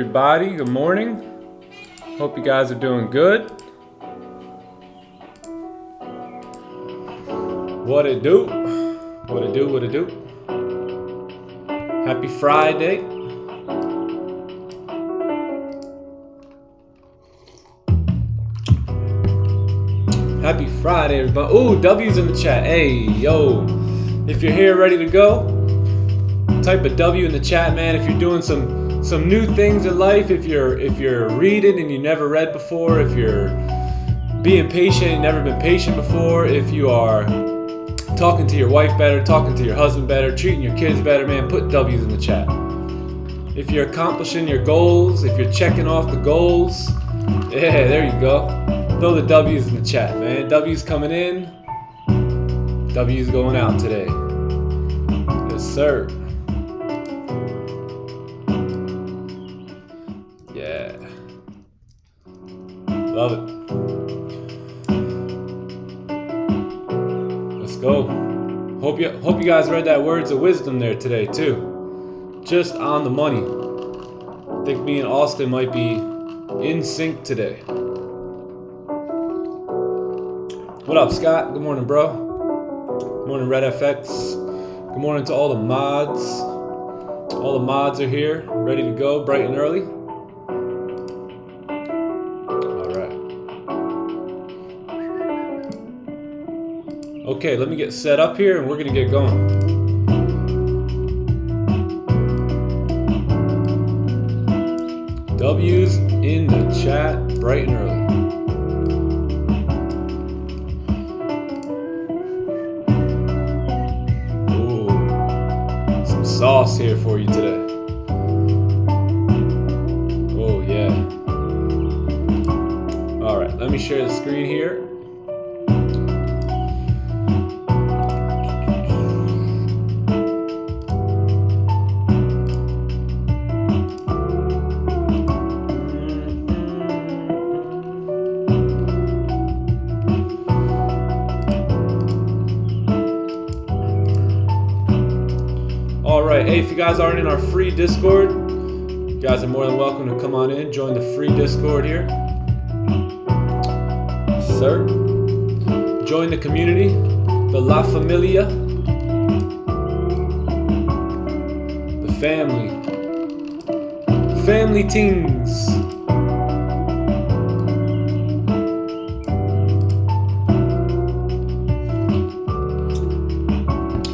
Everybody, good morning. Hope you guys are doing good. What it do? What it do? What it do? Happy Friday. Happy Friday, everybody. Ooh, W's in the chat. Hey, yo. If you're here ready to go, type a W in the chat, man. If you're doing some new things in life, if you're reading and you never read before, if you're being patient and never been patient before, if you are talking to your wife better, talking to your husband better, treating your kids better, man, put W's in the chat. If you're accomplishing your goals, if you're checking off the goals, yeah, there you go. Throw the W's in the chat, man. W's coming in, W's going out today. Yes, sir. Yeah. Love it. Let's go. Hope you guys read that words of wisdom there today too. Just on the money. I think me and Austin might be in sync today. What up, Scott? Good morning, bro. Good morning, Red FX. Good morning to all the mods. All the mods are here, ready to go, bright and early. Okay, let me get set up here and we're gonna get going. W's in the chat, bright and early. Ooh, some sauce here for you today. Oh yeah. All right, let me share the screen here. Hey, if you guys aren't in our free Discord, you guys are more than welcome to come on in, join the free Discord here. Sir, join the community, the La Familia, the family things.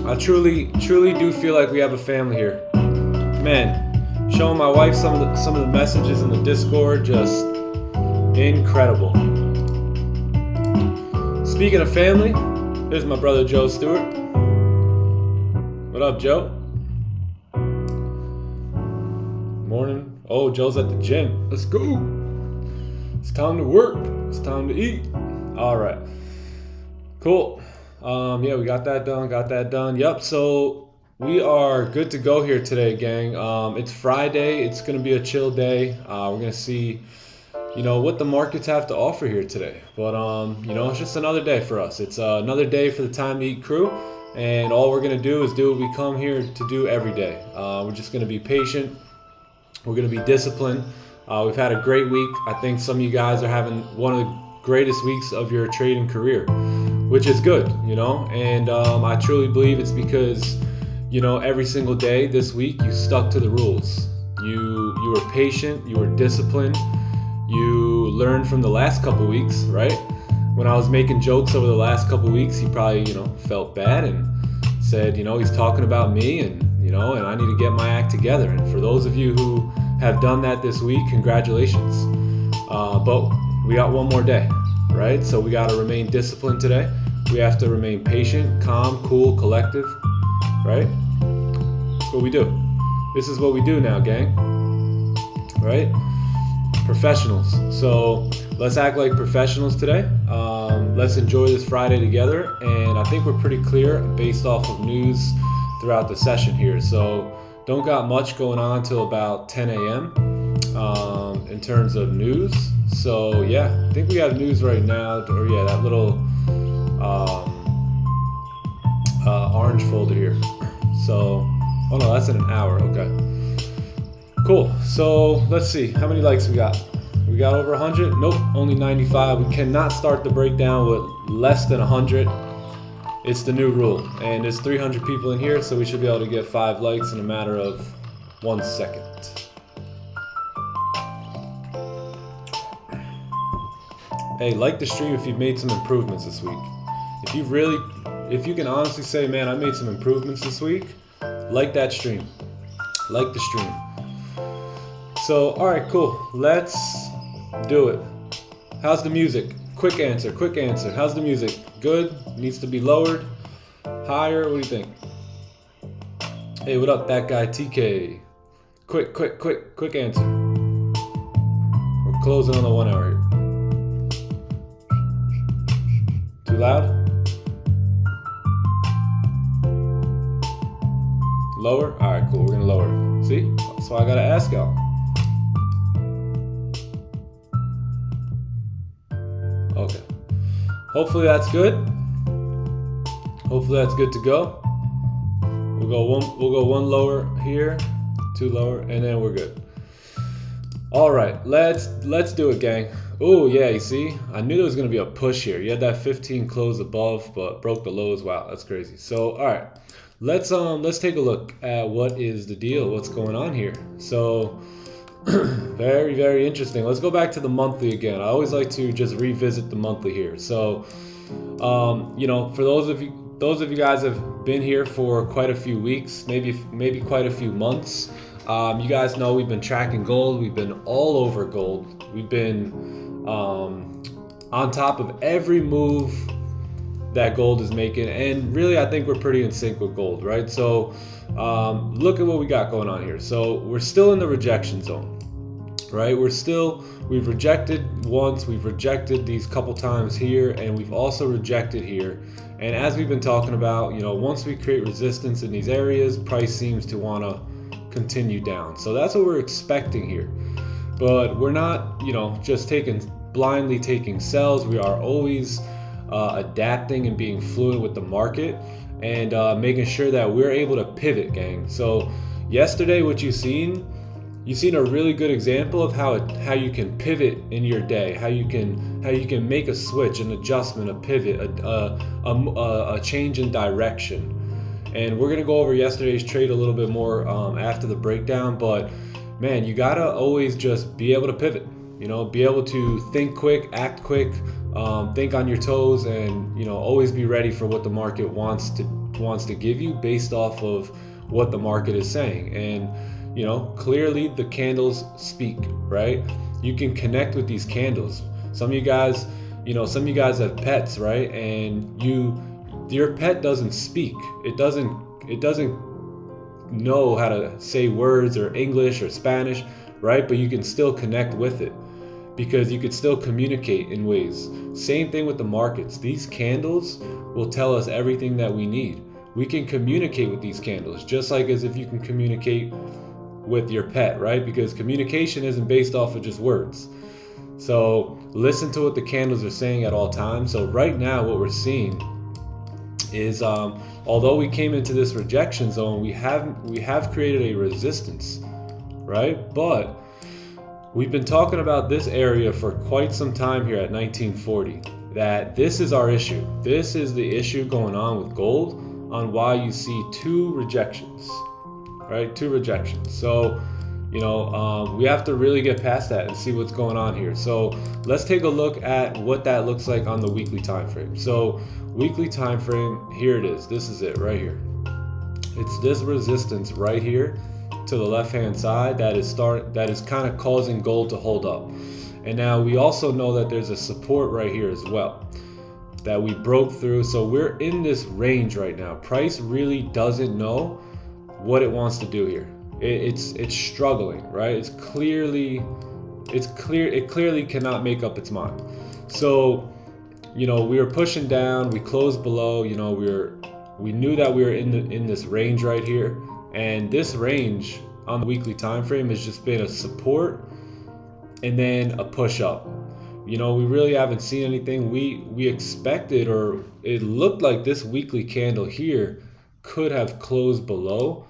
I truly do feel like we have a family here, man. Showing my wife some of the messages in the Discord, just incredible. Speaking of family, here's my brother Joe Stewart. What up, Joe? Morning. Oh, Joe's at the gym. Let's go. It's time to work. It's time to eat. All right. Cool. Yeah, we got that done. Yep, so we are good to go here today, gang. It's Friday. It's going to be a chill day. We're going to see, what the markets have to offer here today. But, it's just another day for us. It's another day for the Time to Eat crew. And all we're going to do is do what we come here to do every day. We're just going to be patient. We're going to be disciplined. We've had a great week. I think some of you guys are having one of the greatest weeks of your trading career, which is good, and I truly believe it's because, every single day this week you stuck to the rules. You were patient, you were disciplined, you learned from the last couple weeks, right? When I was making jokes over the last couple weeks, he probably, felt bad and said, he's talking about me and, and I need to get my act together. And for those of you who have done that this week, congratulations. But we got one more day, right? So we got to remain disciplined today. We have to remain patient, calm, cool, collective, right? That's what we do. This is what we do now, gang, right? Professionals. So let's act like professionals today. Let's enjoy this Friday together. And I think we're pretty clear based off of news throughout the session here. So don't got much going on until about 10 a.m. In terms of news. So yeah, I think we have news right now, or yeah, that little orange folder here. So, oh no, that's in an hour. Okay, Cool. So let's see how many likes we got. We got over 100. Nope, only 95. We cannot start the breakdown with less than 100. It's the new rule, and there's 300 people in here, so we should be able to get 5 likes in a matter of 1 second. Hey, like the stream if you've made some improvements this week. If you can honestly say, man, I made some improvements this week, like that stream. Like the stream. So, all right, cool. Let's do it. How's the music? Quick answer, quick answer. How's the music? Good? Needs to be lowered? Higher? What do you think? Hey, what up, that guy TK? Quick answer. We're closing on the 1 hour here. Too loud? Lower? All right, cool. We're gonna lower. See? That's why I gotta ask y'all. Okay. Hopefully that's good. Hopefully that's good to go. We'll go one lower here, 2 lower, and then we're good. All right, let's do it, gang. Oh yeah, you see, I knew there was gonna be a push here. You had that 15 close above, but broke the lows. Wow, that's crazy. So all right, let's take a look at what is the deal, what's going on here. So very interesting. Let's go back to the monthly again. I always like to just revisit the monthly here. So you know, for those of you guys have been here for quite a few weeks, maybe quite a few months, you guys know we've been tracking gold. We've been all over gold. We've been on top of every move that gold is making, and really I think we're pretty in sync with gold, right? So look at what we got going on here. So we're still in the rejection zone, right? We've rejected once, we've rejected these couple times here, and we've also rejected here. And as we've been talking about, you know, once we create resistance in these areas, price seems to want to continue down. So that's what we're expecting here. But we're not, you know, just blindly taking sells. We are always adapting and being fluid with the market, and making sure that we're able to pivot, gang. So yesterday, what you've seen a really good example of how you can pivot in your day, how you can make a switch, an adjustment, a pivot, a change in direction. And we're gonna go over yesterday's trade a little bit more after the breakdown. But man, you gotta always just be able to pivot. You know, be able to think quick, act quick, think on your toes, and, you know, always be ready for what the market wants to give you based off of what the market is saying. And, you know, clearly the candles speak, right? You can connect with these candles. Some of you guys have pets, right? And your pet doesn't speak. It doesn't know how to say words or English or Spanish, right? But you can still connect with it, because you could still communicate in ways. Same thing with the markets. These candles will tell us everything that we need. We can communicate with these candles, just like as if you can communicate with your pet, right? Because communication isn't based off of just words. So listen to what the candles are saying at all times. So right now what we're seeing is, although we came into this rejection zone, we have created a resistance, right? But we've been talking about this area for quite some time here at 1940, that this is our issue. This is the issue going on with gold, on why you see 2 rejections, right? 2 rejections. So, you know, we have to really get past that and see what's going on here. So let's take a look at what that looks like on the weekly time frame. So weekly time frame, here it is. This is it right here. It's this resistance right here to the left hand side that is kind of causing gold to hold up. And now we also know that there's a support right here as well that we broke through. So we're in this range right now. Price really doesn't know what it wants to do here. It's struggling, right? It clearly cannot make up its mind. So, you know, we were pushing down, we closed below, you know, we knew that we were in this range right here. And this range on the weekly time frame has just been a support and then a push up. You know, we really haven't seen anything. We expected, or it looked like this weekly candle here could have closed below,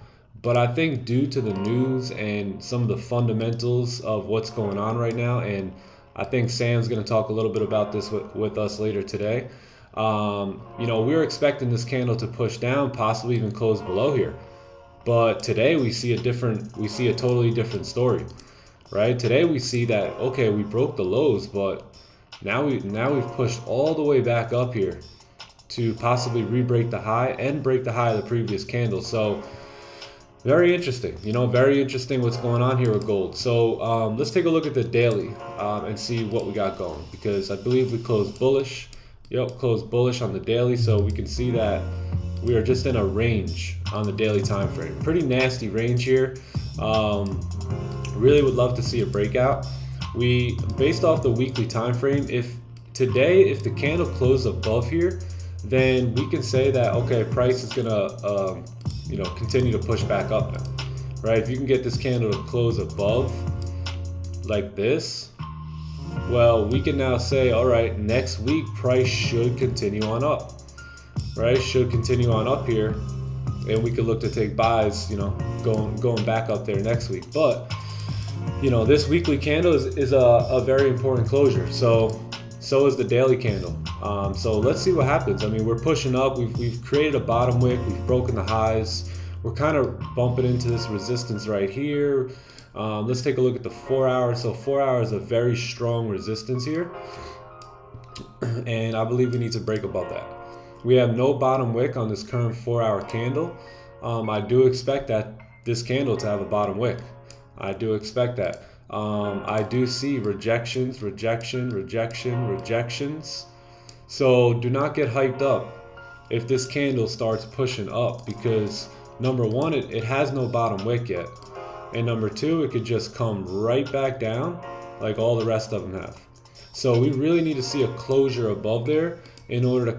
But I think due to the news and some of the fundamentals of what's going on right now, and I think Sam's going to talk a little bit about this with us later today. You know, we were expecting this candle to push down, possibly even close below here. But today we see a totally different story, right? Today we see that, okay, we broke the lows, but now we've pushed all the way back up here to possibly re-break the high and break the high of the previous candle. So very interesting, you know, very interesting what's going on here with gold. So let's take a look at the daily and see what we got going, because I believe we closed bullish. Yep, closed bullish on the daily, so we can see that we are just in a range on the daily time frame. Pretty nasty range here. Really would love to see a breakout. Based off the weekly time frame, if the candle closed above here, then we can say that, okay, price is gonna you know, continue to push back up now, right? If you can get this candle to close above like this, well, we can now say, all right, next week price should continue on up, right? Should continue on up here, and we could look to take buys, you know, going back up there next week. But you know, this weekly candle is a very important closure. So is the daily candle. So let's see what happens. I mean, we're pushing up. We've created a bottom wick. We've broken the highs. We're kind of bumping into this resistance right here. Let's take a look at the 4 hour. So 4 hours is a very strong resistance here, and I believe we need to break above that. We have no bottom wick on this current 4 hour candle. I do expect that this candle to have a bottom wick. I do expect that. I do see rejections. So do not get hyped up if this candle starts pushing up, because number one, it has no bottom wick yet. And number two, it could just come right back down like all the rest of them have. So we really need to see a closure above there in order to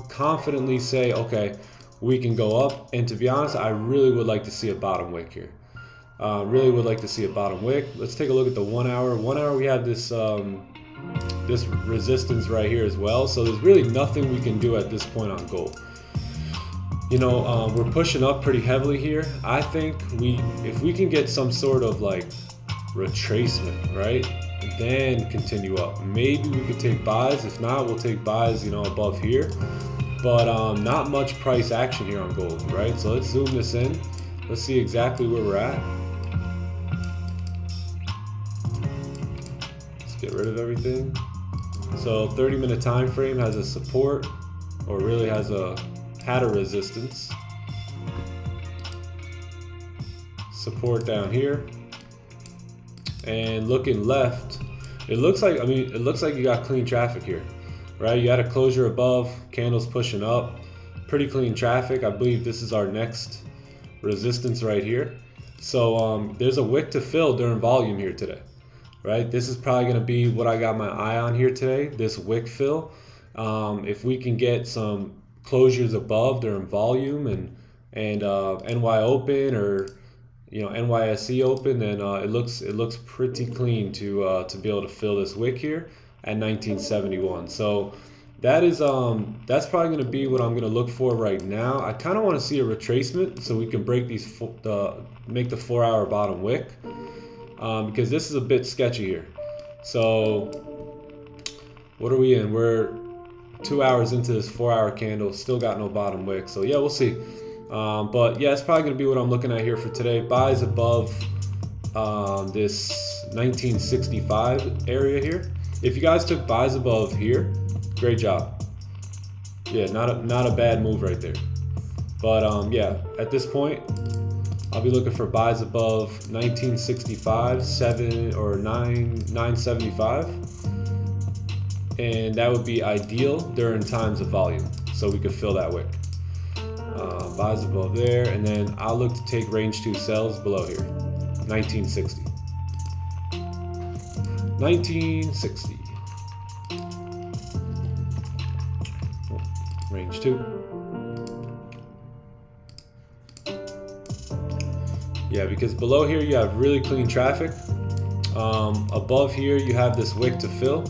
confidently say, okay, we can go up. And to be honest, I really would like to see a bottom wick here. Really would like to see a bottom wick. Let's take a look at the 1 hour. 1 hour, we have this this resistance right here as well. So there's really nothing we can do at this point on gold. You know, we're pushing up pretty heavily here. I think if we can get some sort of like retracement, right, then continue up. Maybe we could take buys. If not, we'll take buys, you know, above here. But not much price action here on gold, right? So let's zoom this in. Let's see exactly where we're at. Let's get rid of everything. So 30-minute time frame has a support, or really had a resistance. Support down here. And looking left, it looks like you got clean traffic here, right? You had a closure above, candles pushing up, pretty clean traffic. I believe this is our next resistance right here. So there's a wick to fill during volume here today, right? This is probably going to be what I got my eye on here today, this wick fill. If we can get some closures above during volume and NY open, or you know, NYSE open, then it looks pretty clean to be able to fill this wick here at 1971. So that is that's probably going to be what I'm going to look for right now. I kind of want to see a retracement so we can break these make the 4 hour bottom wick, because this is a bit sketchy here. So what are we in? We're 2 hours into this 4 hour candle, still got no bottom wick. So yeah, we'll see. But yeah, it's probably going to be what I'm looking at here for today. Buys above this 1965 area here. If you guys took buys above here, great job. Yeah, not a bad move right there. But yeah, at this point, I'll be looking for buys above 1965, 975, and that would be ideal during times of volume, so we could fill that wick. Buys above there, and then I'll look to take range 2 sells below here, 1960. 1960. Range 2. Yeah, because below here you have really clean traffic. Above here you have this wick to fill.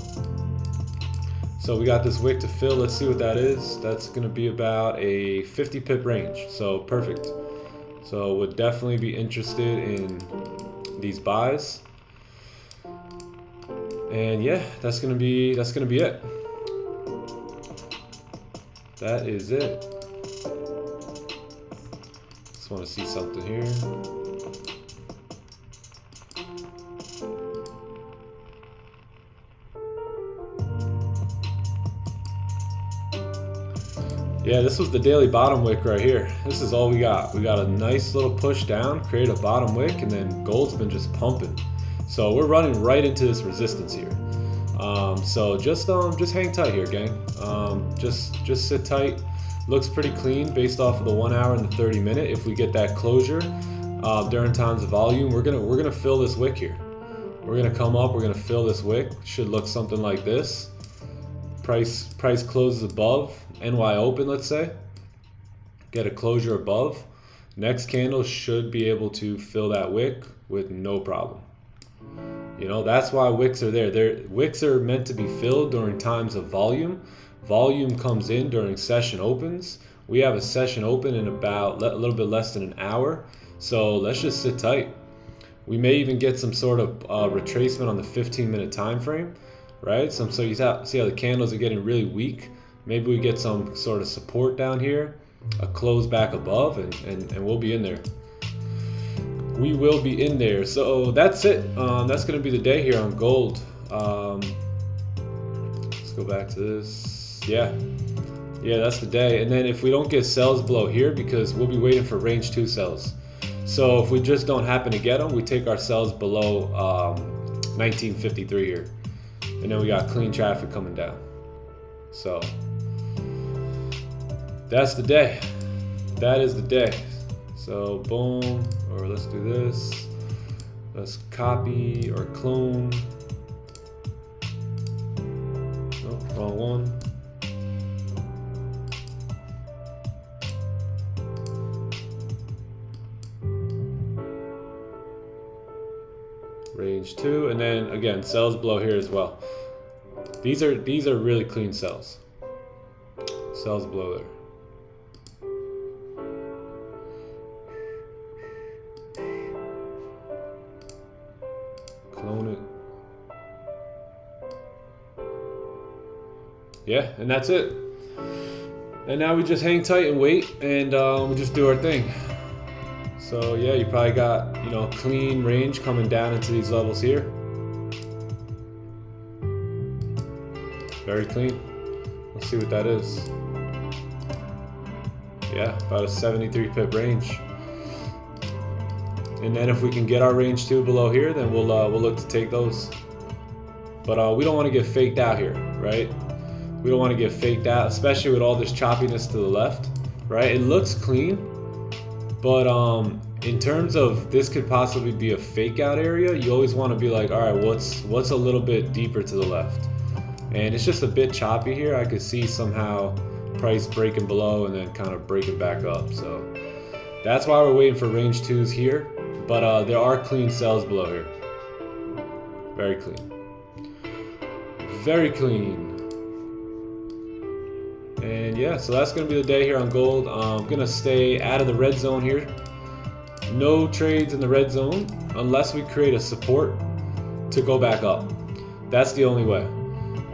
So we got this wick to fill. Let's see what that is. That's going to be about a 50 pip range. So perfect. So would definitely be interested in these buys. And yeah, that's gonna be it. That is it. Just want to see something here. Yeah, this was the daily bottom wick right here. This is all we got. We got a nice little push down, create a bottom wick, and then gold's been just pumping. So we're running right into this resistance here. So just hang tight here, gang. Just sit tight. Looks pretty clean based off of the 1 hour and the 30 minute. If we get that closure during times of volume, we're gonna fill this wick here. We're gonna come up. We're gonna fill this wick. Should look something like this. Price closes above NY open, let's say. Get a closure above. Next candle should be able to fill that wick with no problem. You know, that's why wicks are there. Wicks are meant to be filled during times of volume. Volume comes in during session opens. We have a session open in about a little bit less than an hour. So let's just sit tight. We may even get some sort of retracement on the 15-minute time frame, right? So you see how the candles are getting really weak. Maybe we get some sort of support down here, a close back above, and we'll be in there. We will be in there. So that's it. That's going to be the day here on gold. Let's go back to this. Yeah, that's the day. And then if we don't get sells below here, because we'll be waiting for range 2 sells. So if we just don't happen to get them, we take our sells below 1953 here. And then we got clean traffic coming down. So that's the day. That is the day. So boom, or let's do this. Let's copy or clone. Oh, wrong one. Range 2, and then again sells below here as well. These are really clean sells. Sells below there. Clone it. Yeah, and that's it. And now we just hang tight and wait, and we just do our thing. So yeah, you probably got, you know, clean range coming down into these levels here. Very clean. Let's see what that is. Yeah, about a 73 pip range. And then if we can get our range 2 below here, then we'll look to take those. But we don't want to get faked out here, right? We don't want to get faked out, especially with all this choppiness to the left, right? It looks clean, but in terms of this could possibly be a fake out area, you always want to be like, all right, what's a little bit deeper to the left? And it's just a bit choppy here. I could see somehow price breaking below and then kind of breaking back up. So that's why we're waiting for range 2s here. But there are clean sells below here. Very clean. Very clean. And yeah, so that's going to be the day here on gold. I'm going to stay out of the red zone here. No trades in the red zone unless we create a support to go back up. That's the only way.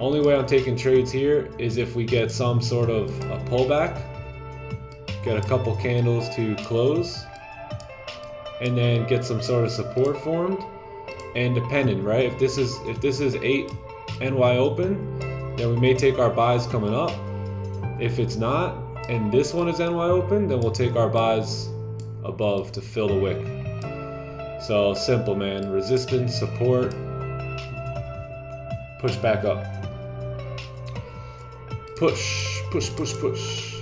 Only way I'm taking trades here is if we get some sort of a pullback, get a couple candles to close, and then get some sort of support formed. And depending, right? If this is 8 NY open, then we may take our buys coming up. If it's not, and this one is NY open, then we'll take our buys above to fill the wick. So simple, man. Resistance, support, push back up. Push, push, push, push.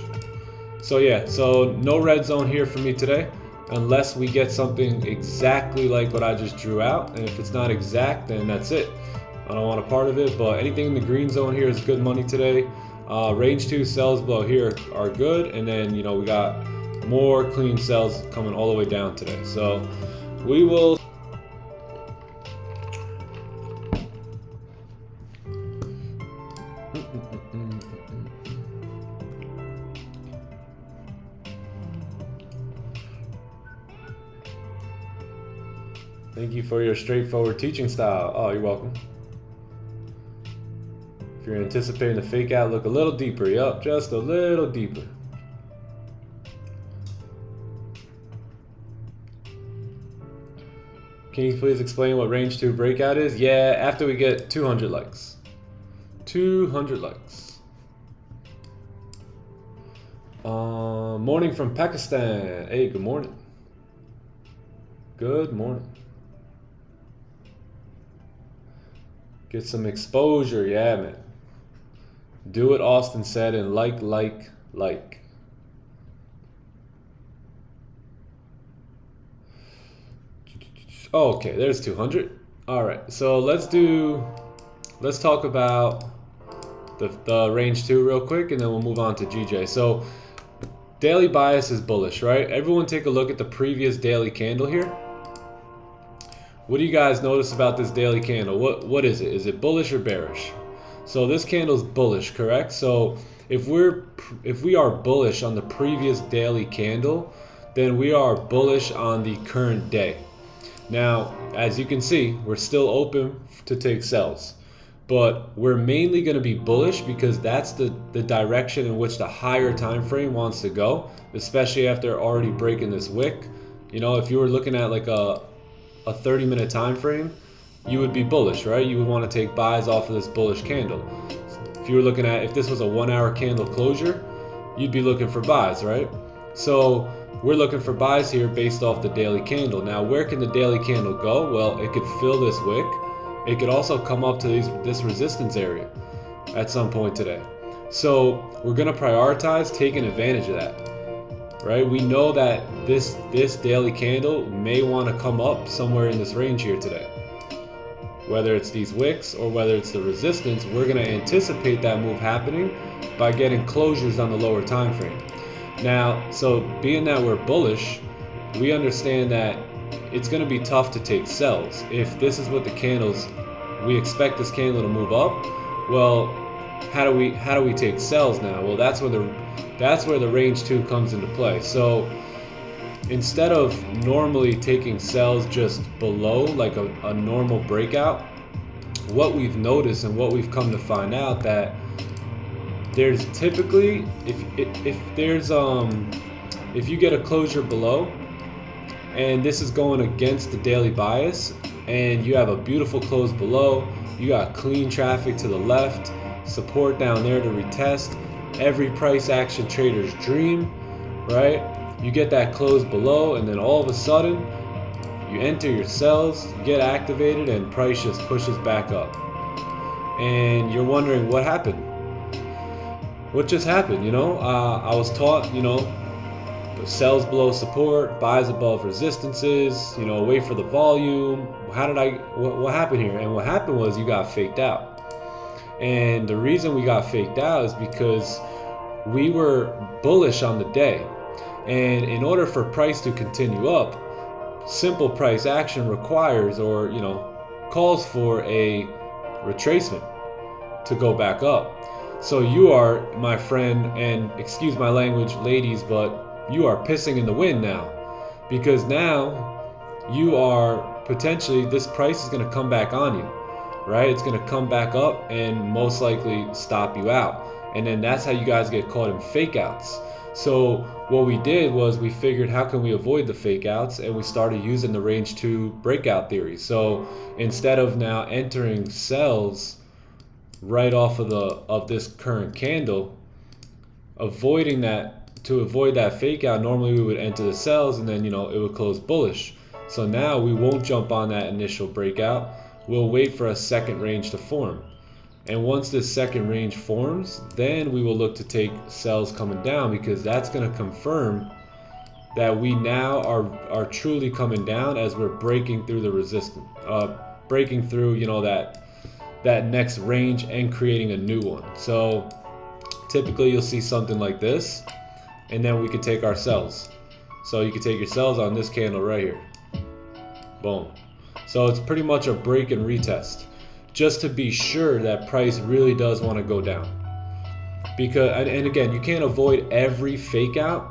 So yeah, so no red zone here for me today, unless we get something exactly like what I just drew out. And if it's not exact, then that's it. I don't want a part of it, but anything in the green zone here is good money today. Range 2 sells below here are good, and then, you know, we got more clean sells coming all the way down today. So we will Thank you for your straightforward teaching style. Oh, you're welcome. If you're anticipating the fake out, look a little deeper. Yup, just a little deeper. Can you please explain what range 2 breakout is? Yeah, after we get 200 likes. 200 likes. Morning from Pakistan. Hey, good morning. Good morning. Get some exposure, yeah, man. Do what Austin said and like. Oh, okay, there's 200. All right, so let's talk about the range 2 real quick, and then we'll move on to GJ. So daily bias is bullish, right? Everyone take a look at the previous daily candle here. What do you guys notice about this daily candle? What is it? Is it bullish or bearish? So this candle's bullish, correct? So if we are bullish on the previous daily candle, then we are bullish on the current day. Now, as you can see, we're still open to take sells, but we're mainly going to be bullish because that's the direction in which the higher time frame wants to go, especially after already breaking this wick. You know, if you were looking at like a 30-minute time frame, you would be bullish, right? You would want to take buys off of this bullish candle. If you were looking at, if this was a 1-hour candle closure, you'd be looking for buys, right? So we're looking for buys here based off the daily candle. Now, where can the daily candle go? Well, it could fill this wick. It could also come up to this resistance area at some point today. So we're going to prioritize taking advantage of that, right? We know that this daily candle may want to come up somewhere in this range here today. Whether it's these wicks or whether it's the resistance, we're going to anticipate that move happening by getting closures on the lower time frame. Now, so being that we're bullish, we understand that it's going to be tough to take sells. If this is what the candles, we expect this candle to move up, well, how do we take sells now? Well, that's where the range 2 comes into play. So instead of normally taking sells just below like a normal breakout, what we've noticed and what we've come to find out that there's typically, if you get a closure below and this is going against the daily bias and you have a beautiful close below, you got clean traffic to the left, support down there to retest, every price action trader's dream, right? You get that close below and then all of a sudden you enter your sells, you get activated, and price just pushes back up. And you're wondering what happened. What just happened? You know, I was taught, you know, sells below support, buys above resistances, you know, wait for the volume. What happened here? And what happened was you got faked out. And the reason we got faked out is because we were bullish on the day. And in order for price to continue up, simple price action requires, or, you know, calls for a retracement to go back up. So you are, my friend, and excuse my language, ladies, but you are pissing in the wind now, because now you are potentially, this price is going to come back on you, right? It's going to come back up and most likely stop you out. And then that's how you guys get caught in fake outs. So what we did was we figured, how can we avoid the fake outs? And we started using the range 2 breakout theory. So instead of now entering sells right off of this current candle, avoiding that, to avoid that fake out, normally we would enter the sells and then, you know, it would close bullish. So now we won't jump on that initial breakout. We'll wait for a second range to form. And once this second range forms, then we will look to take sells coming down, because that's going to confirm that we now are truly coming down as we're breaking through the resistance, breaking through, you know, that next range and creating a new one. So typically you'll see something like this, and then we could take our sells. So you could take your sells on this candle right here. Boom. So it's pretty much a break and retest, just to be sure that price really does want to go down. Because, and again, you can't avoid every fake out,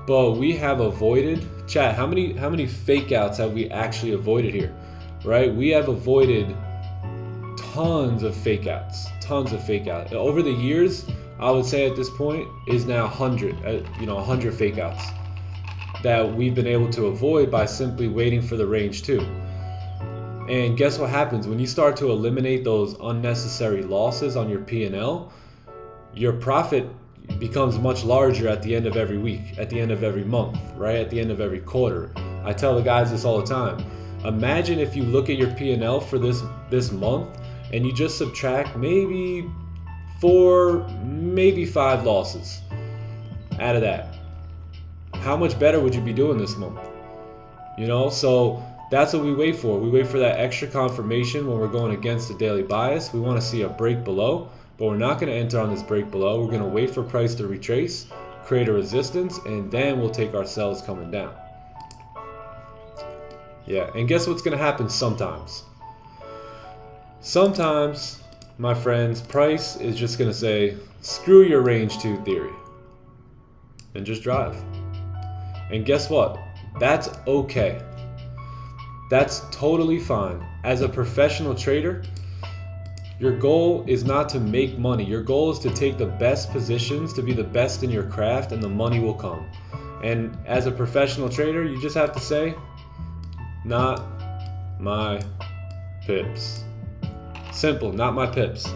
but we have avoided, chat, how many fake outs have we actually avoided here? right? We have avoided tons of fake outs, over the years. I would say at this point is now 100 fake outs that we've been able to avoid by simply waiting for the range 2. And guess what happens when you start to eliminate those unnecessary losses on your P&L? Your profit becomes much larger at the end of every week, at the end of every month, right? At the end of every quarter. I tell the guys this all the time. Imagine if you look at your P&L for this month and you just subtract maybe 4, maybe 5 losses out of that. How much better would you be doing this month? You know, so that's what we wait for. We wait for that extra confirmation when we're going against the daily bias. We want to see a break below, but we're not going to enter on this break below. We're going to wait for price to retrace, create a resistance, and then we'll take our sells coming down. Yeah, and guess what's going to happen sometimes? Sometimes, my friends, price is just going to say, screw your range 2 theory, and just drive. And guess what? That's okay. That's totally fine. As a professional trader, your goal is not to make money. Your goal is to take the best positions, to be the best in your craft, and the money will come. And as a professional trader, you just have to say, not my pips. Simple, not my pips.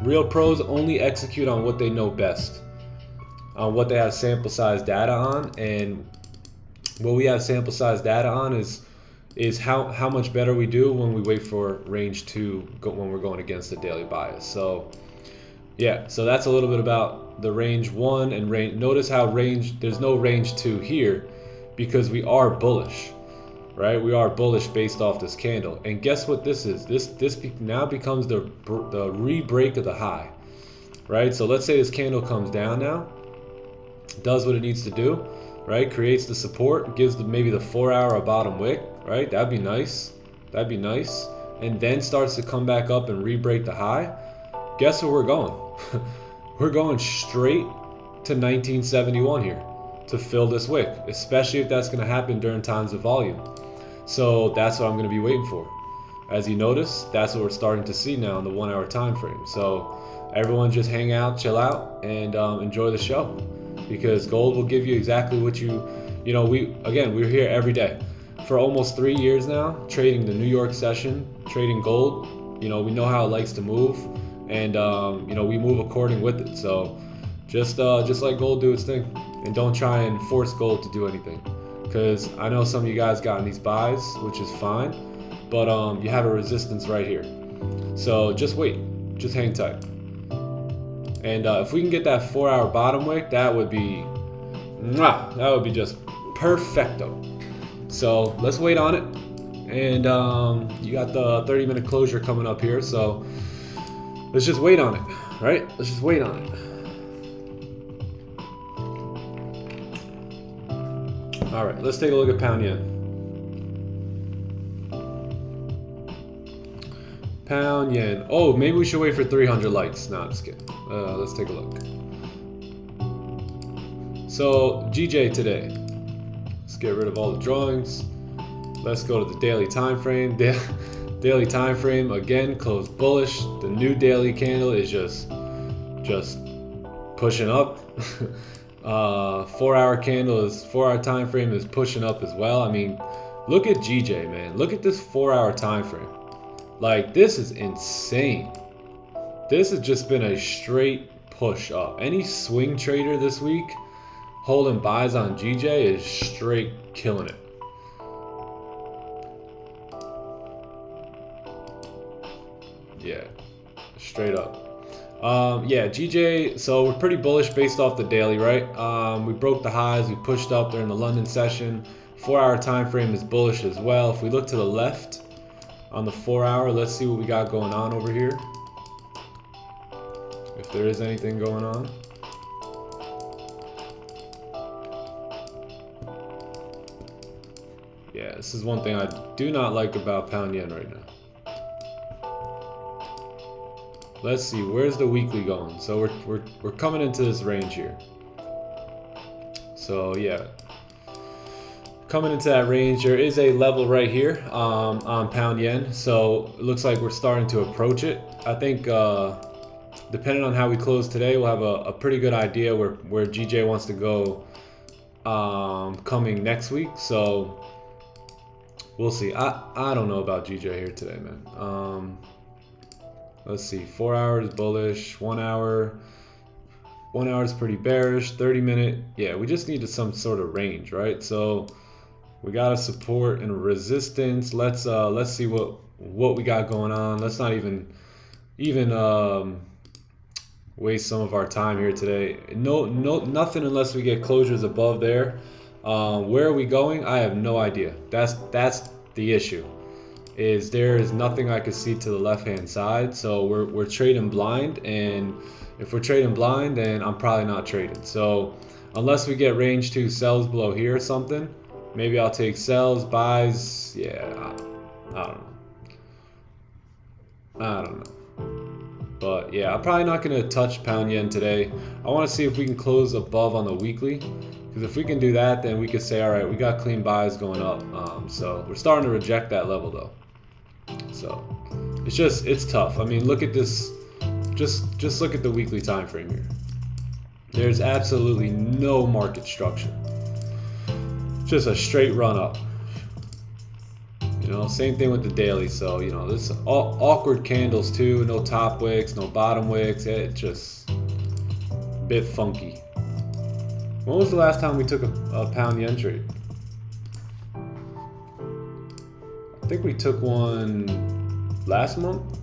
Real pros only execute on what they know best, on what they have sample size data on, and what we have sample size data on is how much better we do when we wait for range 2 when we're going against the daily bias. So yeah, so that's a little bit about the range 1 and range. Notice how there's no range 2 here because we are bullish, right? We are bullish based off this candle. And guess what this is? This now becomes the re-break of the high, right? So let's say this candle comes down now, does what it needs to do, right? Creates the support, gives maybe the 4-hour a bottom wick, right? That'd be nice. That'd be nice. And then starts to come back up and re-break the high. Guess where we're going? We're going straight to 1971 here to fill this wick, especially if that's going to happen during times of volume. So that's what I'm going to be waiting for. As you notice, that's what we're starting to see now in the 1-hour time frame. So everyone just hang out, chill out, and enjoy the show, because gold will give you exactly what we're here every day for almost 3 years now, trading the New York session, trading gold. We know how it likes to move, and we move according with it. So just let gold do its thing, and don't try and force gold to do anything, because I know some of you guys got in these buys, which is fine, but you have a resistance right here. So just wait, just hang tight. And if we can get that 4-hour bottom wick, that would be just perfecto. So let's wait on it. And you got the 30-minute closure coming up here, so let's just wait on it, right? Let's just wait on it. All right, let's take a look at pound yen. Pound yen. Oh, maybe we should wait for 300 likes. No, I'm just kidding. Let's take a look. So GJ today. Let's get rid of all the drawings. Let's go to the daily time frame. Daily time frame again closed bullish. The new daily candle is just pushing up. 4-hour candle is 4-hour time frame is pushing up as well. I mean, look at GJ, man. Look at this 4-hour time frame. Like, this is insane. This has just been a straight push up. Any swing trader this week holding buys on GJ is straight killing it. Yeah, straight up. Yeah, GJ, so we're pretty bullish based off the daily, right? We broke the highs, we pushed up during the London session. 4-hour time frame is bullish as well. If we look to the left on the 4-hour, let's see what we got going on over here. If there is anything going on. Yeah, this is one thing I do not like about pound yen right now. Let's see, where's the weekly going? So we're coming into this range here. So yeah, coming into that range. There is a level right here on pound yen, so it looks like we're starting to approach it. I think depending on how we close today, we'll have a pretty good idea where GJ wants to go coming next week. So we'll see. I don't know about GJ here today, man. Let's see. 4 hours bullish, 1 hour. 1 hour is pretty bearish. 30-minute, yeah, we just needed some sort of range, right? So we got a support and a resistance. Let's see what we got going on. Let's not even waste some of our time here today. Nothing unless we get closures above there. Where are we going? I have no idea. That's the issue. Is there is nothing I can see to the left hand side, so we're trading blind, and if we're trading blind, then I'm probably not trading. So unless we get range 2 sells below here or something, maybe I'll take sells. Buys, yeah, I don't know. But yeah, I'm probably not gonna touch pound yen today. I want to see if we can close above on the weekly, because if we can do that, then we could say, all right, we got clean buys going up. So we're starting to reject that level though. So it's tough. I mean, look at this. Just look at the weekly time frame here. There's absolutely no market structure. Just a straight run up. You know, same thing with the daily. So, you know, this awkward candles too. No top wicks, no bottom wicks. It's just a bit funky. When was the last time we took a pound yen trade? I think we took one last month.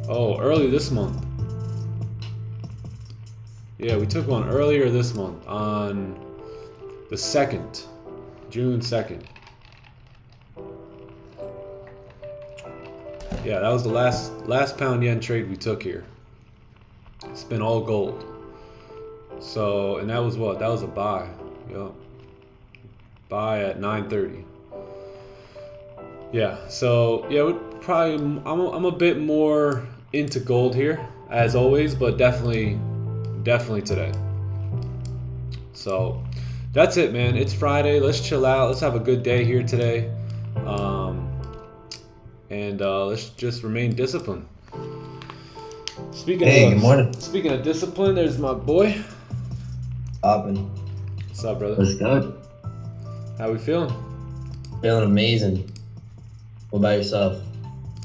Oh, early this month. Yeah, we took one earlier this month on the 2nd, June 2nd. Yeah, that was the last pound yen trade we took here. It's been all gold. So, and that was what? That was a buy. Yep. Buy at 9:30. Yeah, so yeah, we'd probably I'm a bit more into gold here as always, but definitely today. So that's it, man. It's Friday. Let's chill out. Let's have a good day here today, and let's just remain disciplined. Good morning. Speaking of discipline, there's my boy. Poppin'. What's up, brother? What's good? How we feeling? Feeling amazing. What about yourself?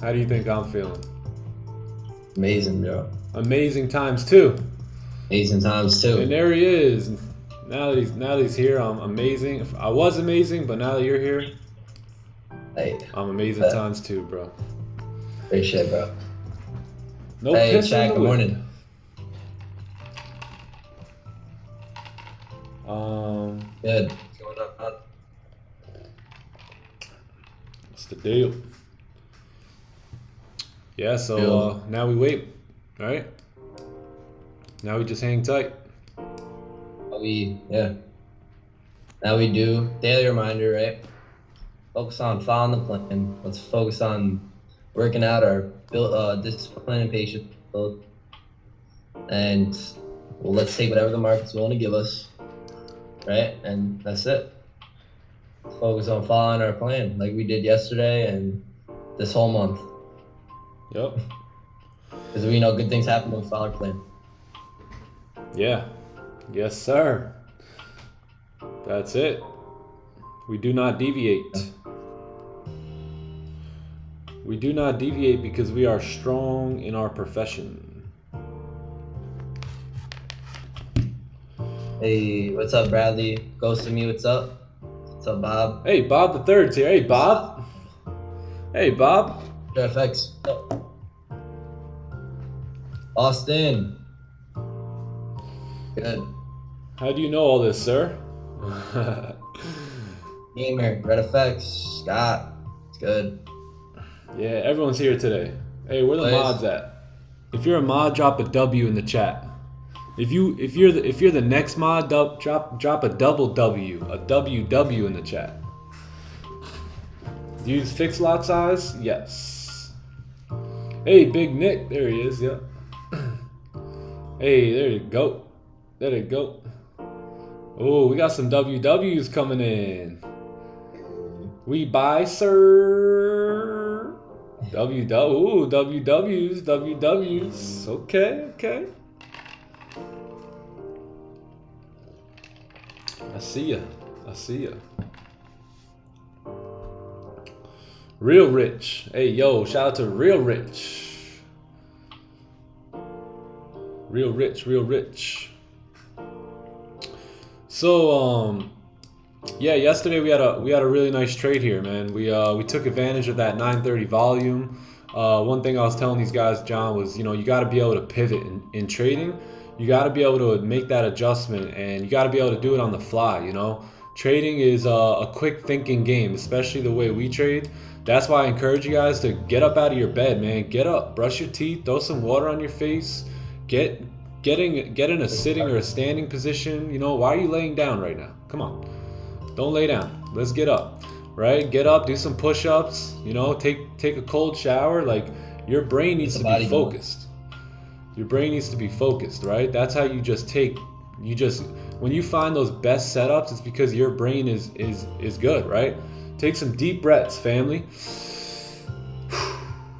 How do you think I'm feeling? Amazing, bro. Amazing times 2. Amazing times too. And there he is. Now that he's here, I'm amazing. I was amazing, but now that you're here, Hey, I'm amazing times 2, bro. great shit, bro. No Hey, piss Shaq, in the good whip. morning. Good. What's going on? What's the deal? Yeah, so now we wait, right? Now we just hang tight. Now we do daily reminder, right? Focus on following the plan. Let's focus on working out our discipline and patience build. And well, let's take whatever the market's willing to give us, right? And that's it. Focus on following our plan like we did yesterday and this whole month. Yep. Because we know good things happen when we follow our plan. Yeah. Yes, sir. That's it. We do not deviate. We do not deviate because we are strong in our profession. Hey, what's up, Bradley? Ghost of me, what's up? What's up, Bob? Hey, Bob the Third's here. Hey, Bob. Hey, Bob. FX. Austin. Good. How do you know all this, sir? Gamer, Red FX, Scott. It's good. Yeah, everyone's here today. Hey, where the Please. mods at? If you're a mod, drop a W in the chat. If you're the next mod, drop a double W, a WW in the chat. Do you use fixed lot size? Yes. Hey, Big Nick, there he is. Yep. Hey, there you go. There you go. Oh, we got some WWs coming in. We buy, sir. Ooh, WWs. Okay. I see ya. Real Rich. Hey, yo, shout out to Real Rich. Real Rich. So, yeah, yesterday we had a really nice trade here, man. We took advantage of that 930 volume. One thing I was telling these guys, John, was you got to be able to pivot in trading. You got to be able to make that adjustment, and you got to be able to do it on the fly. Trading is a quick thinking game, especially the way we trade. That's why I encourage you guys to get up out of your bed, man. Get up, brush your teeth, throw some water on your face, get in a sitting or a standing position. Why are you laying down right now? Come on. Don't lay down. Let's get up, right? Get up, do some push-ups, take a cold shower. Like, your brain needs to be focused. Your brain needs to be focused, right? That's how you just when you find those best setups, it's because your brain is good, right? Take some deep breaths, family.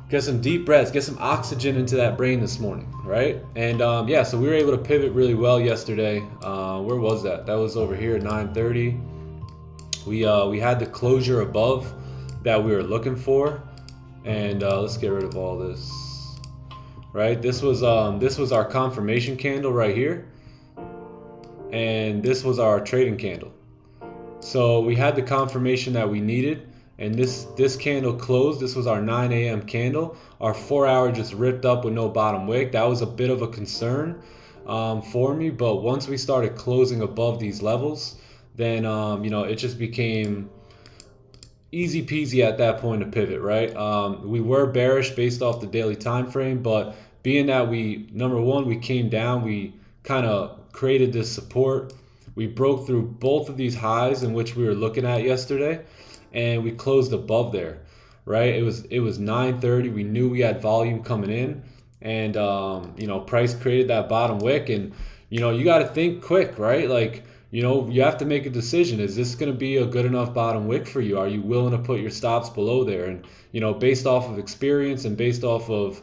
Get some deep breaths, get some oxygen into that brain this morning, right? And yeah, so we were able to pivot really well yesterday. Where was that? That was over here at 9:30. We had the closure above that we were looking for, and let's get rid of all this. Right, this was our confirmation candle right here, and this was our trading candle. So we had the confirmation that we needed, and this candle closed. This was our 9 a.m. candle. Our 4-hour just ripped up with no bottom wick. That was a bit of a concern for me, but once we started closing above these levels, then it just became easy peasy at that point to pivot, right? We were bearish based off the daily time frame, but being that number one, we came down, we kind of created this support. We broke through both of these highs in which we were looking at yesterday, and we closed above there, right? It was 9:30. We knew we had volume coming in, and price created that bottom wick, and you got to think quick, right? Like, you have to make a decision. Is this going to be a good enough bottom wick for you? Are you willing to put your stops below there? And based off of experience and based off of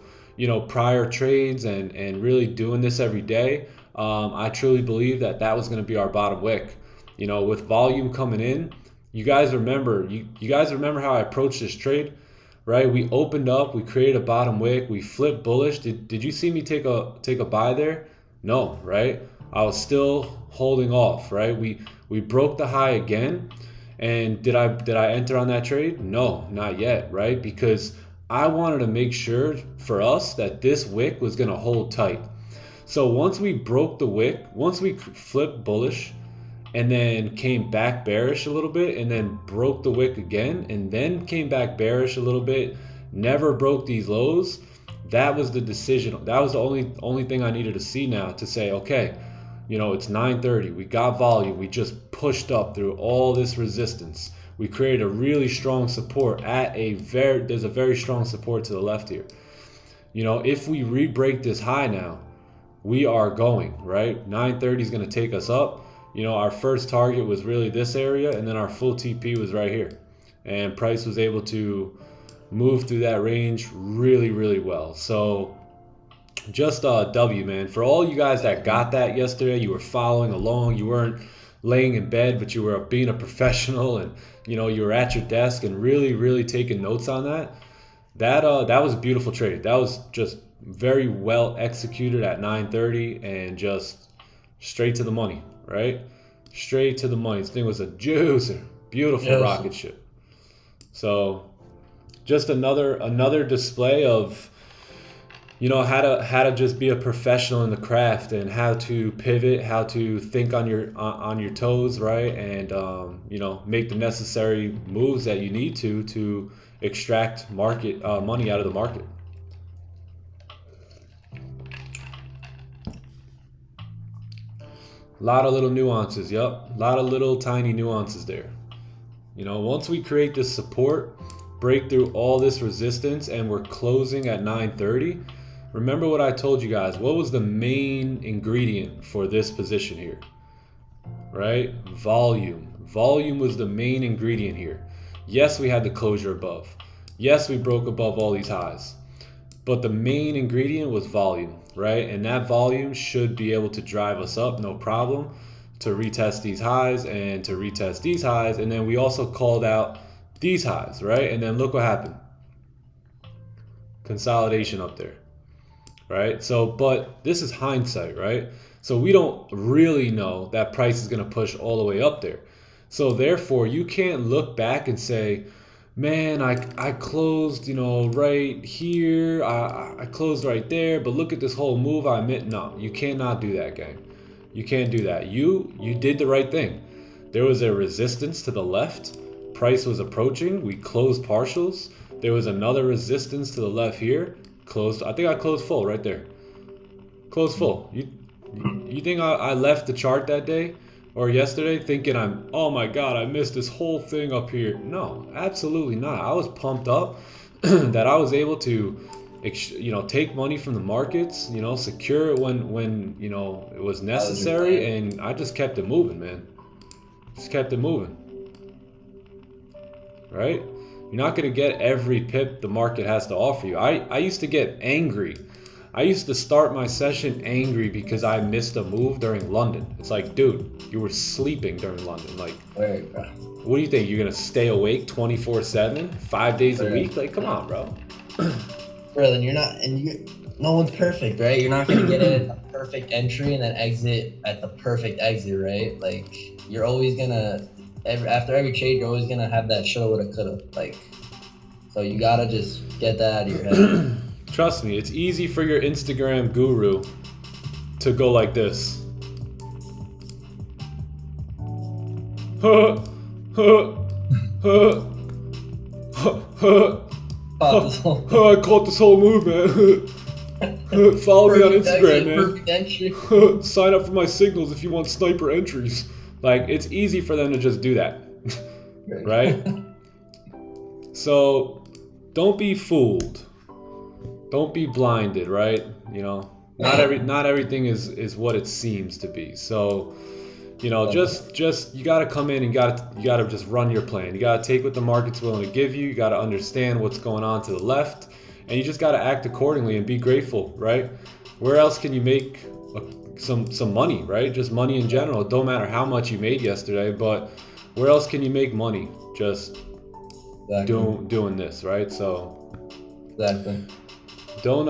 prior trades and really doing this every day, I truly believe that was going to be our bottom wick. With volume coming in, you guys remember how I approached this trade, right? We opened up, we created a bottom wick, we flipped bullish. Did you see me take a buy there? No, right? I was still holding off, right? We broke the high again, and did I enter on that trade? No, not yet, right? Because I wanted to make sure for us that this wick was going to hold tight. So once we broke the wick, once we flipped bullish and then came back bearish a little bit and then broke the wick again and then came back bearish a little bit, never broke these lows, that was the decision. That was the only thing I needed to see now to say, okay, it's 9:30. We got volume. We just pushed up through all this resistance. We created a really strong support there's a very strong support to the left here. If we re-break this high now, we are going, right? 9:30 is going to take us up. Our first target was really this area, and then our full TP was right here. And price was able to move through that range really, really well. So just a W, man. For all you guys that got that yesterday, you were following along. You weren't laying in bed, but you were being a professional, and you were at your desk and really, really taking notes on that. That was a beautiful trade. That was just very well executed at 9:30 and just straight to the money, right? Straight to the money. This thing was a juicer. Beautiful rocket ship. So just another display of how to just be a professional in the craft, and how to pivot, how to think on your toes, right? And make the necessary moves that you need to extract market money out of the market. A lot of little nuances, a lot of little tiny nuances there. Once we create this support, break through all this resistance, and we're closing at 9:30, remember what I told you guys. What was the main ingredient for this position here? right? Volume. Volume was the main ingredient here. Yes, we had the closure above. Yes, we broke above all these highs. But the main ingredient was volume, right? And that volume should be able to drive us up, no problem, to retest these highs and to retest these highs. And then we also called out these highs, right? And then look what happened. Consolidation up there, right? So, but this is hindsight, right? So we don't really know that price is going to push all the way up there. So therefore, you can't look back and say, man, I closed, right here. I closed right there, but look at this whole move I made. No, you cannot do that, gang. You can't do that. You did the right thing. There was a resistance to the left. Price was approaching. We closed partials. There was another resistance to the left here. Closed. I think I closed full right there. Closed full. You think I left the chart that day or yesterday thinking oh my God, I missed this whole thing up here? No, absolutely not. I was pumped up that I was able to, take money from the markets, secure it when it was necessary, and I just kept it moving, man. Just kept it moving. Right? You're not going to get every pip the market has to offer you. I used to get angry. I used to start my session angry because I missed a move during London. It's like, dude, you were sleeping during London. Like, what do you think? You're going to stay awake 24/7, 5 days a week? Like, come on, bro. Bro, then you're not, no one's perfect, right? You're not going to get a perfect entry and then exit at the perfect exit, right? Like, you're always going to, after every trade, you're always going to have that shoulda, woulda, coulda. Like, so you got to just get that out of your head. Trust me, it's easy for your Instagram guru to go like this. I caught this whole move, man. Follow me on Instagram, man. Sign up for my signals if you want sniper entries. Like, it's easy for them to just do that, right? So, don't be fooled. Don't be blinded, right? Not everything is what it seems to be. So, just you got to come in and you got to just run your plan. You got to take what the market's willing to give you. You got to understand what's going on to the left, and you just got to act accordingly and be grateful, right? Where else can you make some money, right? Just money in general. It don't matter how much you made yesterday, but where else can you make money? Just doing this, right? So exactly. Don't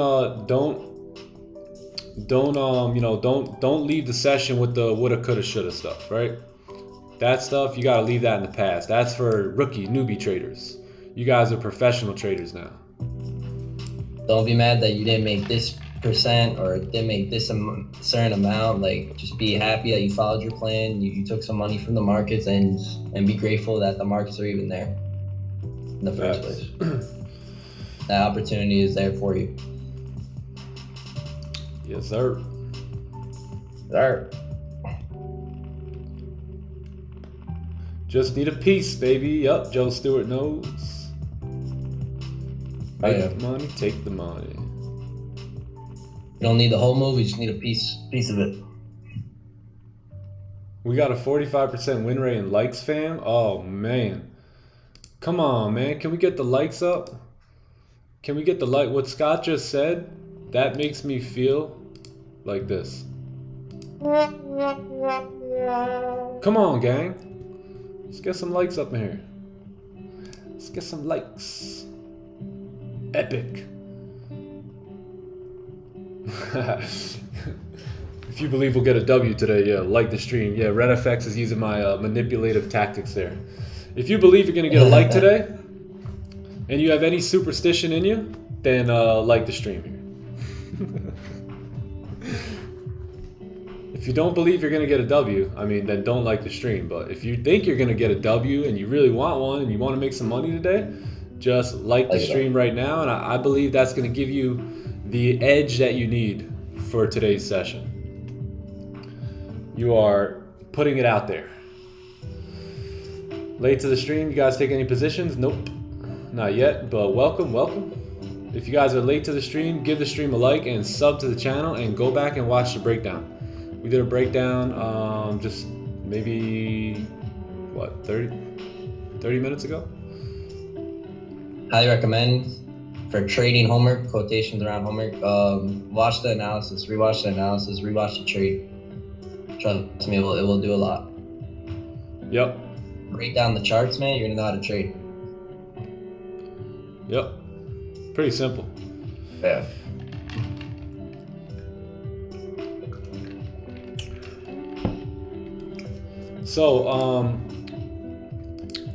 leave the session with the woulda, coulda, shoulda stuff, right? That stuff, you gotta leave that in the past. That's for newbie traders. You guys are professional traders now. Don't be mad that you didn't make this percent or didn't make this certain amount. Like, just be happy that you followed your plan. You took some money from the markets and be grateful that the markets are even there in the first place. That opportunity is there for you. Yes, sir. Sir. Just need a piece, baby. Yup, Joe Stewart knows. Make the money, take the money. You don't need the whole move, you just need a piece of it. We got a 45% win rate in likes, fam. Oh, man. Come on, man. Can we get the likes up? Can we get the like? What Scott just said, that makes me feel like this. Come on, gang. Let's get some likes up in here. Let's get some likes. Epic. If you believe we'll get a W today, yeah, like the stream. Yeah, RedFX is using my manipulative tactics there. If you believe you're going to get a like today, and you have any superstition in you, then like the stream here. If you don't believe you're going to get a W, then don't like the stream. But if you think you're going to get a W and you really want one and you want to make some money today, just like the stream right now. And I believe that's going to give you the edge that you need for today's session. You are putting it out there. Late to the stream, you guys take any positions? Nope. Not yet, but welcome. If you guys are late to the stream, give the stream a like and sub to the channel and go back and watch the breakdown. We did a breakdown just maybe what, 30 minutes ago. Highly recommend for trading homework, quotations around homework. Watch the analysis, rewatch the analysis, rewatch the trade. Trust me, it will do a lot. Yep. Break down the charts, man. You're gonna know how to trade. Yep. Pretty simple. Yeah. So,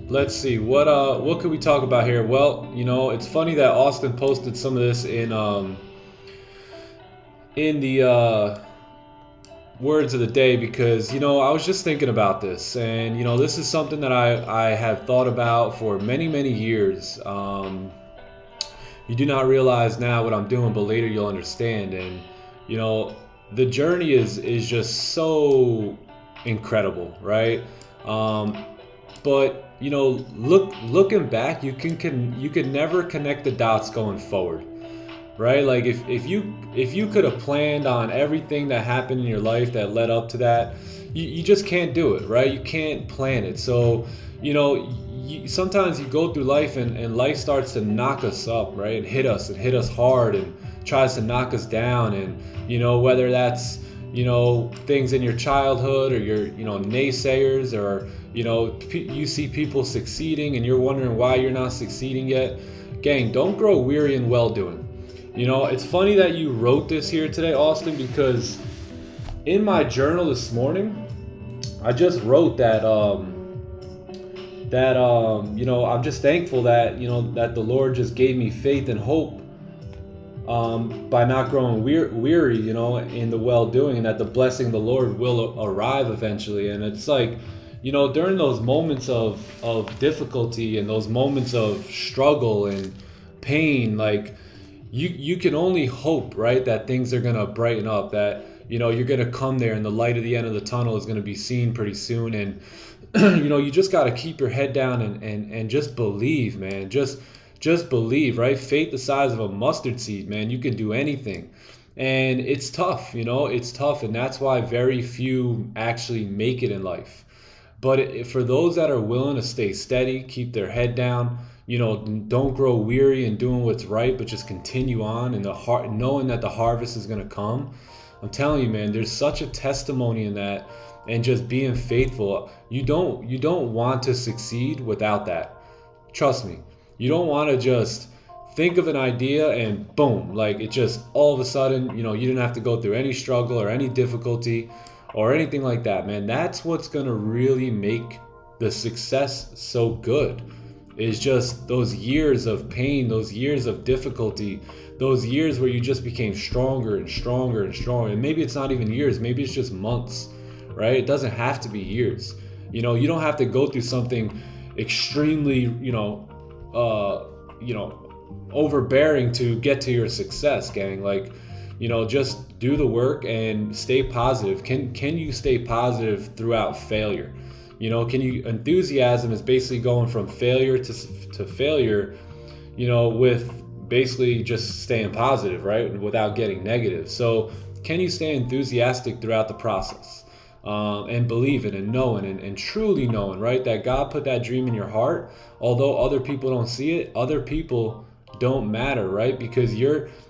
let's see, what could we talk about here? Well, you know, it's funny that Austin posted some of this in the words of the day, because, you know, I was just thinking about this, and, you know, this is something that I have thought about for many, many years. You do not realize now what I'm doing, but later you'll understand. And, you know, the journey is just so incredible, right? But, you know, looking back, you can never connect the dots going forward, right? Like if you could have planned on everything that happened in your life that led up to that, you just can't do it, right? You can't plan it. So, you know, sometimes you go through life and life starts to knock us up, right? And hit us hard and tries to knock us down. And, you know, whether that's, you know, things in your childhood, or your, you know, naysayers, or, you know, you see people succeeding and you're wondering why you're not succeeding yet. Gang, don't grow weary in well-doing. You know, it's funny that you wrote this here today, Austin, because in my journal this morning, I just wrote that, you know, I'm just thankful that, you know, that the Lord just gave me faith and hope by not growing weary, you know, in the well-doing, and that the blessing of the Lord will arrive eventually. And it's like, you know, during those moments of difficulty and those moments of struggle and pain, like you can only hope, right, that things are gonna brighten up, that, you know, you're gonna come there and the light at the end of the tunnel is gonna be seen pretty soon. And you know, you just gotta keep your head down and just believe, man. Just believe, right? Faith the size of a mustard seed, man. You can do anything. And it's tough, you know, it's tough. And that's why very few actually make it in life. But for those that are willing to stay steady, keep their head down, you know, don't grow weary in doing what's right, but just continue on, and knowing that the harvest is going to come. I'm telling you, man, there's such a testimony in that, and just being faithful. You don't want to succeed without that. Trust me. You don't want to just think of an idea and boom, like it just all of a sudden, you know, you didn't have to go through any struggle or any difficulty or anything like that, man. That's what's going to really make the success so good, is just those years of pain, those years of difficulty, those years where you just became stronger and stronger and stronger. And maybe it's not even years, maybe it's just months, right? It doesn't have to be years. You know, you don't have to go through something extremely, overbearing to get to your success, gang. Like, you know, just do the work and stay positive. Can you stay positive throughout failure? You know, enthusiasm is basically going from failure to failure, you know, with basically just staying positive, right? Without getting negative. So can you stay enthusiastic throughout the process? And believing and knowing and truly knowing, right, that God put that dream in your heart. Although other people don't see it, other people don't matter, right? Because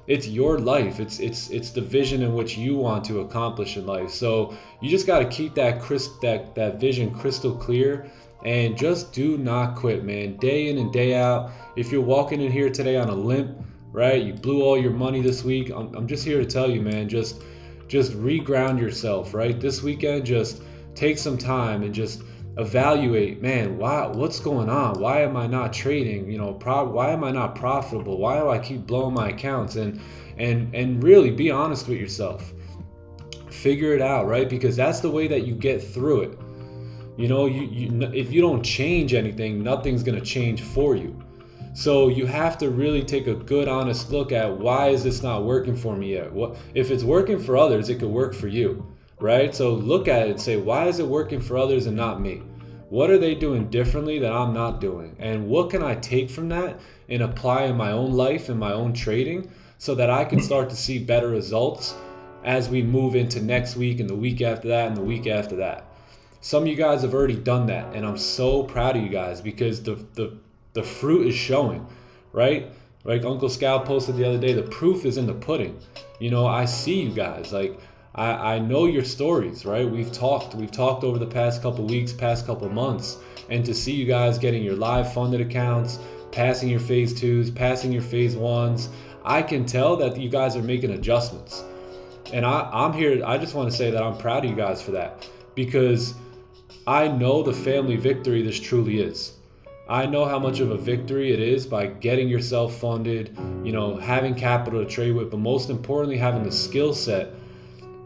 it's your life. It's the vision in which you want to accomplish in life. So you just got to keep that vision crystal clear, and just do not quit, man. Day in and day out. If you're walking in here today on a limp, right, you blew all your money this week, I'm just here to tell you, man, just reground yourself, right? This weekend, just take some time and just evaluate, man, wow, what's going on? Why am I not trading? You know, why am I not profitable? Why do I keep blowing my accounts? And really be honest with yourself. Figure it out, right? Because that's the way that you get through it. You know, if you don't change anything, nothing's gonna change for you. So you have to really take a good, honest look at, why is this not working for me yet? What if it's working for others, it could work for you, right? So look at it and say, why is it working for others and not me? What are they doing differently that I'm not doing? And what can I take from that and apply in my own life and my own trading, so that I can start to see better results as we move into next week and the week after that and the week after that. Some of you guys have already done that, and I'm so proud of you guys because the fruit is showing, right? Like Uncle Scalp posted the other day, the proof is in the pudding. You know, I see you guys. Like I know your stories, right? We've talked over the past couple weeks, past couple months, and to see you guys getting your live funded accounts, passing your phase 2s, passing your phase 1s, I can tell that you guys are making adjustments. And I'm here, I just want to say that I'm proud of you guys for that, because I know the family victory this truly is. I know how much of a victory it is by getting yourself funded, you know, having capital to trade with, but most importantly, having the skill set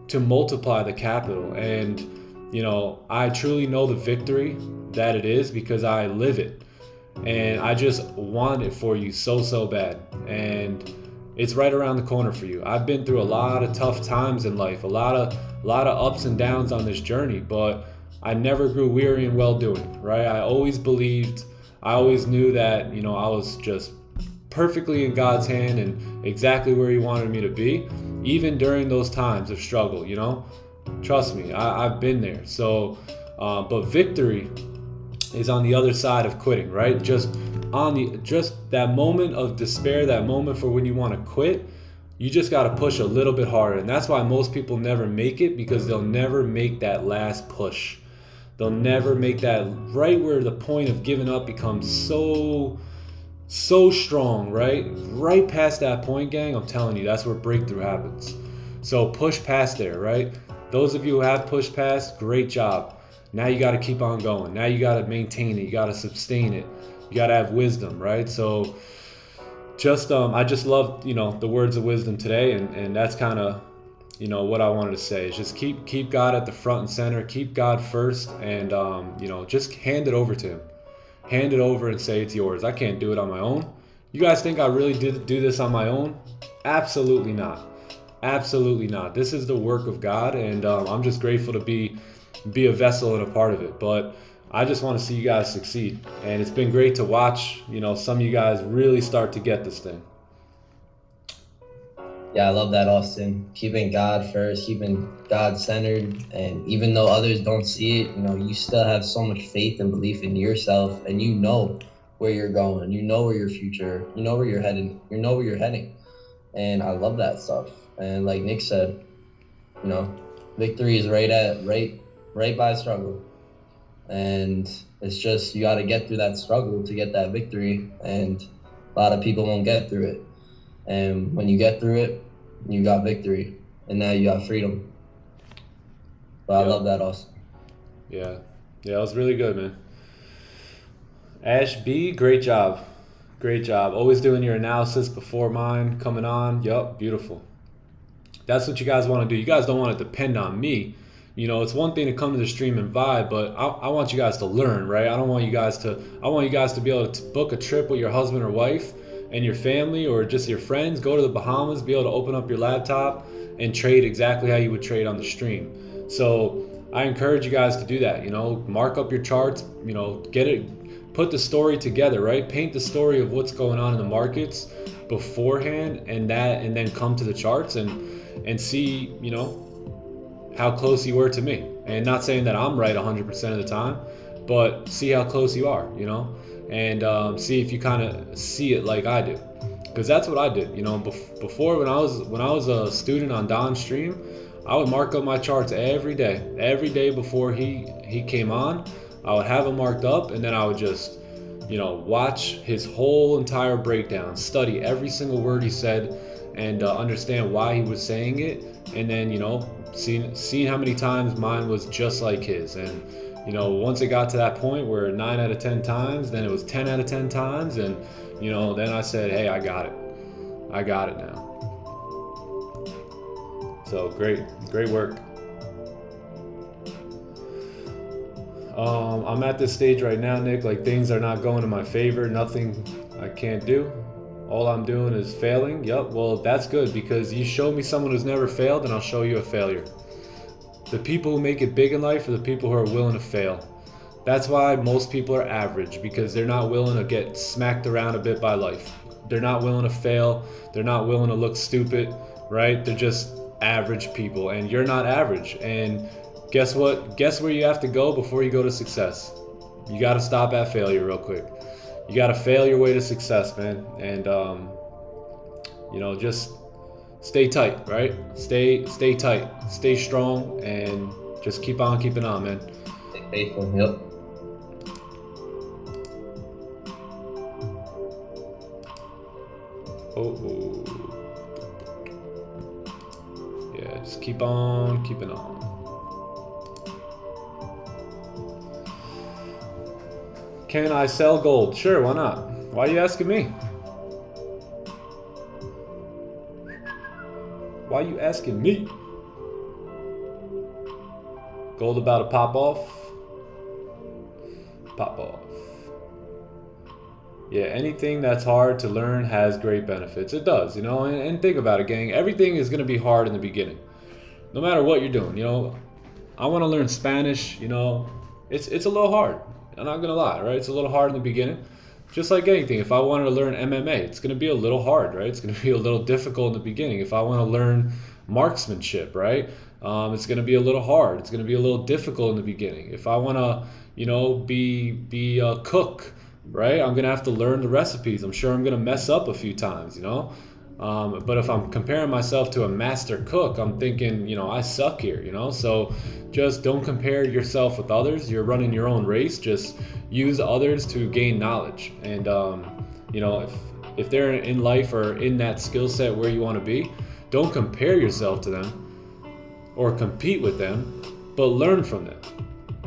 to multiply the capital. And, you know, I truly know the victory that it is because I live it. And I just want it for you so bad. And it's right around the corner for you. I've been through a lot of tough times in life, a lot of ups and downs on this journey, but I never grew weary in well doing, right? I always knew that, you know, I was just perfectly in God's hand and exactly where He wanted me to be, even during those times of struggle, you know? Trust me, I've been there. So, but victory is on the other side of quitting, right? Just that moment of despair, that moment for when you want to quit, you just got to push a little bit harder. And that's why most people never make it, because they'll never make that last push. They'll never make that right where the point of giving up becomes so strong, right? Right past that point, gang, I'm telling you, that's where breakthrough happens. So push past there, right? Those of you who have pushed past, great job. Now you got to keep on going. Now you got to maintain it. You got to sustain it. You got to have wisdom, right? So just I just love, you know, the words of wisdom today, and that's kind of, you know, what I wanted to say is just keep God at the front and center, keep God first, and you know, just hand it over to Him. Hand it over and say it's yours. I can't do it on my own. You guys think I really did do this on my own? Absolutely not. Absolutely not. This is the work of God, and I'm just grateful to be a vessel and a part of it. But I just want to see you guys succeed, and it's been great to watch, you know, some of you guys really start to get this thing. Yeah, I love that, Austin. Keeping God first, keeping God centered, and even though others don't see it, you know, you still have so much faith and belief in yourself, and you know where you're going, you know where your future, you know where you're heading, and I love that stuff. And like Nick said, you know, victory is right by struggle, and it's just you got to get through that struggle to get that victory, and a lot of people won't get through it. And when you get through it, you got victory, and now you got freedom. But I love that, Austin. Yeah, that was really good, man. Ash B, great job. Always doing your analysis before mine coming on. Yup, beautiful. That's what you guys want to do. You guys don't want to depend on me. You know, it's one thing to come to the stream and vibe, but I want you guys to learn, right? I want you guys to be able to book a trip with your husband or wife and your family, or just your friends, go to the Bahamas, be able to open up your laptop and trade exactly how you would trade on the stream. So I encourage you guys to do that. You know, mark up your charts, you know, put the story together, right? Paint the story of what's going on in the markets beforehand, and then come to the charts and see, you know, how close you were to me. And not saying that I'm right 100% of the time, but see how close you are, you know, and see if you kind of see it like I do, because that's what I did. You know, before when I was a student on Don's stream, I would mark up my charts every day before he came on. I would have them marked up, and then I would just, you know, watch his whole entire breakdown, study every single word he said, and understand why he was saying it, and then, you know, seeing how many times mine was just like his. And you know, once it got to that point where 9 out of 10 times, then it was 10 out of 10 times, and you know, then I said, hey, I got it now. So great work. I'm at this stage right now, Nick, like things are not going in my favor. Nothing I can't do. All I'm doing is failing. Yep, well, that's good, because you show me someone who's never failed, and I'll show you a failure. The people who make it big in life are the people who are willing to fail. That's why most people are average, because they're not willing to get smacked around a bit by life. They're not willing to fail. They're not willing to look stupid, right? They're just average people, and you're not average. And Guess what? Guess where you have to go before you go to success? You got to stop at failure real quick. You got to fail your way to success, man. And you know, just stay tight, right? Stay tight, stay strong, and just keep on keeping on, man. Stay faithful. Yep. Oh. Yeah, just keep on keeping on. Can I sell gold? Sure, why not? Why are you asking me? Why are you asking me? Gold about to pop off? Pop off. Yeah, anything that's hard to learn has great benefits. It does, you know, and think about it, gang. Everything is going to be hard in the beginning. No matter what you're doing, you know. I want to learn Spanish, you know. It's a little hard. I'm not going to lie, right? It's a little hard in the beginning. Just like anything, if I wanted to learn MMA, it's going to be a little hard, right? It's going to be a little difficult in the beginning. If I want to learn marksmanship, right? It's going to be a little hard. It's going to be a little difficult in the beginning. If I want to, you know, be a cook, right? I'm going to have to learn the recipes. I'm sure I'm going to mess up a few times, you know? But if I'm comparing myself to a master cook, I'm thinking, you know, I suck here, you know? So just don't compare yourself with others. You're running your own race. Just use others to gain knowledge. And, you know, if they're in life or in that skill set where you want to be, don't compare yourself to them or compete with them, but learn from them.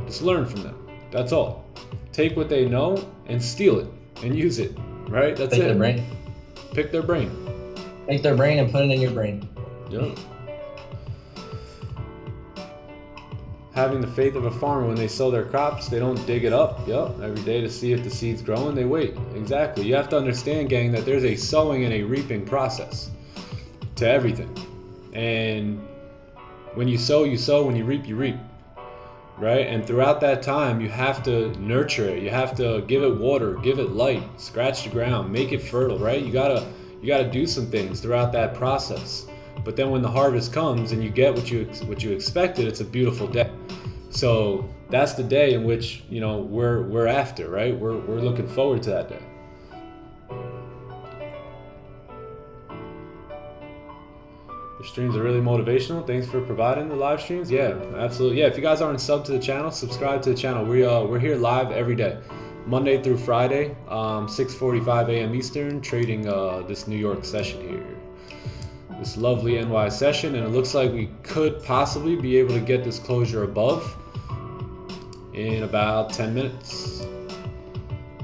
Just learn from them. That's all. Take what they know and steal it and use it, right? That's it. Pick their brain. Pick their brain. Take their brain and put it in your brain. Yep. Having the faith of a farmer, when they sow their crops, they don't dig it up, every day to see if the seed's growing, they wait. Exactly. You have to understand, gang, that there's a sowing and a reaping process to everything. And when you sow, you sow. When you reap, right? And throughout that time, you have to nurture it. You have to give it water, give it light, scratch the ground, make it fertile, right? You gotta do some things throughout that process. But then when the harvest comes and you get what you expected, it's a beautiful day. So that's the day in which, you know, we're after, right? We're looking forward to that day. Your streams are really motivational. Thanks for providing the live streams. Yeah, absolutely. Yeah, if you guys aren't subbed to the channel, subscribe to the channel. We're here live every day, Monday through Friday, 6:45 a.m. Eastern, trading this New York session here. This lovely NY session, and it looks like we could possibly be able to get this closure above in about 10 minutes.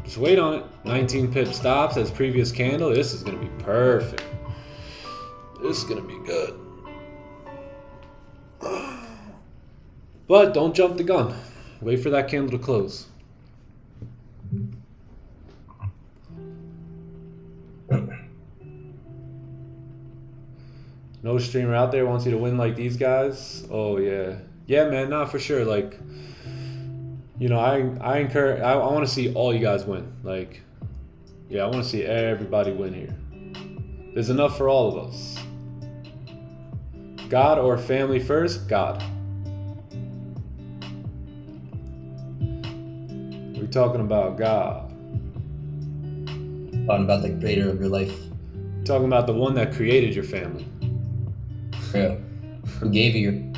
Just wait on it. 19 pip stops as previous candle. This is going to be perfect. This is going to be good. But don't jump the gun. Wait for that candle to close. No streamer out there wants you to win like these guys. Oh yeah, yeah, man. Not for sure. Like, you know, I encourage. I want to see all you guys win. Like, yeah, I want to see everybody win here. There's enough for all of us. God or family first? God. We're talking about God. Talking about the creator of your life. We're talking about the one that created your family. Yeah. Who gave you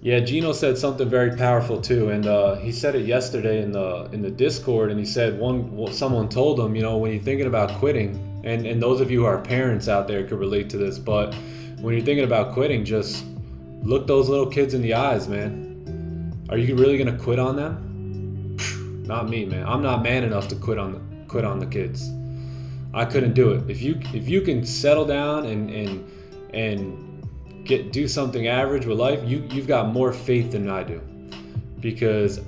Yeah, Gino said something very powerful too, and he said it yesterday in the Discord, and he said someone told him, you know, when you're thinking about quitting, and those of you who are parents out there could relate to this, but when you're thinking about quitting, just look those little kids in the eyes, man. Are you really gonna quit on them? Not me, man. I'm not man enough to quit on the kids. I couldn't do it. If you can settle down and do something average with life, you've got more faith than I do, because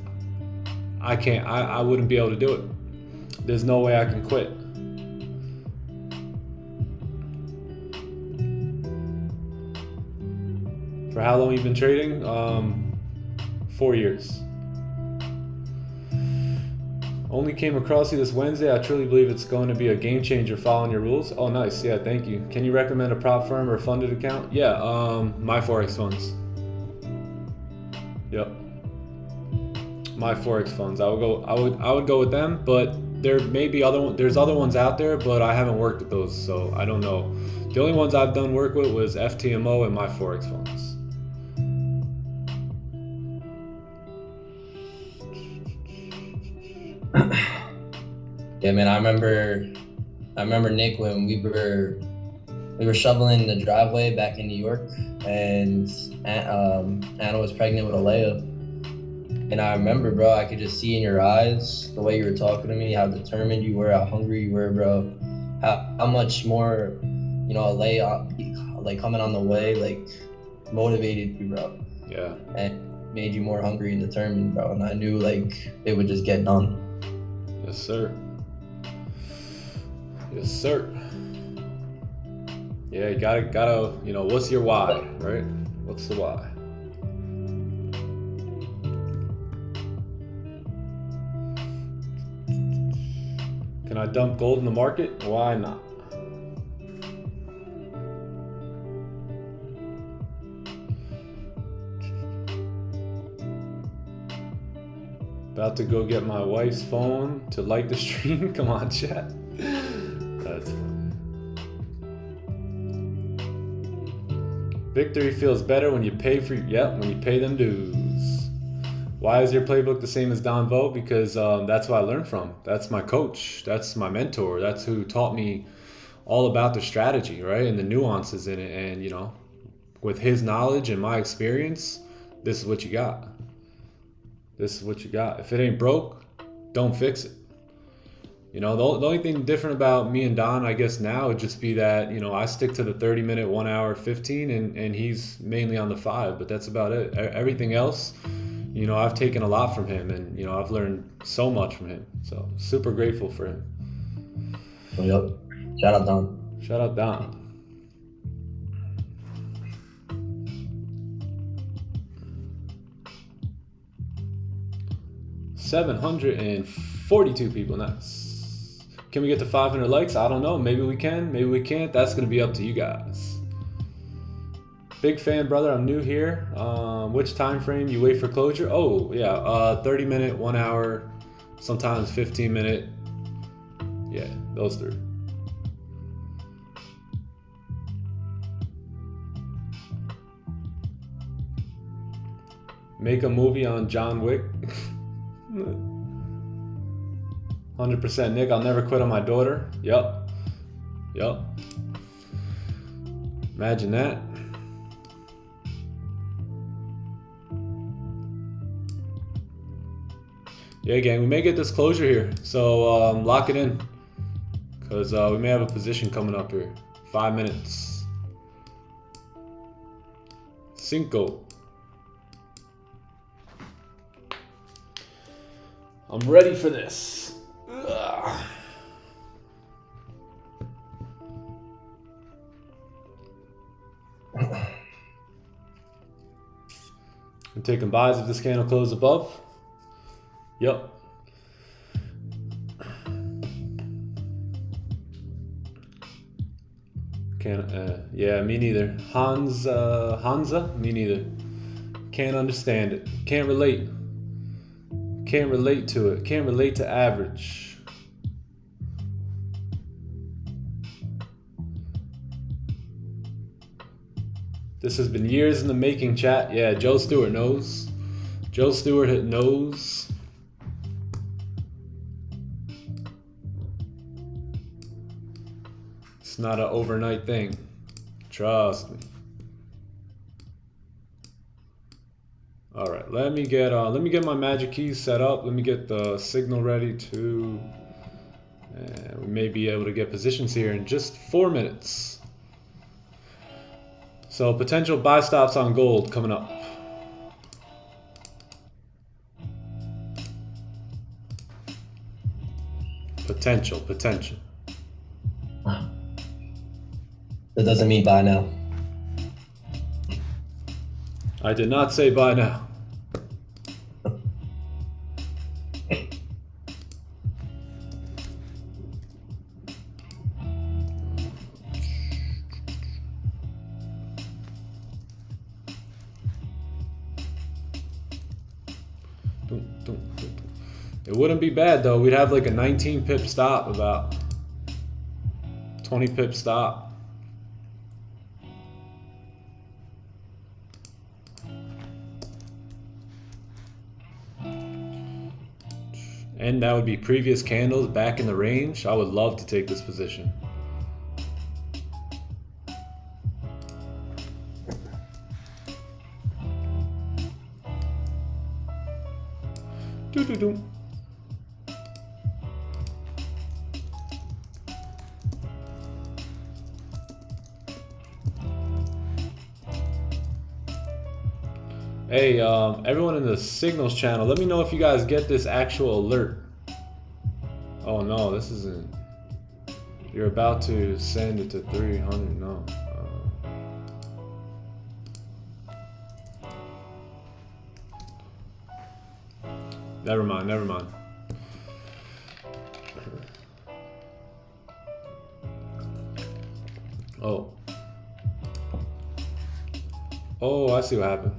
I can't. I wouldn't be able to do it. There's no way I can quit. For how long you been trading? 4 years. Only came across you this Wednesday. I truly believe it's going to be a game changer following your rules. Oh, nice. Yeah, thank you. Can you recommend a prop firm or a funded account? Yeah, my Forex funds. Yep. My Forex funds. I would go with them, but there may be there's other ones out there, but I haven't worked with those, so I don't know. The only ones I've done work with was FTMO and my Forex funds. Yeah, man, I remember Nick when we were shoveling the driveway back in New York, and Anna was pregnant with Alea. And I remember, bro, I could just see in your eyes the way you were talking to me, how determined you were, how hungry you were, bro. How much more, you know, Alea, like coming on the way, like motivated you, bro. Yeah. And made you more hungry and determined, bro. And I knew like it would just get done. Yes, sir. Yes, sir. Yeah, you gotta, you know, what's your why, right? What's the why? Can I dump gold in the market? Why not? About to go get my wife's phone to like the stream. Come on, chat. That's funny. Victory feels better when you pay for, when you pay them dues. Why is your playbook the same as Don Vo? Because that's what I learned from. That's my coach. That's my mentor. That's who taught me all about the strategy, right? And the nuances in it. And, you know, with his knowledge and my experience, this is what you got. This is what you got. If it ain't broke, don't fix it. You know, the only thing different about me and Don, I guess now, would just be that, you know, I stick to the 30-minute, 1 hour, 15, and he's mainly on the 5, but that's about it. Everything else, you know, I've taken a lot from him, and, you know, I've learned so much from him. So super grateful for him. Yep. Shout out Don. Shout out Don. $742 people. Nice. Can we get to 500 likes? I don't know. Maybe we can. Maybe we can't. That's going to be up to you guys. Big fan, brother. I'm new here. Which time frame you wait for closure? Oh, yeah. 30-minute, 1 hour, sometimes 15-minute. Yeah, those three. Make a movie on John Wick. 100% Nick, I'll never quit on my daughter. Yup. Imagine that. Yeah, gang, we may get this closure here. So lock it in. Because we may have a position coming up here. 5 minutes. 5. I'm ready for this. Ugh. I'm taking buys if this candle closes above. Yep. Yeah, me neither. Hansa, me neither. Can't understand it. Can't relate. Can't relate to it. Can't relate to average. This has been years in the making, chat. Yeah, Joe Stewart knows. Joe Stewart knows. It's not an overnight thing. Trust me. All right, let me get my magic keys set up. Let me get the signal ready too. And we may be able to get positions here in just 4 minutes. So potential buy stops on gold coming up. Potential. That doesn't mean buy now. I did not say buy now. It wouldn't be bad though. We'd have like a 19 pip stop, about 20 pip stop. And that would be previous candles back in the range. I would love to take this position. Doo-doo-doo. Hey, everyone in the signals channel, let me know if you guys get this actual alert. Oh no, this isn't. You're about to send it to 300. No. Never mind, never mind. Oh. Oh, I see what happened.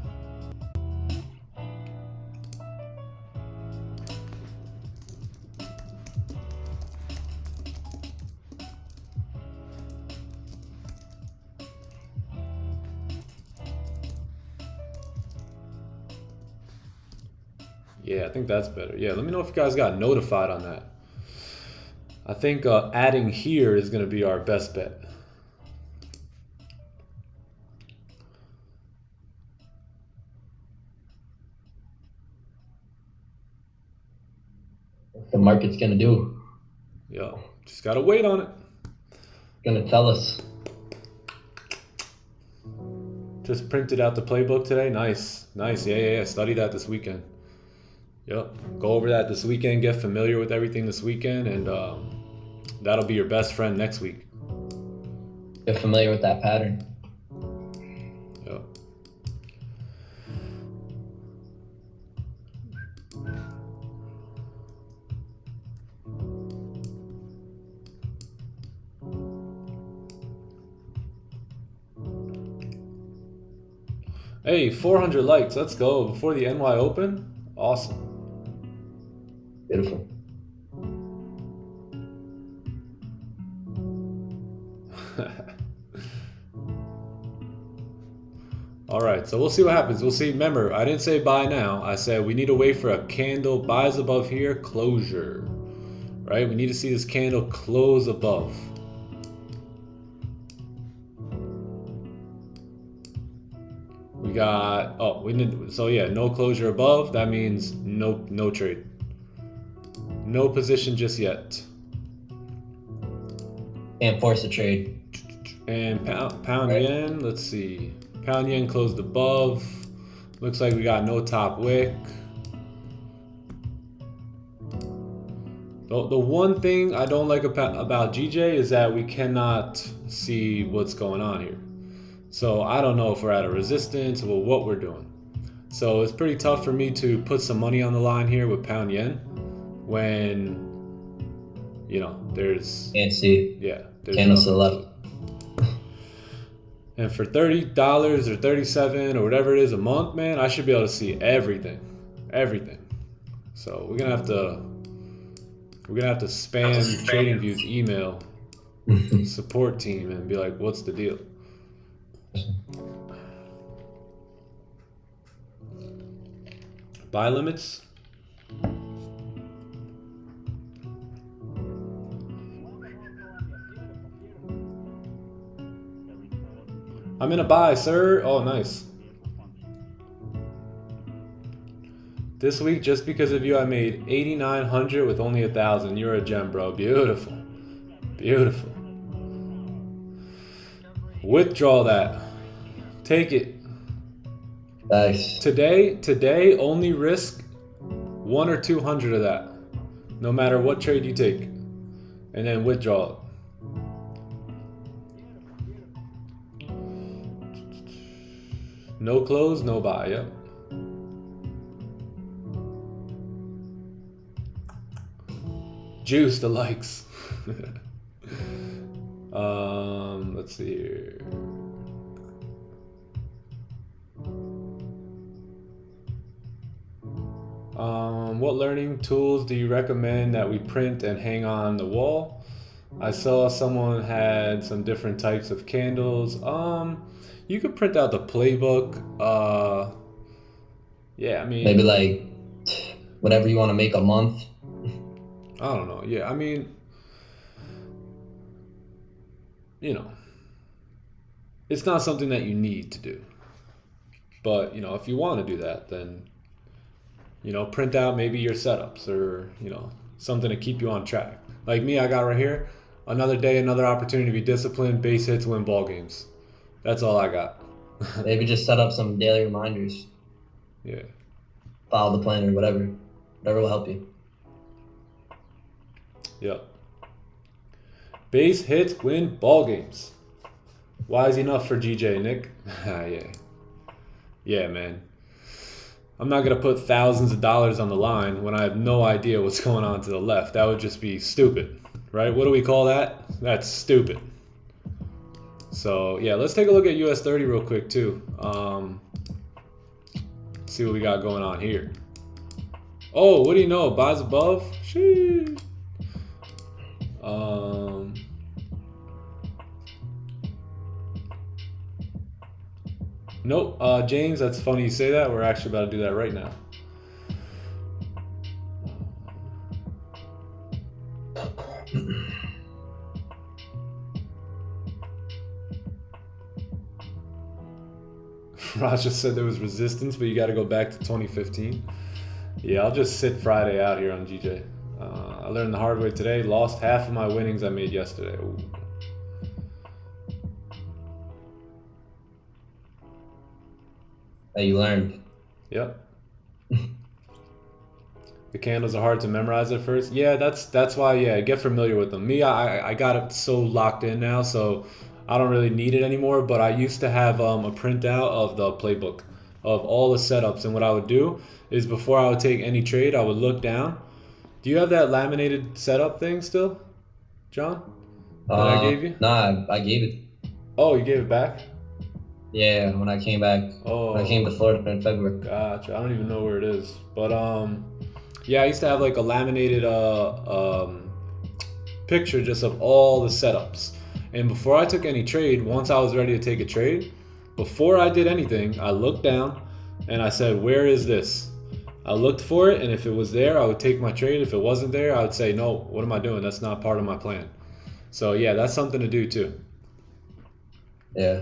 Yeah, I think that's better. Yeah, let me know if you guys got notified on that. I think adding here is going to be our best bet. What the market's gonna do? Yeah, just got to wait on it. It's gonna tell us. Just printed out the playbook today. Nice, nice. Yeah. Study that this weekend. Yep, go over that this weekend, get familiar with everything this weekend, and that'll be your best friend next week. Get familiar with that pattern. Yep. Hey, 400 likes, let's go. Before the NY Open, awesome. Beautiful. All right, so we'll see what happens. We'll see. Remember, I didn't say buy now. I said we need to wait for a candle, buys above here, closure. Right? We need to see this candle close above. We got, oh, we need, so yeah, no closure above. That means no trade. No position just yet. Can't force a trade. And pound yen, let's see. Pound yen closed above. Looks like we got no top wick. The one thing I don't like about GJ is that we cannot see what's going on here. So I don't know if we're at a resistance or what we're doing. So it's pretty tough for me to put some money on the line here with pound yen when, you know, there's... Can't see. Yeah. Candles to the left. And for $30 or 37 or whatever it is a month, man, I should be able to see everything. Everything. So we're gonna have to spam TradingView's email support team and be like, what's the deal? Buy limits. I'm in a buy, sir. Oh, nice. This week, just because of you, I made 8,900 with only 1,000. You're a gem, bro. Beautiful. Beautiful. Withdraw that. Take it. Nice. Today, only risk 100 or 200 of that. No matter what trade you take. And then withdraw it. No close, no buy, yep. Juice the likes. Let's see here. What learning tools do you recommend that we print and hang on the wall? I saw someone had some different types of candles. You could print out the playbook. Yeah, I mean, Maybe like whatever you want to make a month. I don't know. Yeah, I mean, you know, it's not something that you need to do. But, you know, if you want to do that, then, you know, print out maybe your setups or, you know, something to keep you on track. Like me, I got right here, another day, another opportunity to be disciplined, base hits, win ball games. That's all I got. Maybe just set up some daily reminders. Yeah. Follow the plan or whatever. Whatever will help you. Yep. Base hits, win ball games. Wise enough for GJ, Nick. Yeah. Yeah, man. I'm not going to put thousands of dollars on the line when I have no idea what's going on to the left. That would just be stupid, right? What do we call that? That's stupid. So, yeah, let's take a look at US 30 real quick, too. See what we got going on here. Oh, what do you know? Buys above? Sheesh. Nope. James, that's funny you say that. We're actually about to do that right now. Raj just said there was resistance, but you got to go back to 2015. Yeah, I'll just sit Friday out here on GJ. I learned the hard way today. Lost half of my winnings I made yesterday. Ooh. That you learned. Yep. The candles are hard to memorize at first. Yeah, that's why. Yeah, get familiar with them. Me, I got it so locked in now, so I don't really need it anymore. But I used to have a printout of the playbook of all the setups, and what I would do is before I would take any trade, I would look down. Do you have that laminated setup thing still, John? That I gave you? Nah, I gave it. Oh, you gave it back? Yeah, when I came back. Oh, when I came to Florida in February. Gotcha. I don't even know where it is, but yeah, I used to have like a laminated picture just of all the setups. And before I took any trade, once I was ready to take a trade, before I did anything, I looked down and I said, where is this? I looked for it, and if it was there, I would take my trade. If it wasn't there, I would say, no, what am I doing? That's not part of my plan. So yeah, that's something to do too. Yeah.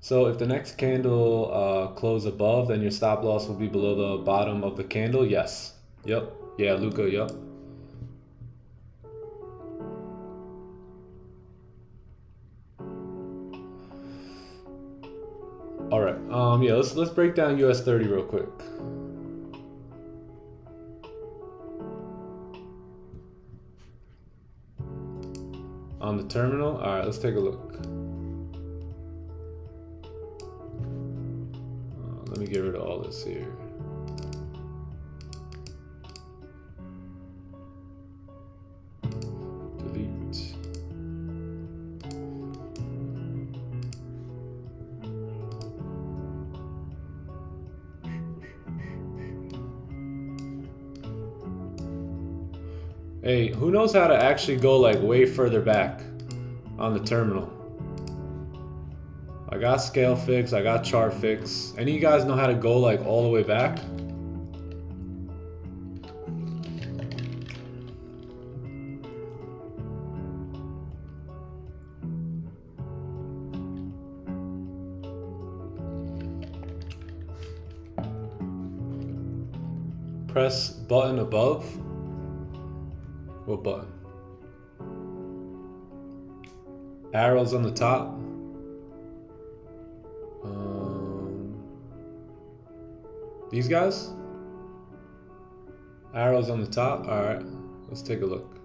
So if the next candle close above, then your stop loss will be below the bottom of the candle. Yes. Yep. Yeah, Luca. Yep. All right. Yeah. Let's break down US 30 real quick. On the terminal. All right. Let's take a look. Let me get rid of all this here. Delete. Hey, who knows how to actually go like way further back on the terminal? I got scale fix, I got chart fix. Any of you guys know how to go like all the way back? Press button above. What button? Arrows on the top. These guys? Arrows on the top? Alright, let's take a look.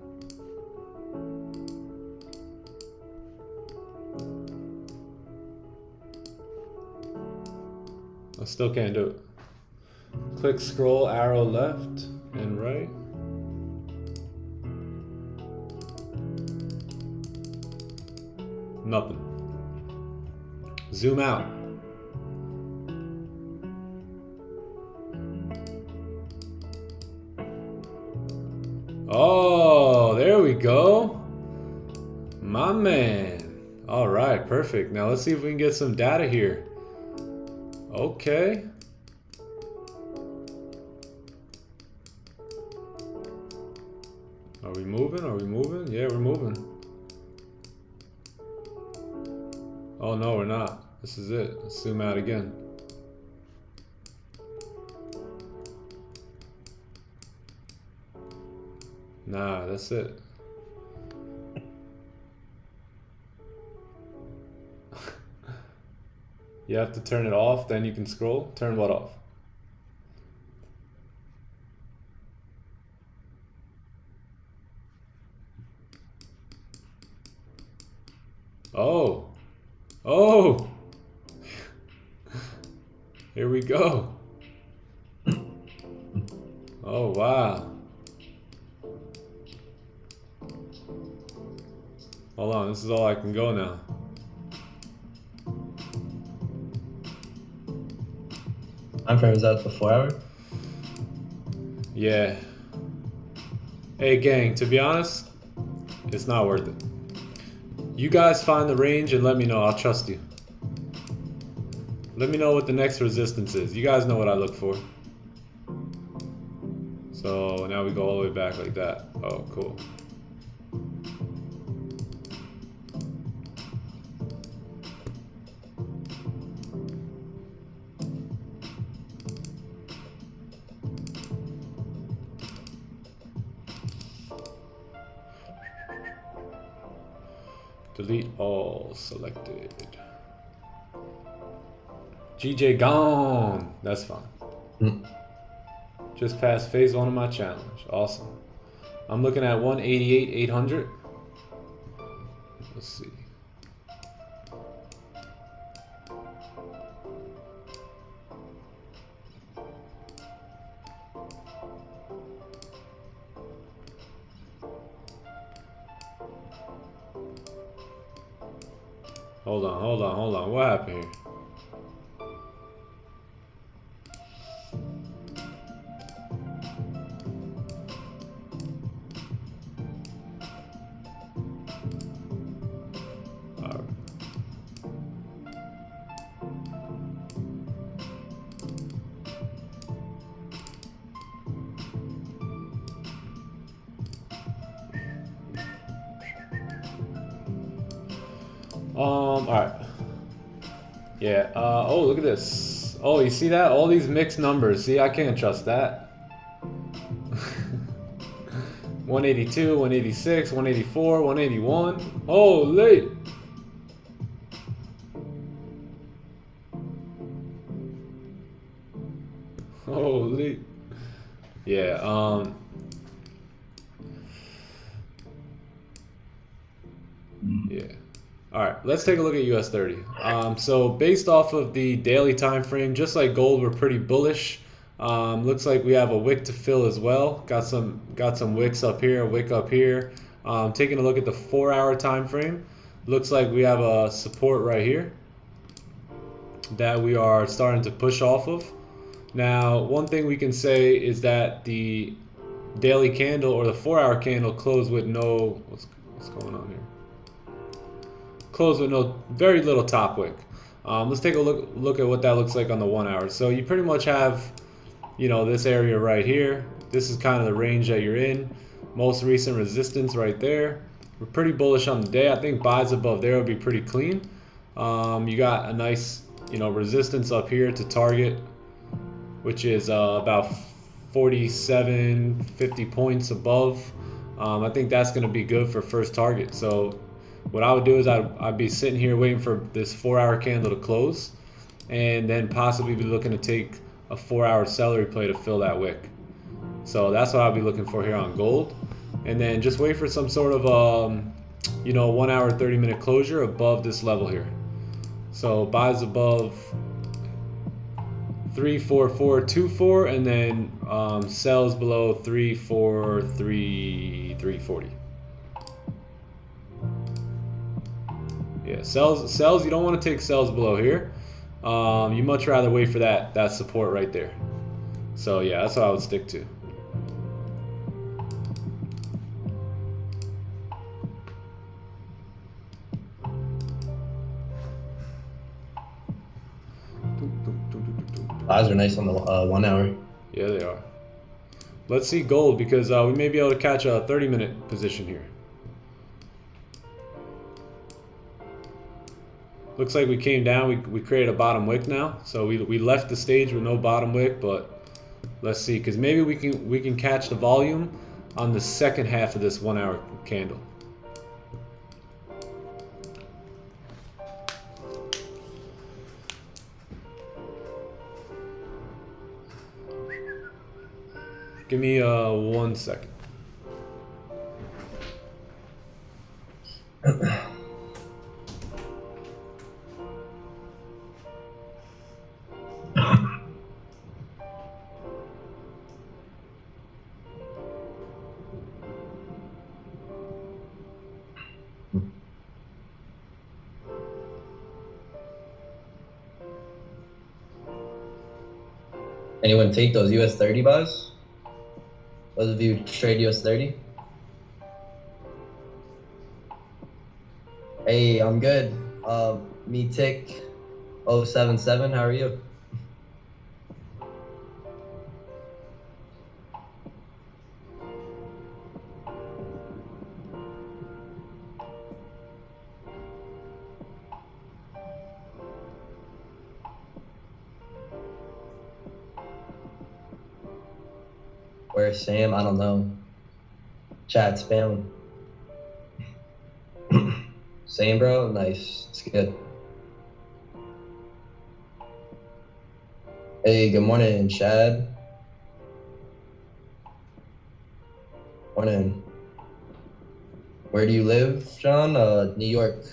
I still can't do it. Click scroll, arrow left and right. Nothing. Zoom out. Oh, there we go. My man. All right, perfect. Now let's see if we can get some data here. Okay. Are we moving? Are we moving? Yeah, we're moving. Oh no, we're not. This is it. Let's zoom out again. Nah, that's it. You have to turn it off, then you can scroll. Turn what off? Oh. Oh. Here we go. Oh, wow. Hold on, this is all I can go now. Time frame is out the 4 hour? Yeah. Hey gang, to be honest, it's not worth it. You guys find the range and let me know. I'll trust you. Let me know what the next resistance is. You guys know what I look for. So now we go all the way back like that. Oh, cool. Delete all selected. GJ gone. That's fine. Just passed phase 1 of my challenge. Awesome. I'm looking at 188,800. Let's see. Hold on. What happened here? All right. Yeah. Oh, look at this. Oh, you see that? All these mixed numbers. See, I can't trust that. 182, 186, 184, 181. Holy. Holy. Yeah. Yeah. All right, let's take a look at US 30. So based off of the daily time frame, just like gold, we're pretty bullish. Looks like we have a wick to fill as well. Got some wicks up here, a wick up here. Taking a look at the 4 hour time frame, looks like we have a support right here that we are starting to push off of. Now, one thing we can say is that the daily candle or the 4 hour candle closed with no, what's going on here? Closed with no, very little top wick. Let's take a look at what that looks like on the 1 hour. So you pretty much have, you know, this area right here. This is kind of the range that you're in. Most recent resistance right there. We're pretty bullish on the day. I think buys above there would be pretty clean. You got a nice, you know, resistance up here to target, which is about 47, 50 points above. I think that's going to be good for first target. So what I would do is I'd be sitting here waiting for this 4 hour candle to close, and then possibly be looking to take a 4 hour celery play to fill that wick. So that's what I'll be looking for here on gold. And then just wait for some sort of, you know, 1 hour, 30-minute closure above this level here. So buys above 34424, and then sells below 343, 340. Yeah, sells. You don't want to take sells below here. You much rather wait for that support right there. So yeah, that's what I would stick to. Buys are nice on the 1 hour. Yeah, they are. Let's see gold, because we may be able to catch a 30-minute position here. Looks like we came down. We created a bottom wick now, so we left the stage with no bottom wick. But let's see, because maybe we can catch the volume on the second half of this 1 hour candle. Give me 1 second. Anyone take those US 30 buys? Those of you trade US 30? Hey, I'm good. Me tick 077, how are you? Where's Sam? I don't know. Chat spam. Same, bro? Nice. It's good. Hey, good morning, Chad. Morning. Where do you live, John? New York.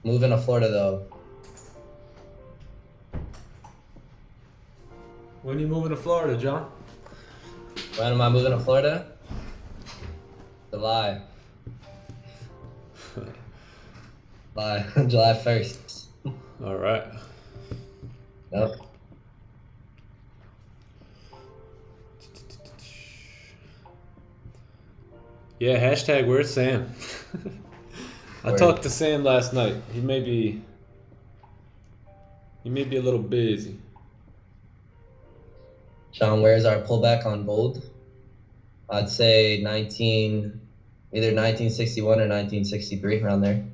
Moving to Florida, though. When are you moving to Florida, John? When am I moving to Florida? July. July 1st. All right. Yep. Yeah, hashtag where's Sam? I talked to Sam last night. He may be a little busy. John, where's our pullback on gold? I'd say either 1961 or 1963, around there.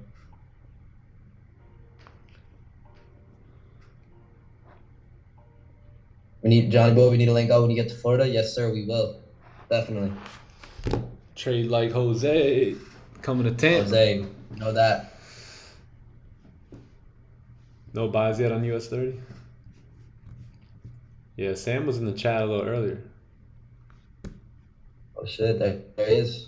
Johnny Boy, we need to link up when you get to Florida. Yes, sir, we will. Definitely. Trade like Jose coming to Tampa. Jose, know that. No buys yet on US 30? Yeah, Sam was in the chat a little earlier. Oh shit, there he is.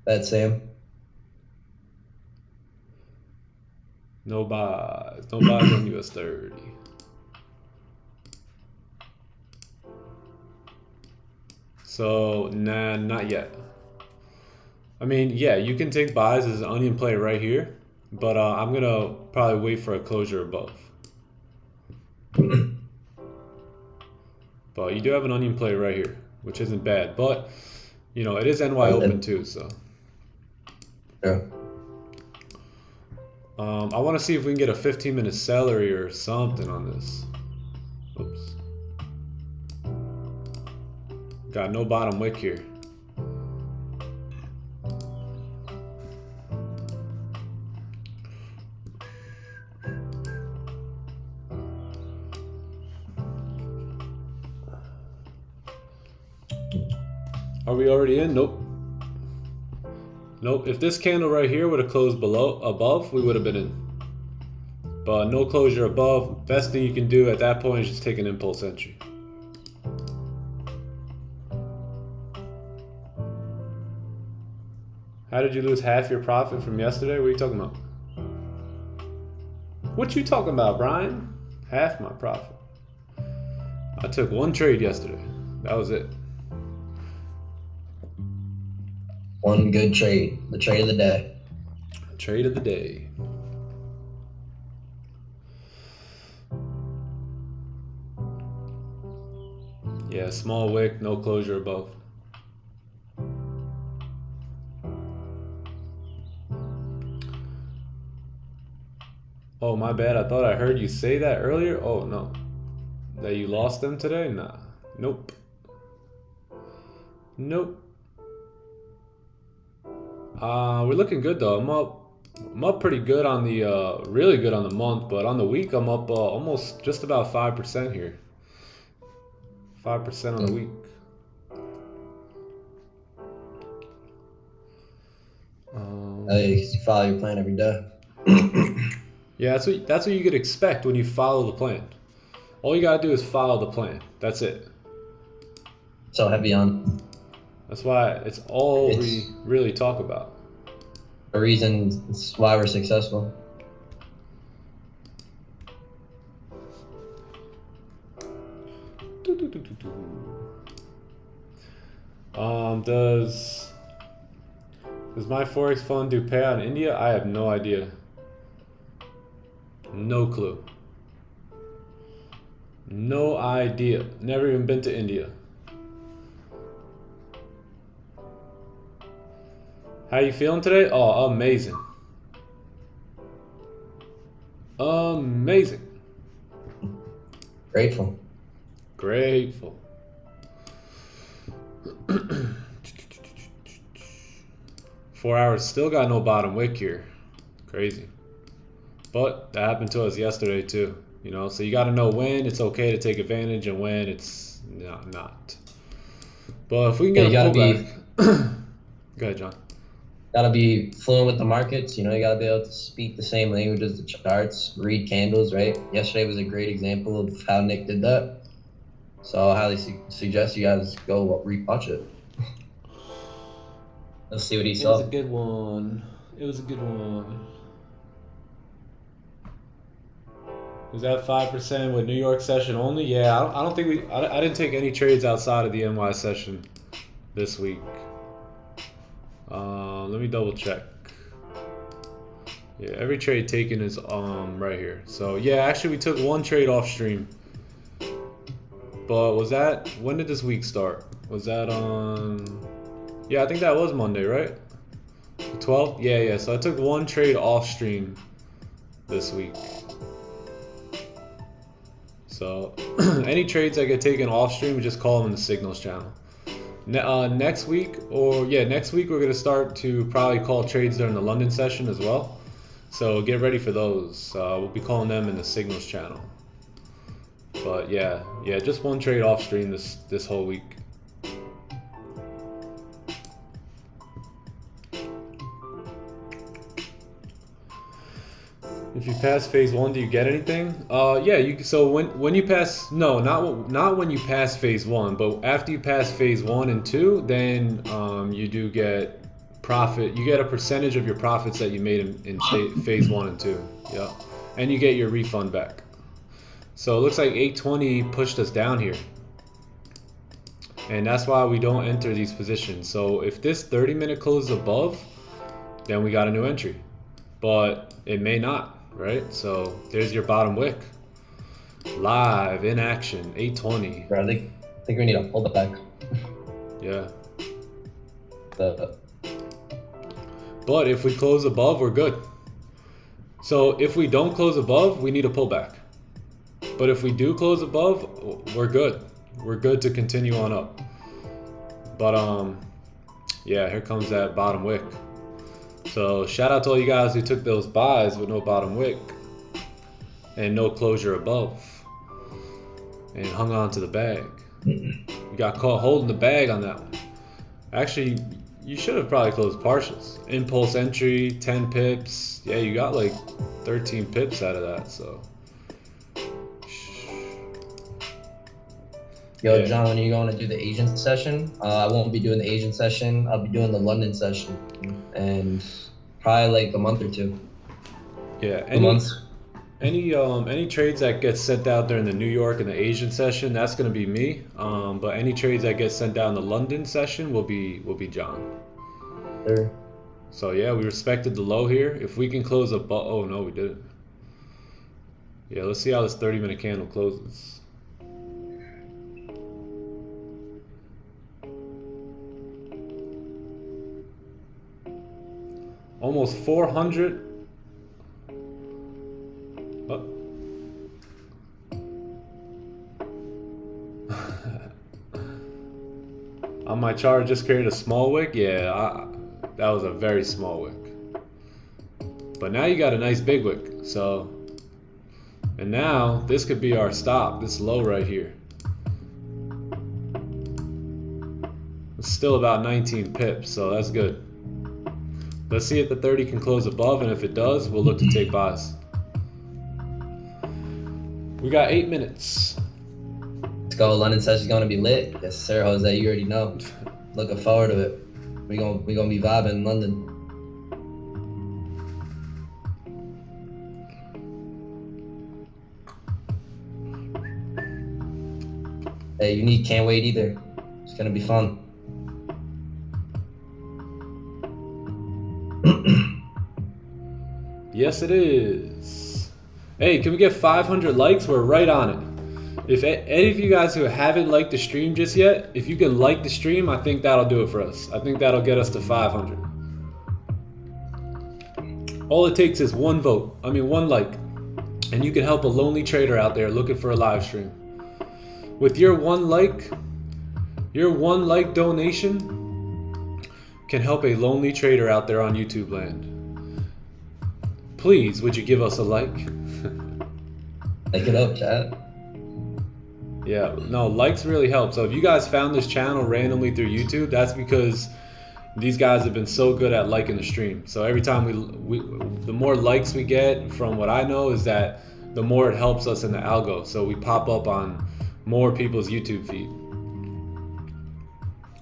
That's Sam. No buys. No buys on US 30. So, nah, not yet. I mean, yeah, you can take buys as an onion play right here, but I'm going to probably wait for a closure above. But you do have an onion play right here, which isn't bad. But, you know, it is NY open too, so. Yeah. I want to see if we can get a 15-minute celery or something on this. Oops. Got no bottom wick here. Are we already in? Nope. Nope. If this candle right here would have closed above, we would have been in. But no closure above. Best thing you can do at that point is just take an impulse entry. How did you lose half your profit from yesterday? What are you talking about? What you talking about, Brian? Half my profit. I took one trade yesterday. That was it. One good trade. The trade of the day. Trade of the day. Yeah, small wick, no closure above. Oh, my bad. I thought I heard you say that earlier. Oh, no. That you lost them today? Nah. Nope. Nope. We're looking good though. I'm up pretty good on the really good on the month, but on the week I'm up almost just about 5% here. 5% on the week. You follow your plan every day. Yeah, that's what you could expect when you follow the plan. All you gotta do is follow the plan. That's it. So heavy on. That's why it's all we really talk about. A reason it's why we're successful. Does my Forex fund do payout in India? I have no idea. No clue. No idea. Never even been to India. How you feeling today? Oh, amazing. Amazing. Grateful. Grateful. 4 hours, still got no bottom wick here. Crazy. But that happened to us yesterday too. You know, so you got to know when it's okay to take advantage and when it's not. But if we can get a pullback. Go ahead, John. Gotta be fluent with the markets. You know, you gotta be able to speak the same language as the charts, read candles, right? Yesterday was a great example of how Nick did that. So I highly suggest you guys go rewatch it. Let's see what he saw. It was a good one. It was a good one. Was that 5% with New York session only? Yeah, I don't think I didn't take any trades outside of the NY session this week. Let me double check. Yeah, every trade taken is right here. So yeah, actually we took one trade off stream. But was that, when did this week start? Was that on, yeah, I think that was Monday, right? The 12th? Yeah, so I took one trade off stream this week. So any trades that get taken off stream, we just call them in the signals channel. Next week we're gonna start to probably call trades during the London session as well. So get ready for those. We'll be calling them in the signals channel. But yeah, just one trade off stream this whole week. If you pass phase 1, do you get anything? Yeah, so when you pass, no, not when you pass phase 1, but after you pass phase 1 and 2, then you do get profit. You get a percentage of your profits that you made in phase 1 and 2. Yeah, and you get your refund back. So it looks like 820 pushed us down here, and that's why we don't enter these positions. So if this 30-minute closes above, then we got a new entry, but it may not. Right, so there's your bottom wick, live in action, 820. Bro, I think we need to hold it back. Yeah. But if we close above, we're good. So if we don't close above, we need a pullback. But if we do close above, we're good. We're good to continue on up. But yeah, here comes that bottom wick. So shout out to all you guys who took those buys with no bottom wick and no closure above and hung on to the bag. You got caught holding the bag on that one. Actually, you should have probably closed partials. Impulse entry, 10 pips. Yeah, you got like 13 pips out of that. So. Yo, yeah. John, when are you going to do the Asian session? I won't be doing the Asian session. I'll be doing the London session, and probably like a month or two. Yeah, any trades that get sent out during the New York and the Asian session, that's gonna be me. But any trades that get sent out in the London session will be John. Sure. So yeah, we respected the low here. If we can close above, oh no, we didn't. Yeah, let's see how this 30-minute candle closes. Almost 400. Oh. On my chart, just created a small wick. Yeah, that was a very small wick. But now you got a nice big wick. So, and now this could be our stop. This low right here. It's still about 19 pips, so that's good. Let's see if the 30 can close above, and if it does, we'll look to take buys. We got 8 minutes. Let's go. London session's gonna be lit. Yes, sir, Jose. You already know. Looking forward to it. We gonna be vibing in London. Hey, Unique, can't wait either. It's gonna be fun. Yes, it is. Hey, can we get 500 likes? We're right on it. If any of you guys who haven't liked the stream just yet, if you can like the stream, I think that'll do it for us. I think that'll get us to 500. All it takes is one like, and you can help a lonely trader out there looking for a live stream. With your one like donation can help a lonely trader out there on YouTube land. Please, would you give us a like? Like it up, chat. Yeah, no, likes really help. So if you guys found this channel randomly through YouTube, that's because these guys have been so good at liking the stream. So every time the more likes we get, from what I know, is that the more it helps us in the algo. So we pop up on more people's YouTube feed.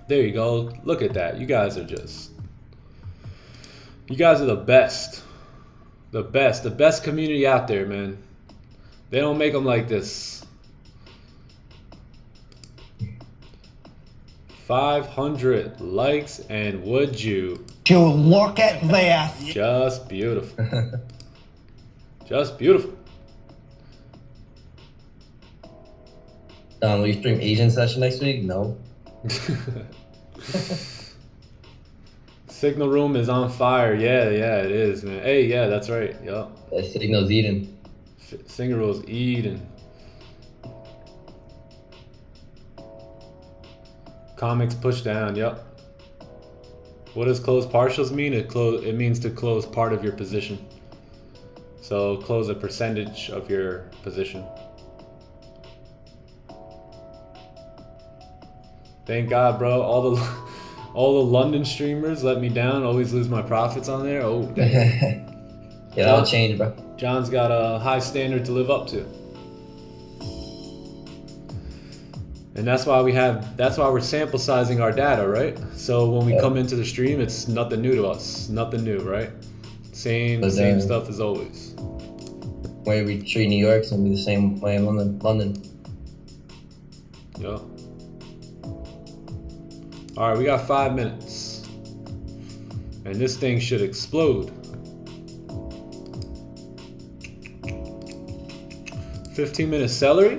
There you go. Look at that. You guys are the best. The best community out there, man. They don't make them like this. 500 likes, and would you look at that? Just beautiful. Just beautiful. Will you stream Asian session next week? No. Signal room is on fire. Yeah, it is, man. Hey, yeah, that's right. Yup. Signal's eating. Signal room's eating. Comics push down. Yup. What does close partials mean? It means to close part of your position. So close a percentage of your position. Thank God, bro. All the London streamers let me down. Always lose my profits on there. Oh, dang. Yeah, that'll change, bro. John's got a high standard to live up to. And that's why we're sample sizing our data, right? So when we come into the stream, it's nothing new to us. Nothing new, right? Same stuff as always. Way we treat New York is gonna be the same way in London. Yeah. All right, we got 5 minutes. And this thing should explode. 15-minute celery?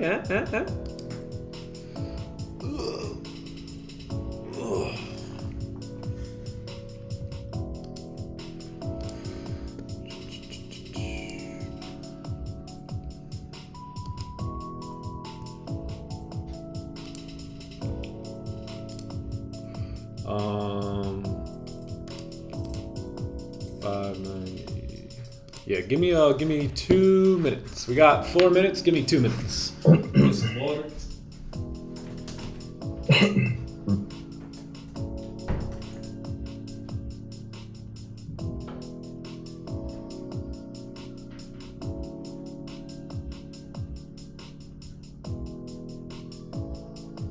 Yeah, give me 2 minutes. We got 4 minutes. Give me 2 minutes. Get some water.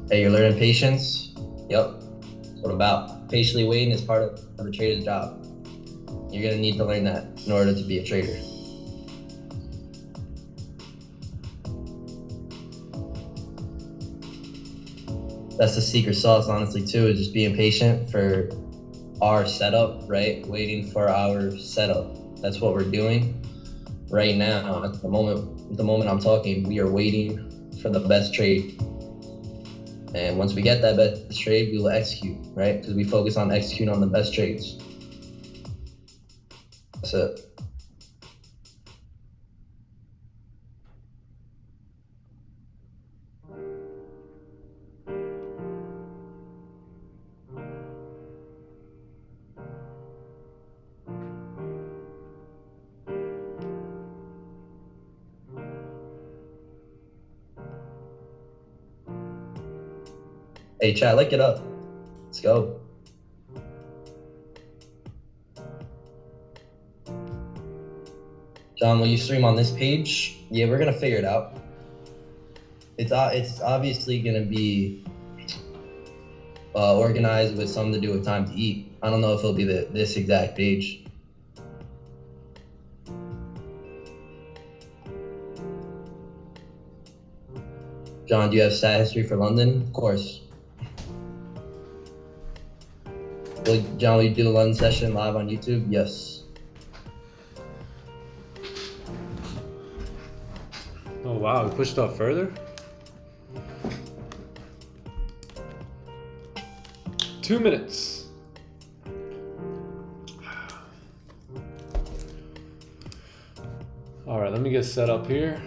Hey, you're learning patience? Yep. That's what about. Patiently waiting is part of a trader's job. You're gonna need to learn that in order to be a trader. That's the secret sauce, honestly, too, is just being patient for our setup, right? Waiting for our setup. That's what we're doing right now. At the moment I'm talking, we are waiting for the best trade. And once we get that best trade, we will execute, right? Because we focus on executing on the best trades. That's it. Hey, chat, look it up. Let's go. John, will you stream on this page? Yeah, we're gonna figure it out. It's obviously gonna be organized with something to do with time to eat. I don't know if it'll be this exact page. John, do you have stat history for London? Of course. John, will you do the London session live on YouTube? Yes. Oh wow, we pushed up further? 2 minutes. All right, let me get set up here.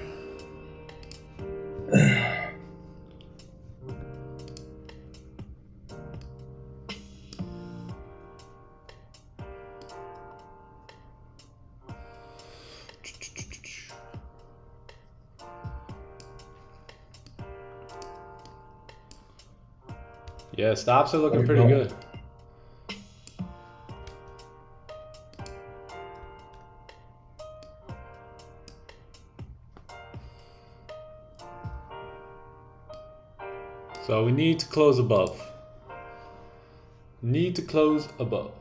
Yeah, stops are looking pretty good. So we need to close above. Need to close above.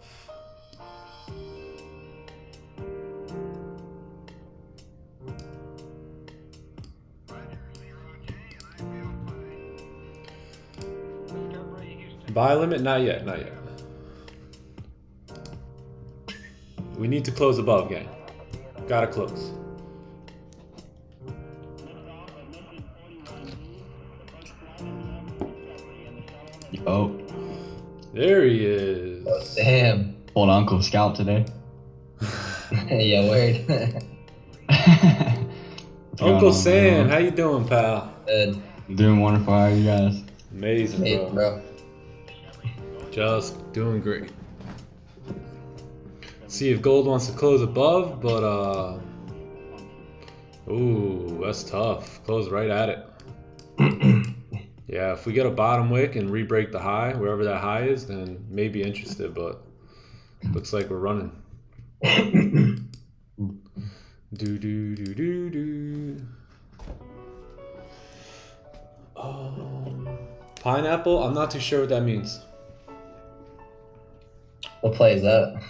Buy limit? Not yet, not yet. We need to close above, gang. Gotta close. Oh. There he is. Oh, damn. Pulled Uncle Scalp today. Yeah, word. Uncle Sam, how you doing, pal? Good. Doing wonderful. How are you guys? Amazing, Hey, bro. bro. Just doing great. See if gold wants to close above, but ooh, that's tough. Close right at it. Yeah, if we get a bottom wick and re-break the high, wherever that high is, then maybe interested, but looks like we're running. Do do do do do. Pineapple? I'm not too sure what that means. What play is that?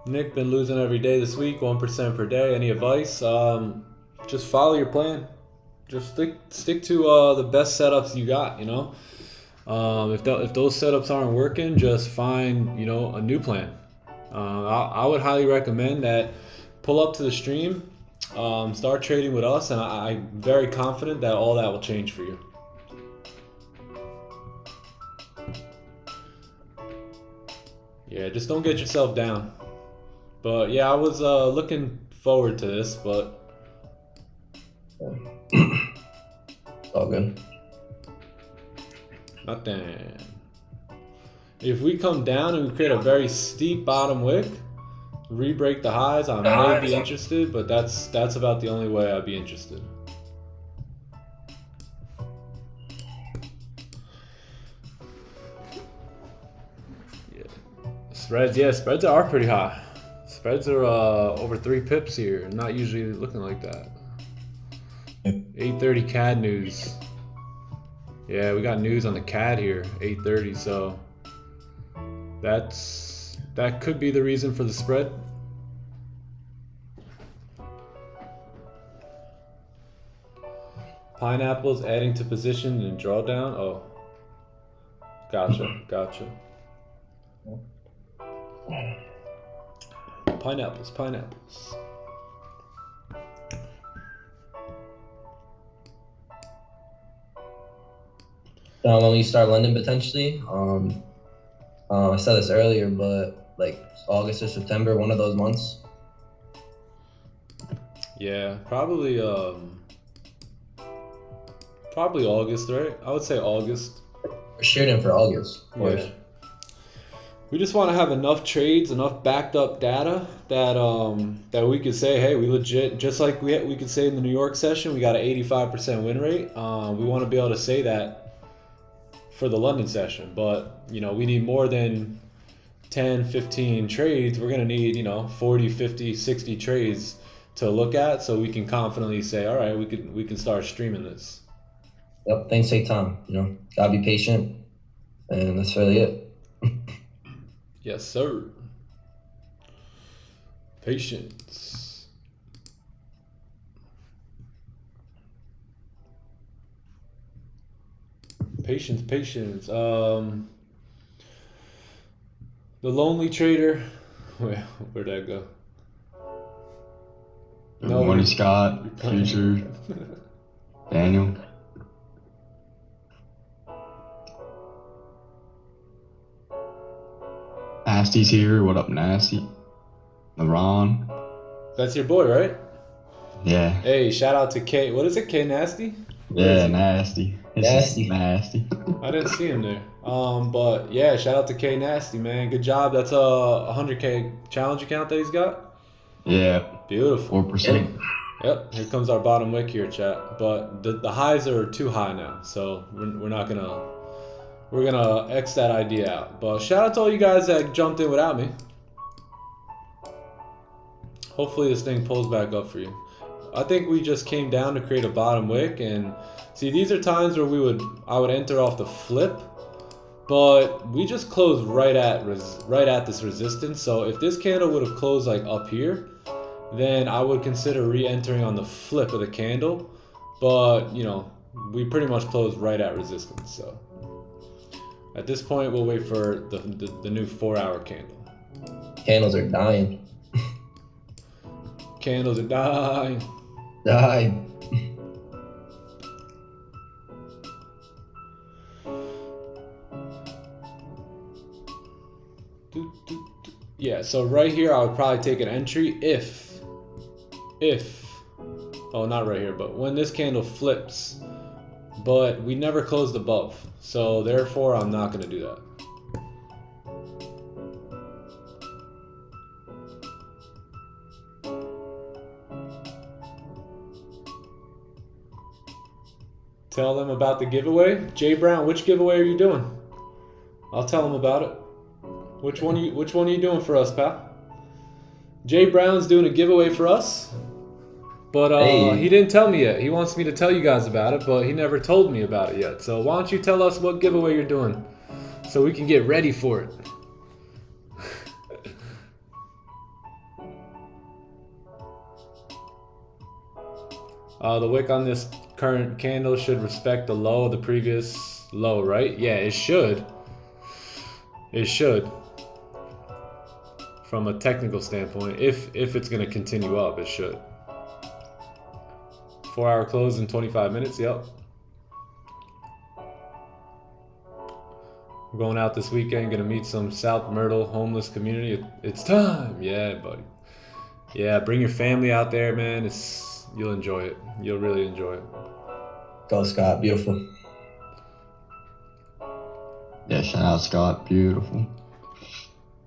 Nick, been losing every day this week, 1% per day. Any advice? Just follow your plan. Just stick to the best setups you got, you know? If those setups aren't working, just find, you know, a new plan. I would highly recommend that. Pull up to the stream, start trading with us, and I'm very confident that all that will change for you. Yeah, just don't get yourself down. But yeah, I was looking forward to this, but All good. nothing. If we come down and we create a very steep bottom wick, re-break the highs, I may be interested, but that's about the only way I'd be interested. Yeah, spreads are pretty high. Spreads are over 3 pips here. Not usually looking like that. 8:30 CAD news. Yeah, we got news on the CAD here, 8:30. So that could be the reason for the spread. Pineapples adding to position and drawdown. Oh, Gotcha. Pineapples. When we start lending potentially, I said this earlier, but like August or September, one of those months. Yeah, probably August, right? I would say August. We're shooting for August, of course. Yeah. We just want to have enough trades, enough backed up data that we could say, hey, we legit, just like we could say in the New York session, we got an 85% win rate. We want to be able to say that for the London session, but we need more than 10, 15 trades. We're going to need, 40, 50, 60 trades to look at so we can confidently say, all right, we can start streaming this. Yep, things take time, gotta be patient, and that's really it. Yes, sir. Patience. Patience. The lonely trader. Where'd that go? Good morning, Scott, Future, Daniel. Nasty's here. What up, Nasty? LeBron. That's your boy, right? Yeah. Hey, shout out to K. What is it? K Nasty? Yeah, Nasty. Nasty. Nasty. I didn't see him there. But yeah, shout out to K Nasty, man. Good job. That's a 100K challenge account that he's got. Yeah. Beautiful. 4%. Yep. Here comes our bottom wick here, chat. But the highs are too high now, so we're not gonna. We're gonna X that idea out. But shout out to all you guys that jumped in without me. Hopefully this thing pulls back up for you. I think we just came down to create a bottom wick, and see, these are times where I would enter off the flip, but we just closed right at this resistance. So if this candle would have closed like up here, then I would consider re-entering on the flip of the candle. But we pretty much closed right at resistance. So at this point, we'll wait for the new 4-hour candle. Candles are dying. Candles are dying. Yeah, so right here, I would probably take an entry if, oh, not right here, but when this candle flips, but we never closed above. So therefore, I'm not going to do that. Tell them about the giveaway. Jay Brown, which giveaway are you doing? I'll tell them about it. Which one are you doing for us, pal? Jay Brown's doing a giveaway for us. But Hey. He didn't tell me yet. He wants me to tell you guys about it, but he never told me about it yet. So why don't you tell us what giveaway you're doing so we can get ready for it. The wick on this current candle should respect the low of the previous low, right? Yeah, it should. It should. From a technical standpoint, if it's going to continue up, it should. 4-hour close in 25 minutes, yep. I'm going out this weekend, gonna meet some South Myrtle homeless community. It's time, yeah, buddy. Yeah, bring your family out there, man. You'll enjoy it. You'll really enjoy it. Go, Scott. Beautiful. Yeah, shout out Scott. Beautiful.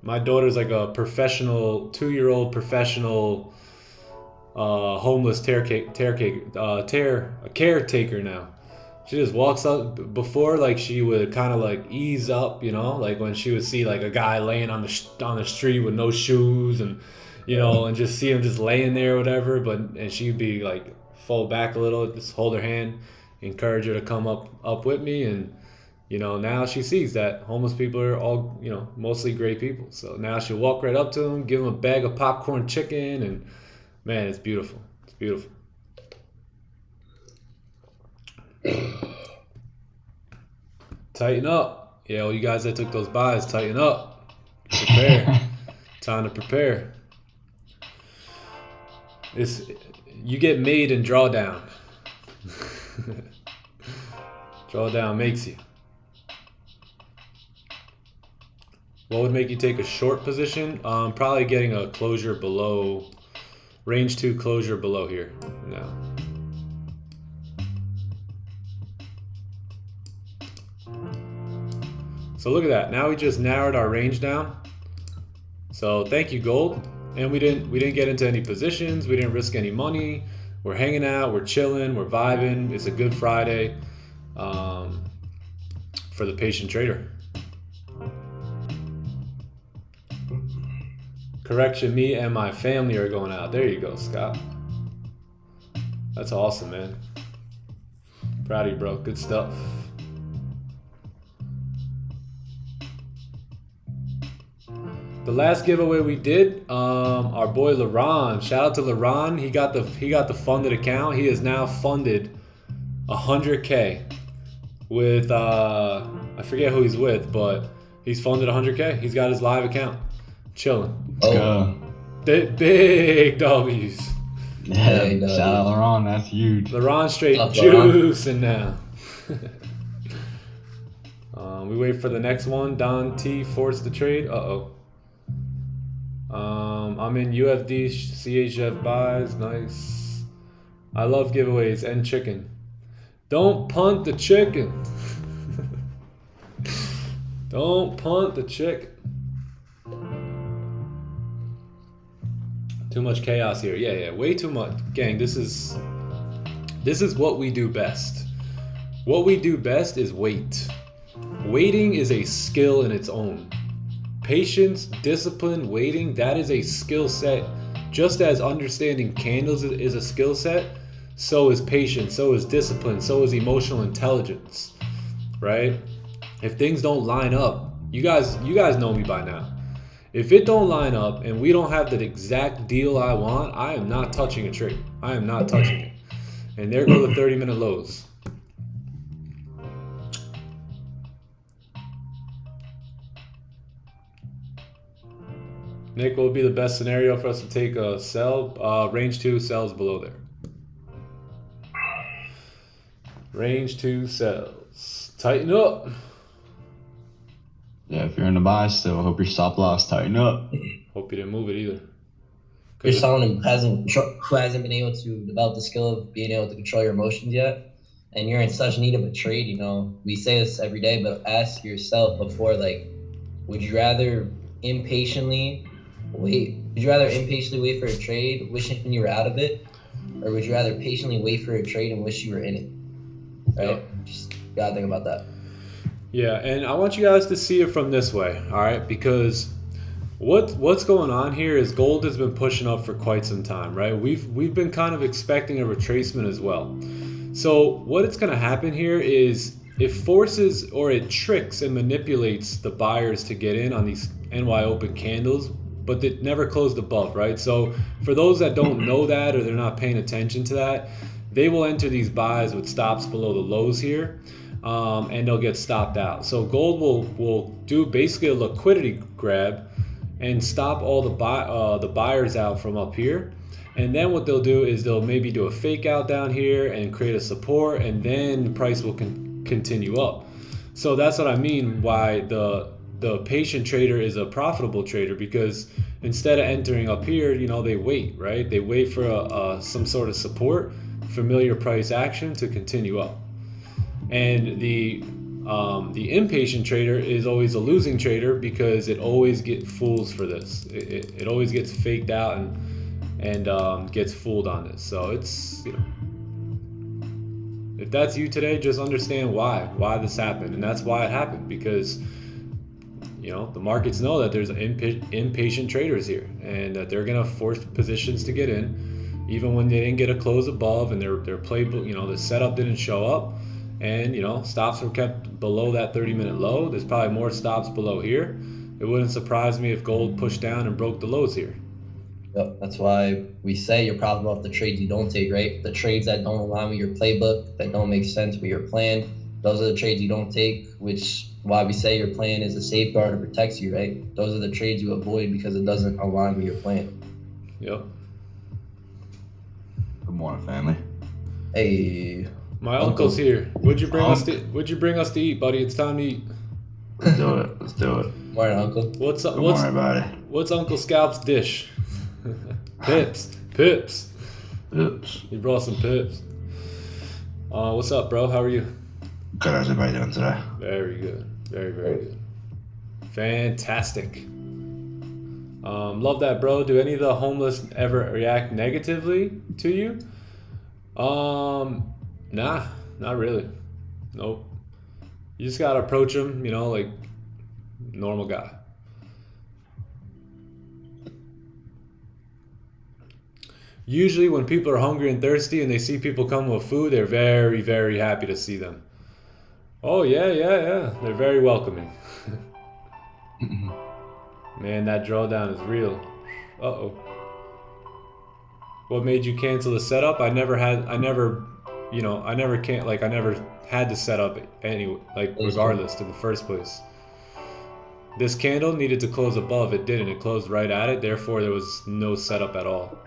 My daughter's like a professional, 2-year-old professional homeless caretaker now. She just walks up. Before, like, she would kind of like ease up, like when she would see like a guy laying on the street with no shoes, and and just see him just laying there or whatever. And she'd be like fall back a little, just hold her hand, encourage her to come up with me, and now she sees that homeless people are all mostly great people. So now she'll walk right up to them, give them a bag of popcorn chicken, and man, it's beautiful. It's beautiful. Tighten up. Yeah, well, you guys that took those buys, tighten up. Prepare. Time to prepare. You get made in drawdown. Drawdown makes you. What would make you take a short position? Probably getting a closure below, range 2 closure below here. No. So look at that. Now we just narrowed our range down. So thank you, gold. And we didn't get into any positions. We didn't risk any money. We're hanging out. We're chilling. We're vibing. It's a good Friday for the patient trader. Correction, me and my family are going out. There you go, Scott. That's awesome, man. Proud of you, bro. Good stuff. The last giveaway we did, our boy LaRon. Shout out to LaRon. He got the funded account. He is now funded 100K with I forget who he's with, but he's funded 100K. He's got his live account, chilling. Let's go. Big W's. Yeah, shout out LaRon. That's huge. LaRon straight Love juicing now. We wait for the next one. Don T forced the trade. I'm in UFD CHF buys. Nice. I love giveaways and chicken. Don't punt the chicken. Don't punt the chicken. Too much chaos here. Yeah, way too much. Gang, this is what we do best. What we do best is wait. Waiting is a skill in its own. Patience, discipline, waiting, that is a skill set. Just as understanding candles is a skill set, so is patience, so is discipline, so is emotional intelligence, right? If things don't line up, you guys know me by now. If it don't line up and we don't have the exact deal I want, I am not touching a trade. I am not touching it. And there go the 30-minute lows. Nick, what would be the best scenario for us to take a sell? Range 2 sells below there. Range 2 sells. Tighten up. Yeah, if you're in the buy still, hope your stop loss tighten up. Hope you didn't move it either. You're someone who hasn't been able to develop the skill of being able to control your emotions yet, and you're in such need of a trade. You know, we say this every day, but ask yourself before, like, would you rather impatiently wait for a trade, wishing you were out of it, or would you rather patiently wait for a trade and wish you were in it? Right? Yep. Just gotta think about that. Yeah, and I want you guys to see it from this way, all right? Because what's going on here is gold has been pushing up for quite some time, right? We've been kind of expecting a retracement as well. So what it's going to happen here is it forces or it tricks and manipulates the buyers to get in on these NY open candles, but it never closed above, right? So for those that don't know that or they're not paying attention to that, they will enter these buys with stops below the lows here. And they'll get stopped out. So gold will do basically a liquidity grab and stop all the buyers out from up here. And then what they'll do is they'll maybe do a fake out down here and create a support, and then the price will continue up. So that's what I mean why the patient trader is a profitable trader, because instead of entering up here, you know, they wait, right? They wait for some sort of support, familiar price action to continue up. And the impatient trader is always a losing trader because it always gets fools for this. It always gets faked out and gets fooled on this. So it's, you know, if that's you today, just understand why this happened. And that's why it happened, because, you know, the markets know that there's impatient traders here and that they're going to force positions to get in, even when they didn't get a close above and their play, you know, the setup didn't show up. And, you know, stops were kept below that 30-minute low. There's probably more stops below here. It wouldn't surprise me if gold pushed down and broke the lows here. Yep, that's why we say you're profitable off the trades you don't take, right? The trades that don't align with your playbook, that don't make sense with your plan, Those are the trades you don't take, which why we say your plan is a safeguard that protects you, right? Those are the trades you avoid because it doesn't align with your plan. Yep. Good morning, family. Hey, My Uncle. uncle's here. What'd you bring us to eat, buddy? It's time to eat. Let's do it. Let's do it. morning, Uncle. What's Good morning, everybody. what's Uncle Scalp's dish? Pips. Oops. He brought some pips. What's up, bro? How are you? Good. How's everybody doing today? Very good. Very good. Fantastic. Love that, bro. Do any of the homeless ever react negatively to you? Nah, not really. Nope. You just gotta approach them, you know, like normal guy. Usually when people are hungry and thirsty and they see people come with food, they're very, very happy to see them. Oh, yeah. They're very welcoming. Man, that drawdown is real. Uh-oh. What made you cancel the setup? I never had to set up anyway, like regardless in the first place. This candle needed to close above, it didn't. It closed right at it, therefore there was no setup at all.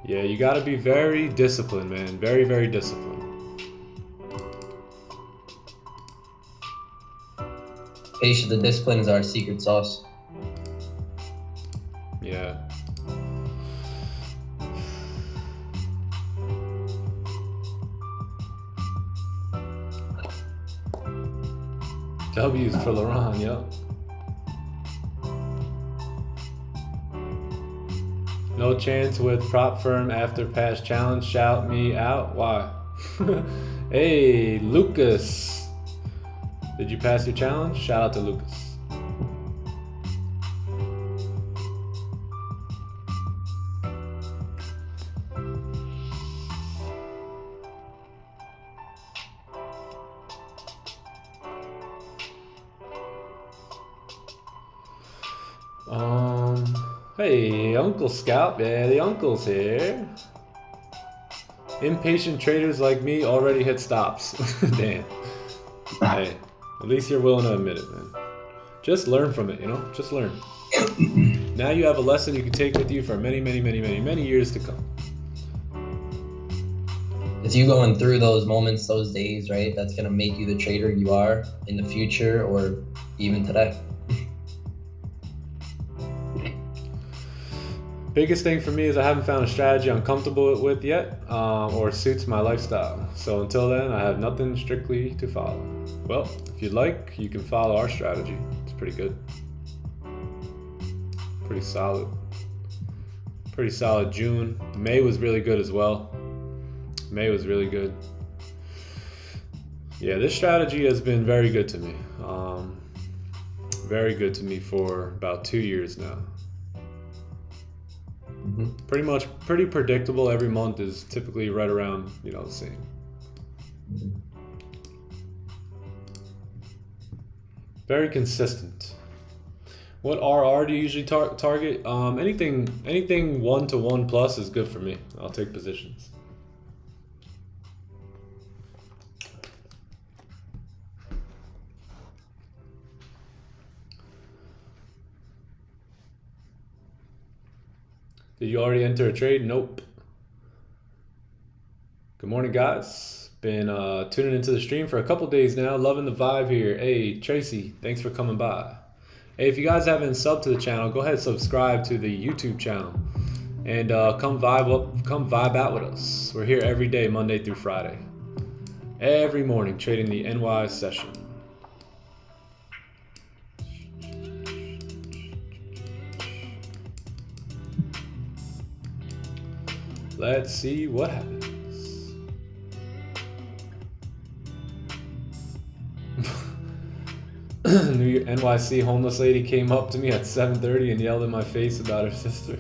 Yeah, you gotta be very disciplined, man. Very, very disciplined. Patience, the discipline is our secret sauce. Yeah. W's for Laurent, yep. No chance with prop firm after past challenge. Shout me out. Why? Hey, Lucas. Did you pass your challenge? Shout out to Lucas. Hey, Uncle Scalp. Yeah, the uncle's here. Impatient traders like me already hit stops. Damn. Hey, at least you're willing to admit it, man. Just learn from it, you know? Just learn. Now you have a lesson you can take with you for many, many, many, many, many years to come. It's you going through those moments, those days, right? That's going to make you the trader you are in the future or even today. Biggest thing for me is I haven't found a strategy I'm comfortable with yet, or suits my lifestyle. So until then, I have nothing strictly to follow. Well, if you'd like, you can follow our strategy. It's pretty good. Pretty solid. Pretty solid June. May was really good as well. May was really good. Yeah, this strategy has been very good to me. Very good to me for about 2 years now. Pretty predictable. Every month is typically right around, you know, the same. Very consistent. What RR do you usually target? Anything 1 to 1 plus is good for me. I'll take positions. Did you already enter a trade? Nope. Good morning, guys. Been tuning into the stream for a couple days now. Loving the vibe here. Hey, Tracy, thanks for coming by. Hey, if you guys haven't subbed to the channel, go ahead and subscribe to the YouTube channel. And come vibe out with us. We're here every day, Monday through Friday. Every morning, trading the NY session. Let's see what happens. New NYC homeless lady came up to me at 7:30 and yelled in my face about her sister.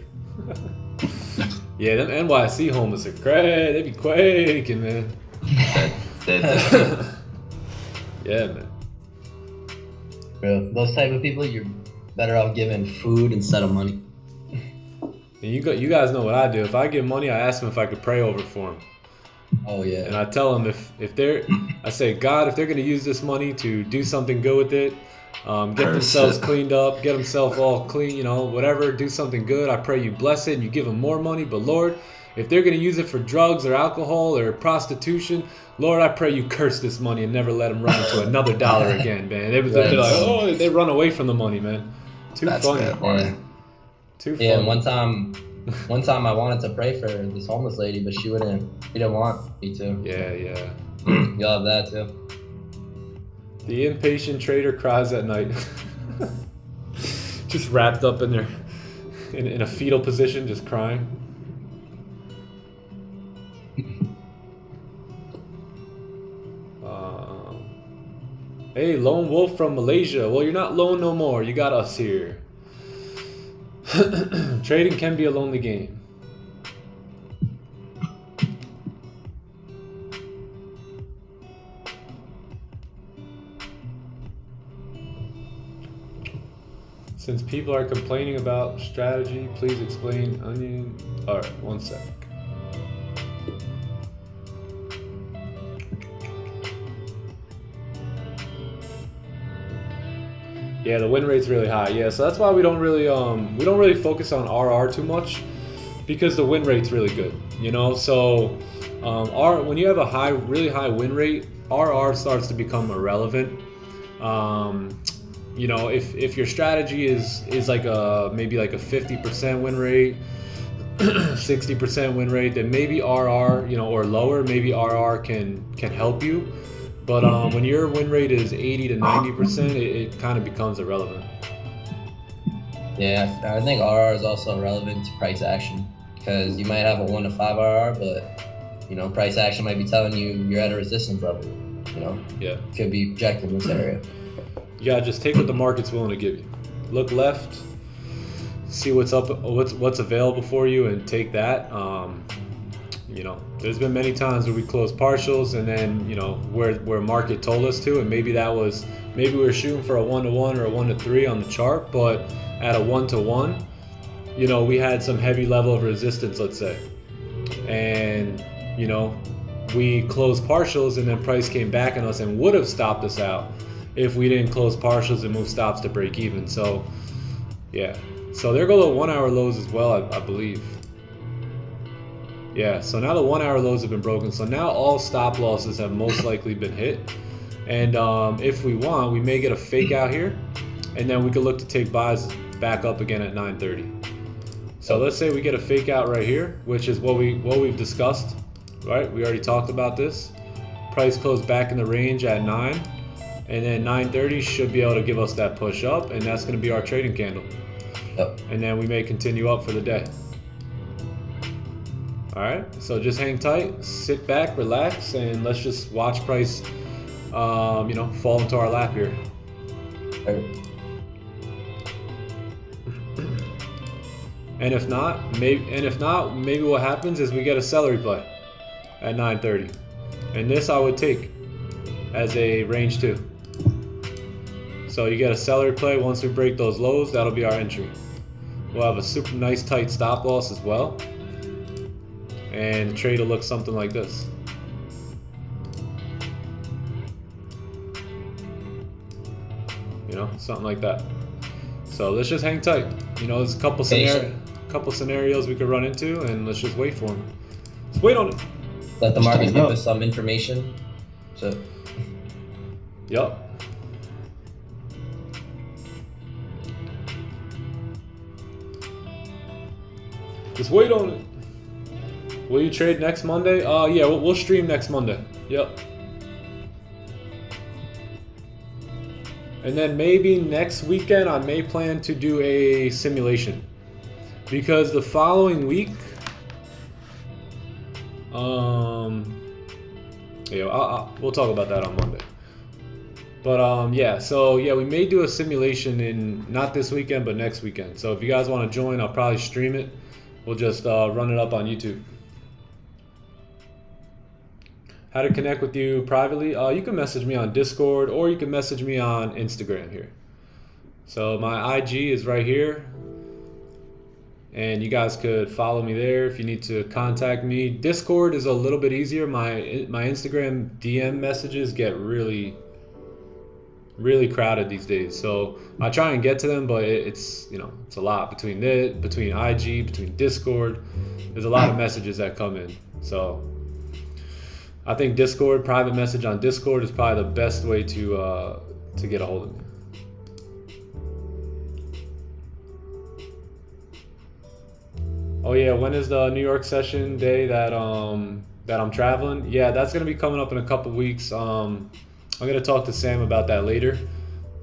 Yeah, them NYC homeless are crazy. They be quaking, man. Yeah, man. Bro, those type of people, you're better off giving food instead of money. And you guys know what I do. If I give money, I ask them if I could pray over for them. Oh yeah. And I tell them if they're, I say, God, if they're going to use this money to do something good with it, get Curse themselves it. cleaned up, get themselves all clean, you know, whatever, do something good. I pray you bless it and you give them more money. But Lord, if they're going to use it for drugs or alcohol or prostitution, Lord, I pray you curse this money and never let them run into another dollar again, man. They're like, oh, they run away from the money, man. Too That's funny. bad, funny. Yeah. Too funny. Yeah, and one time I wanted to pray for this homeless lady, but she didn't want me to. Yeah. You'll have that too. The impatient trader cries at night. Just wrapped up in in a fetal position, just crying. Hey, lone wolf from Malaysia. Well, you're not lone no more. You got us here. Trading can be a lonely game. Since people are complaining about strategy, please explain onion. All right, one sec. Yeah, the win rate's really high. Yeah, so that's why we don't really focus on RR too much, because the win rate's really good. You know, so when you have a really high win rate, RR starts to become irrelevant. You know, if your strategy is like maybe like a 50% win rate, 60% win rate, then maybe RR, you know, or lower, maybe RR can help you. But when your win rate is 80 to 90%, it kind of becomes irrelevant. Yeah, I think RR is also relevant to price action, because you might have a 1 to 5 RR, but you know, price action might be telling you you're at a resistance level. You know, Yeah. could be projected in this area. You gotta just take what the market's willing to give you. Look left, see what's available for you, and take that. You know, there's been many times where we closed partials, and then you know where market told us to, and maybe we were shooting for a 1-to-1 or a 1-to-3 on the chart, but at a 1-to-1, you know, we had some heavy level of resistance, let's say, and you know, we closed partials, and then price came back on us and would have stopped us out if we didn't close partials and move stops to break even. So yeah, so there go the 1 hour lows as well, I believe. Yeah, so now the 1 hour lows have been broken. So now all stop losses have most likely been hit. And if we want, we may get a fake out here, and then we could look to take buys back up again at 9:30. So let's say we get a fake out right here, which is what we've discussed, right? We already talked about this. Price closed back in the range at 9, and then 9:30 should be able to give us that push up, and that's going to be our trading candle. Yep. And then we may continue up for the day. All right, so just hang tight, sit back, relax, and let's just watch price, you know, fall into our lap here. And if not, maybe what happens is we get a seller play at 9:30, and this I would take as a range 2. So you get a seller play once we break those lows. That'll be our entry. We'll have a super nice tight stop loss as well. And the trade will look something like this. You know, something like that. So let's just hang tight. You know, there's a couple scenarios we could run into, and let's just wait for them. Let's wait on it. Let the market give us some information. So. Yup. Just wait on it. Will you trade next Monday? Yeah, we'll stream next Monday. Yep. And then maybe next weekend I may plan to do a simulation, because the following week, yeah, we'll talk about that on Monday. But yeah, so yeah, we may do a simulation in not this weekend, but next weekend. So if you guys want to join, I'll probably stream it. We'll just run it up on YouTube. How to connect with you privately? You can message me on Discord, or you can message me on Instagram here. So my IG is right here. and you guys could follow me there if you need to contact me. Discord is a little bit easier. My Instagram DM messages get really crowded these days, so I try and get to them, but it's it's a lot between IG, between Discord. There's a lot of messages that come in, so I think Discord, private message on Discord, is probably the best way to get a hold of me. Oh yeah, when is the New York session day that I'm traveling? Yeah, that's gonna be coming up in a couple weeks. I'm gonna talk to Sam about that later,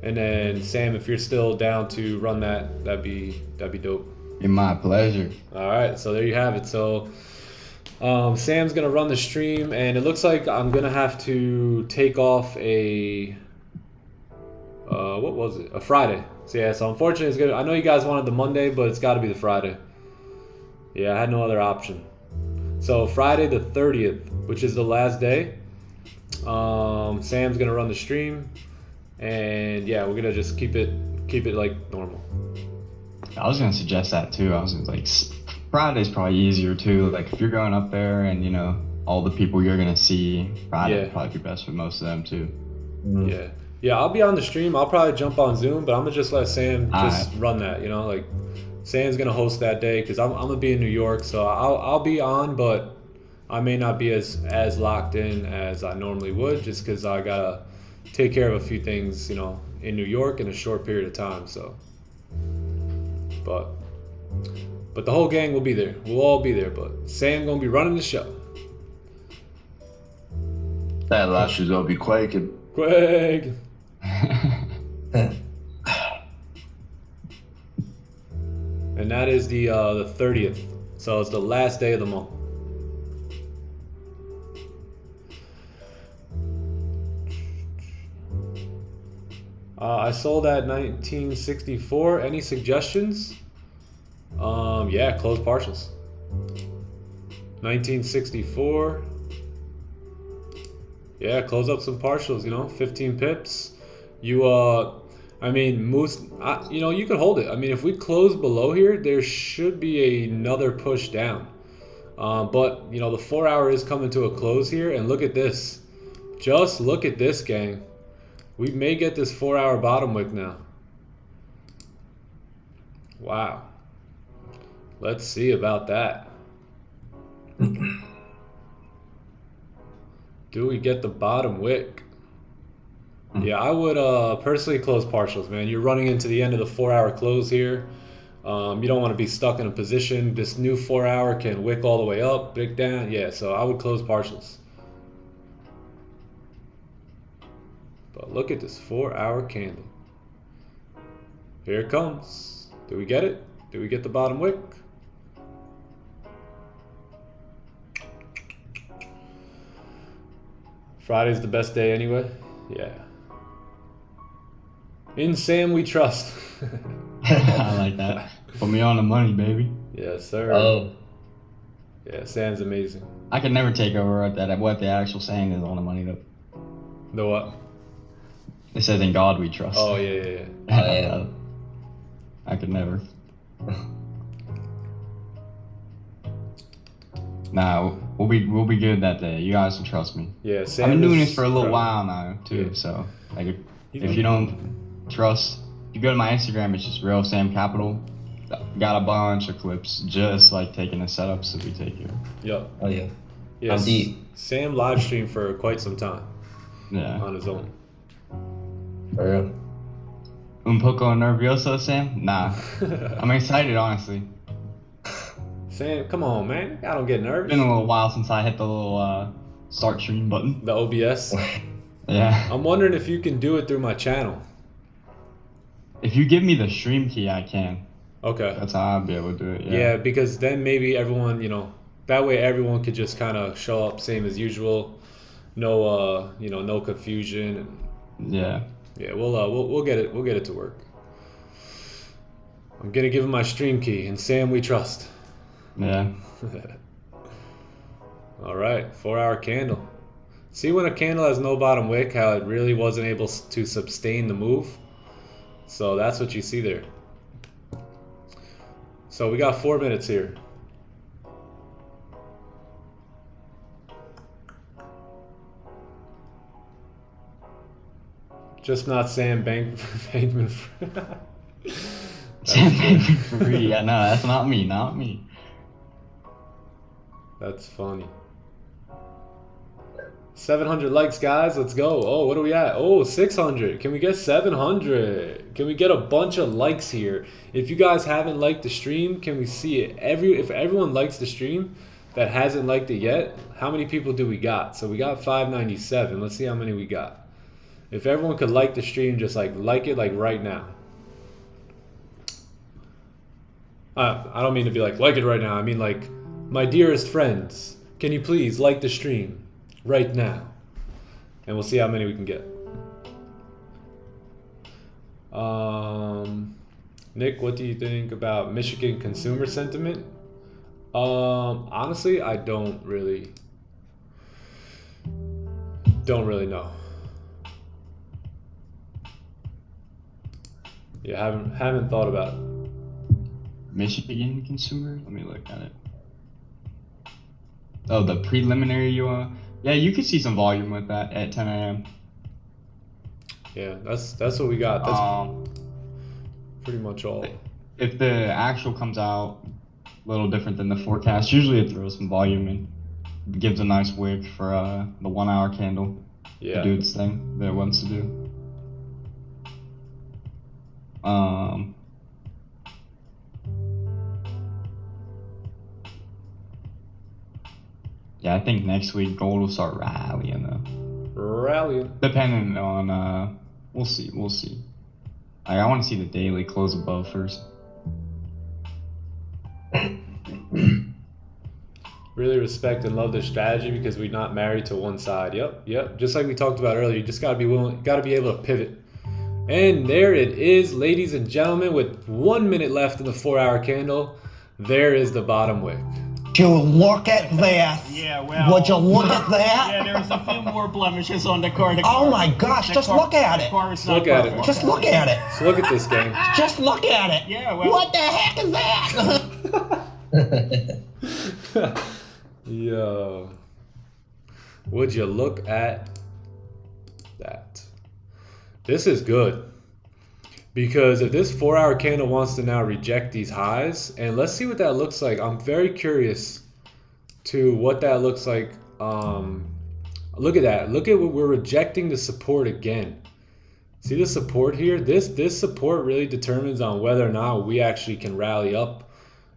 and then Sam, if you're still down to run that, that'd be dope. It's my pleasure. All right, so there you have it. So Sam's gonna run the stream, and it looks like I'm gonna have to take off a what was it? A Friday. So yeah, so unfortunately it's gonna. I know you guys wanted the Monday, but it's got to be the Friday. Yeah, I had no other option. So Friday the 30th, which is the last day, Sam's gonna run the stream, and yeah, we're gonna just keep it like normal. I was gonna suggest that too. I was like, Friday's probably easier too. Like if you're going up there and all the people you're gonna see, Friday would probably be best for most of them too. Yeah, I'll be on the stream. I'll probably jump on Zoom, but I'm gonna just let Sam just run that. Like Sam's gonna host that day because I'm gonna be in New York, so I'll be on, but I may not be as locked in as I normally would, just because I gotta take care of a few things, in New York in a short period of time. So, but the whole gang will be there. We'll all be there, but Sam gonna be running the show. That last shoe's gonna be quaking. Greg. And that is the 30th, so it's the last day of the month. I sold at 1964. Any suggestions? Yeah, close partials. 1964. Yeah, close up some partials. 15 pips. I mean, Moose, you could hold it. I mean, if we close below here, there should be another push down. But, the 4 hour is coming to a close here. And look at this. Just look at this, gang. We may get this 4 hour bottom wick now. Wow. Let's see about that. Do we get the bottom wick? Yeah, I would personally close partials, man. You're running into the end of the 4 hour close here. You don't want to be stuck in a position. This new 4 hour can wick all the way up, wick down. Yeah, so I would close partials. But look at this 4 hour candle. Here it comes. Do we get it? Do we get the bottom wick? Friday's the best day anyway. Yeah. In Sam we trust. I like that. Put me on the money, baby. Yes, sir. Oh. Yeah, Sam's amazing. I can never take over at what the actual saying is on the money though. The what? It says in God we trust. Oh yeah. Oh, yeah. I could never. Nah, we'll be good that day. You guys can trust me. Yeah, Sam I've been doing is this for a little incredible. while now too. Yeah. So like, if you don't trust, you go to my Instagram. It's just Real Sam Capital. Got a bunch of clips just like taking the setups that we take here. Yep. Oh, yeah. Yes. I'm deep. Sam live streamed for quite some time Yeah. on his own. For real. Un poco nervioso, Sam? Nah. I'm excited, honestly. Sam, come on, man. I don't get nervous. Been a little while since I hit the little start stream button. The OBS. Yeah. I'm wondering if you can do it through my channel. If you give me the stream key, I can. Okay. That's how I'll be able to do it. Yeah, because then maybe everyone, that way everyone could just kind of show up same as usual. No, no confusion. And Yeah. yeah, we'll get it. We'll get it to work. I'm gonna give him my stream key, and Sam we trust. Yeah. All right, 4 hour candle. See when a candle has no bottom wick, how it really wasn't able to sustain the move. So that's what you see there. So we got 4 minutes here. Just not Sam Bankman. Sam Bankman-Fried. Yeah, no, that's not me. Not me. That's funny. 700 likes, guys. Let's go. Oh, what are we at? Oh, 600. Can we get 700? Can we get a bunch of likes here? If you guys haven't liked the stream, can we see it? If everyone likes the stream that hasn't liked it yet, how many people do we got? So we got 597. Let's see how many we got. If everyone could like the stream, just like it like right now. I don't mean to be like it right now. I mean like, my dearest friends, can you please like the stream right now? And we'll see how many we can get. Nick, what do you think about Michigan consumer sentiment? Honestly, I don't really know. Yeah, haven't thought about it. Michigan consumer? Let me look at it. Oh, the preliminary yeah, you could see some volume with that at 10 a.m. Yeah, that's what we got. That's pretty much all. If the actual comes out a little different than the forecast, usually it throws some volume and gives a nice wick for the 1 hour candle. Yeah. To do its thing that it wants to do. Yeah, I think next week gold will start rallying though. Rallying. Depending on we'll see. I want to see the daily close above first. Really respect and love this strategy because we're not married to one side. Yep. Just like we talked about earlier, you just gotta be willing, gotta be able to pivot. And there it is, ladies and gentlemen, with 1 minute left in the 4 hour candle. There is the bottom wick. Would you look at this? Yeah, well. Would you look at that? Yeah, there's a few more blemishes on the car. Oh my gosh, just look at it. Look at it. Just look at it. So look at this, gang. Just look at it. Yeah, well. What the heck is that? Yo. Would you look at that? This is good. Because if this 4 hour candle wants to now reject these highs, and let's see what that looks like. I'm very curious to what that looks like. Look at that. Look at what we're rejecting the support again. See the support here? This support really determines on whether or not we actually can rally up,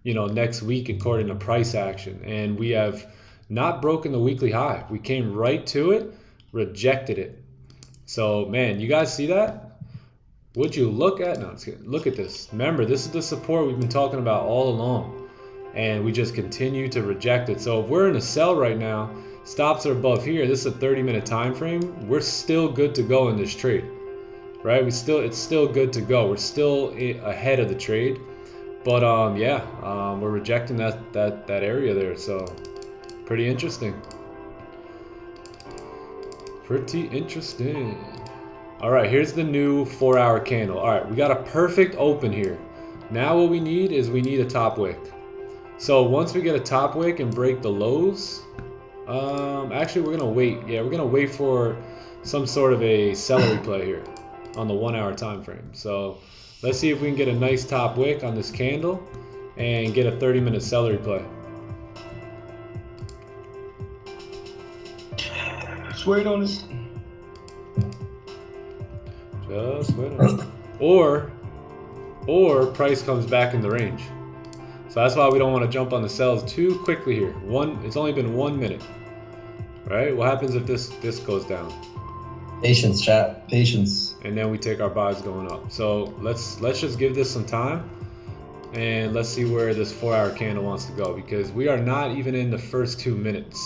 next week according to price action. And we have not broken the weekly high. We came right to it, rejected it. So man, you guys see that? Would you look at, look at this. Remember, this is the support we've been talking about all along. And we just continue to reject it. So if we're in a sell right now, stops are above here, this is a 30-minute time frame, we're still good to go in this trade. Right? It's still good to go. We're still ahead of the trade. But we're rejecting that area there. So pretty interesting. Pretty interesting. All right, here's the new 4 hour candle. All right, we got a perfect open here. Now what we need is a top wick. So once we get a top wick and break the lows, actually we're gonna wait. Yeah, we're gonna wait for some sort of a celery play here on the 1 hour time frame. So let's see if we can get a nice top wick on this candle and get a 30-minute celery play. Just wait on it. Just wait on it. Or price comes back in the range. So that's why we don't want to jump on the sells too quickly here. It's only been 1 minute. Right? What happens if this goes down? Patience, chat. Patience. And then we take our buys going up. So let's just give this some time. And let's see where this 4 hour candle wants to go. Because we are not even in the first 2 minutes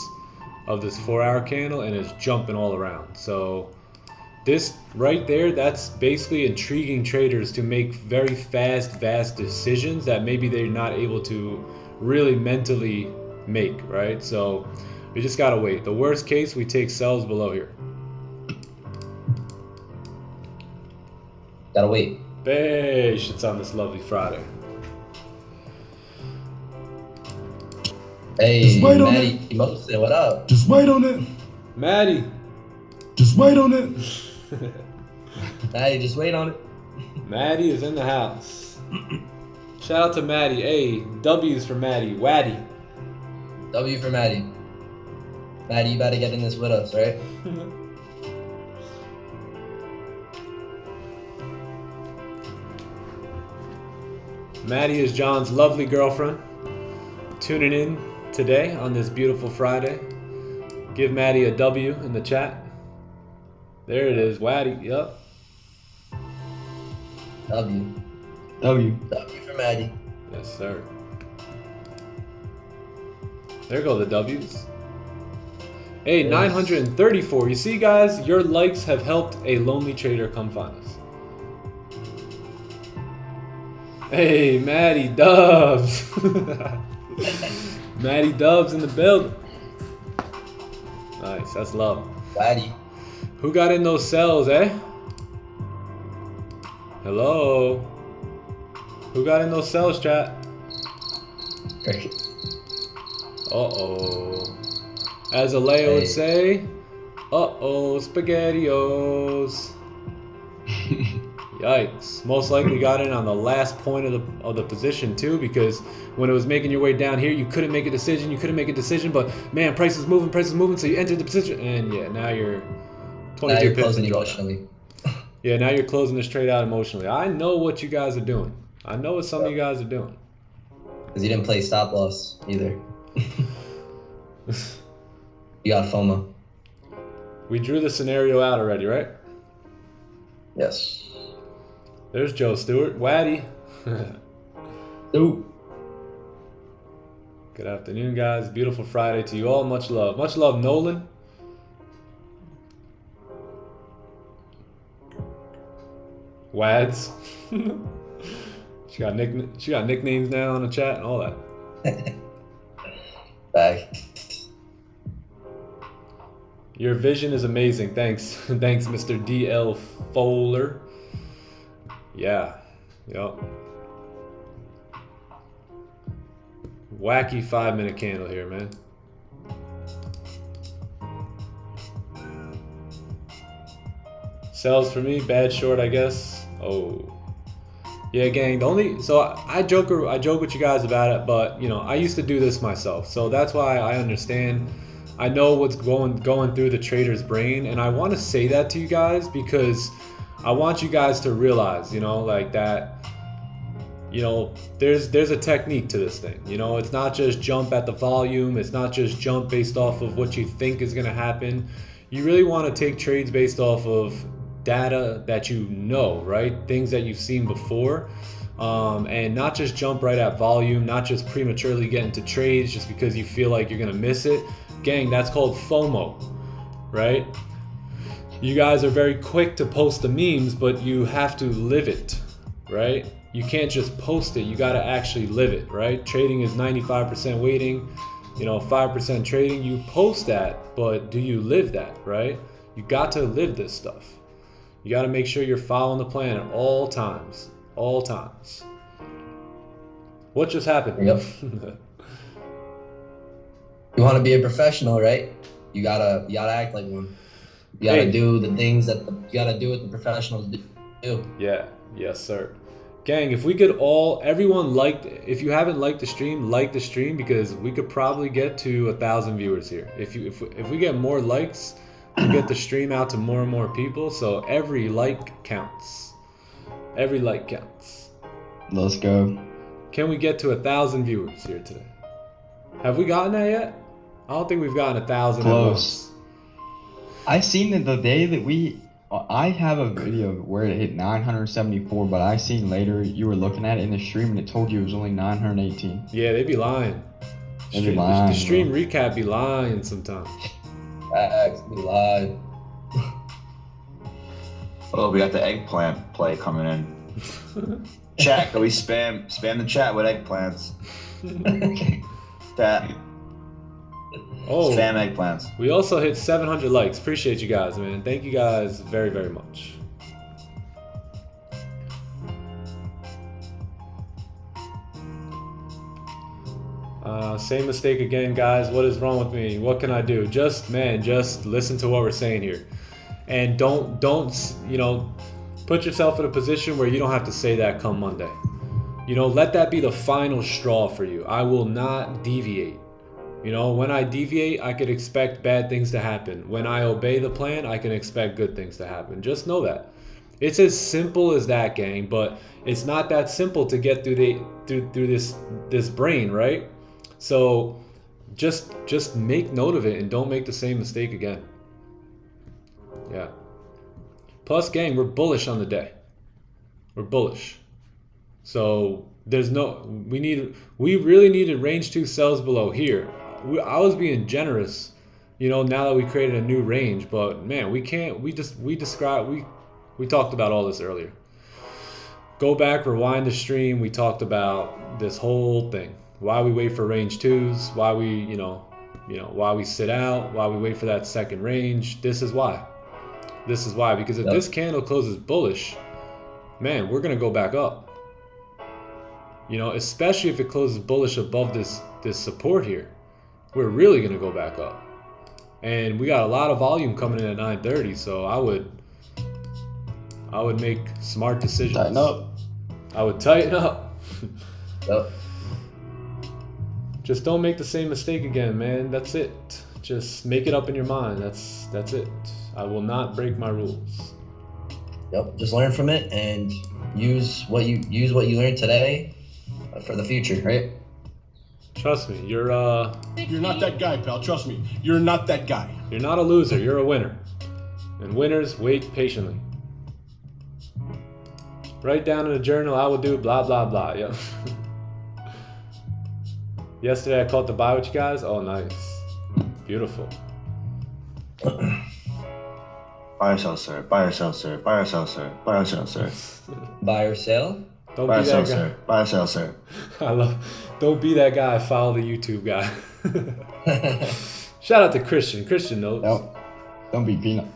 of this 4 hour candle. And it's jumping all around. So this right there, that's basically intriguing traders to make very fast decisions that maybe they're not able to really mentally make, right? So we just gotta wait. The worst case, we take sells below here. Gotta wait. Patience on this lovely Friday. Hey, Just wait on Maddie Mosin, what up? Just wait on it. Maddie. Just wait on it. Maddie, just wait on it. Maddie is in the house. Shout out to Maddie. Hey, W's for Maddie. Waddy. W for Maddie. Maddie, you better get in this with us, right? Maddie is John's lovely girlfriend. Tuning in today on this beautiful Friday. Give Maddie a W in the chat. There it is, Waddy. Yup. W. W. W for Maddie. Yes, sir. There go the W's. Hey, 934. You see, guys, your likes have helped a lonely trader come find us. Hey, Maddie Dubs. Maddie Dubs in the building. Nice, that's love. Maddie. Who got in those cells, eh? Hello? Who got in those cells, chat? Uh-oh. As Aleo would say, uh-oh, SpaghettiOs. Yikes. Most likely got in on the last point of the position too, because when it was making your way down here, you couldn't make a decision, but man, price is moving, so you entered the position, and yeah, now you're 22 pips in emotionally. Yeah, now you're closing this trade out emotionally. I know what you guys are doing. I know what some of you guys are doing. Because you didn't play stop loss either. You got FOMO. We drew the scenario out already, right? Yes. There's Joe Stewart. Waddy. Ooh. Good afternoon, guys. Beautiful Friday to you all. Much love. Much love, Nolan. Wads. She got nicknames now in the chat and all that. Back. Your vision is amazing. Thanks. Thanks, Mr. DL Fowler. Yeah. Yup. Wacky 5-minute candle here, man. Sells for me, bad short, I guess. Oh. Yeah, gang, so I joke with you guys about it, but you know, I used to do this myself. So that's why I understand. I know what's going through the trader's brain, and I want to say that to you guys because I want you guys to realize, you know, like that, you know, there's a technique to this thing. You know, it's not just jump at the volume. It's not just jump based off of what you think is going to happen. You really want to take trades based off of data that you know, right? Things that you've seen before, and not just jump right at volume, not just prematurely get into trades just because you feel like you're going to miss it. Gang, that's called FOMO, right? You guys are very quick to post the memes, but you have to live it, right? You can't just post it, you got to actually live it, right? Trading is 95% waiting, you know, 5% trading. You post that, but do you live that, right? You got to live this stuff. You got to make sure you're following the plan at all times, all times. What just happened? Yep. You want to be a professional, right? You gotta act like one. You gotta do the things that you gotta do what the professionals do. Yeah, yes, sir. Gang, if we could everyone if you haven't liked the stream, like the stream, because we could probably get to 1,000 viewers here. If we get more likes, we get the stream out to more and more people. So every like counts. Every like counts. Let's go. Can we get to 1,000 viewers here today? Have we gotten that yet? I don't think we've gotten 1,000 at once. I seen it the day that I have a video where it hit 974, but I seen later you were looking at it in the stream and it told you it was only 918. Yeah, they be lying. The stream recap be lying sometimes. Facts, be live. Oh, we got the eggplant play coming in. Chat, can we spam the chat with eggplants? Chat. Oh, spam eggplants. We also hit 700 likes. Appreciate you guys, man. Thank you guys very, very much. Same mistake again, guys. What is wrong with me? What can I do? Just listen to what we're saying here, and don't put yourself in a position where you don't have to say that come Monday. Let that be the final straw for you. I will not deviate. When I deviate, I could expect bad things to happen. When I obey the plan, I can expect good things to happen. Just know that. It's as simple as that, gang, but it's not that simple to get through this brain, right? So just make note of it and don't make the same mistake again. Yeah. Plus, gang, we're bullish on the day. We're bullish. So we really needed range 2 sells below here. I was being generous, now that we created a new range, but man, we can't. We talked about all this earlier. Go back, rewind the stream. We talked about this whole thing. Why we wait for range 2s, why we, why we sit out, why we wait for that second range. This is why. Because if this candle closes bullish, man, we're gonna go back up. Especially if it closes bullish above this support here, we're really gonna go back up. And we got a lot of volume coming in at 9:30, so I would make smart decisions. Tighten up. I would tighten up. Yep. Just don't make the same mistake again, man. That's it. Just make it up in your mind. That's it. I will not break my rules. Yep. Just learn from it and use what you learned today for the future, right? Trust me, you're not that guy, pal. Trust me. You're not that guy. You're not a loser. You're a winner. And winners wait patiently. Write down in a journal, I will do blah, blah, blah. Yep. Yesterday I caught the buy with you guys. Oh, nice. Beautiful. Buy or sell, sir. Buy or sell, sir. Buy or sell, sir. Buy or sell, sir. Buy or sell? Don't Buy or be sell, that guy. sir. Buy or sell, sir. Don't be that guy. Follow the YouTube guy. Shout out to Christian. Christian knows. Nope. Don't be peanut.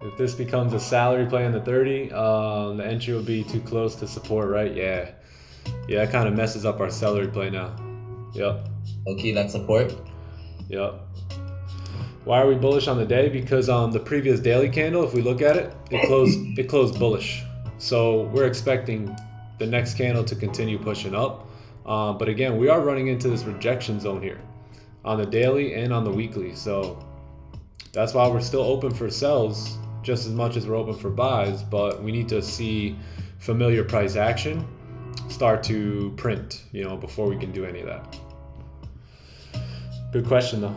If this becomes a salary play in the 30, the entry will be too close to support, right? Yeah. Yeah, that kind of messes up our salary play now. Yep. Okay, that's support. Yep. Why are we bullish on the day? Because the previous daily candle, if we look at it, it closed bullish. So we're expecting the next candle to continue pushing up. But again, we are running into this rejection zone here on the daily and on the weekly. So that's why we're still open for sells just as much as we're open for buys, but we need to see familiar price action start to print, before we can do any of that. Good question though.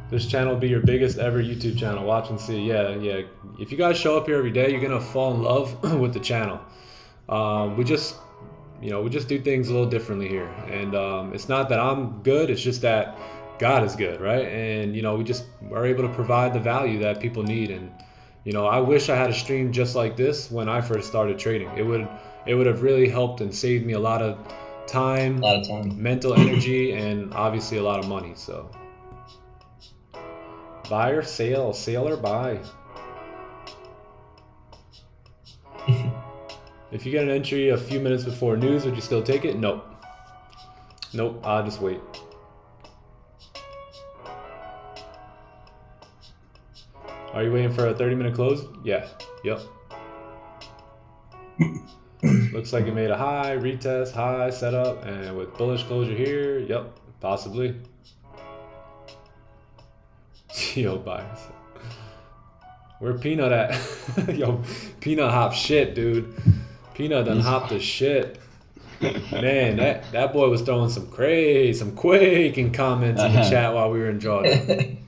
This channel will be your biggest ever YouTube channel. Watch and see. Yeah. If you guys show up here every day, you're gonna fall in love with the channel. We just do things a little differently here, and it's not that I'm good. It's just that God is good, right? And we just are able to provide the value that people need. And I wish I had a stream just like this when I first started trading. It would have really helped and saved me a lot of time, mental energy, and obviously a lot of money. So. Buy or sell? Sell or buy? If you get an entry a few minutes before news, would you still take it? Nope. Nope, I'll just wait. Are you waiting for a 30-minute close? Yeah. Yep. Looks like it made a high, retest, high, setup, and with bullish closure here, yep, possibly. Yo, bias. Where Peanut at? Yo, Peanut hop shit, dude. Peanut done hopped the shit. Man, that boy was throwing some quaking comments in the chat while we were in drawdown.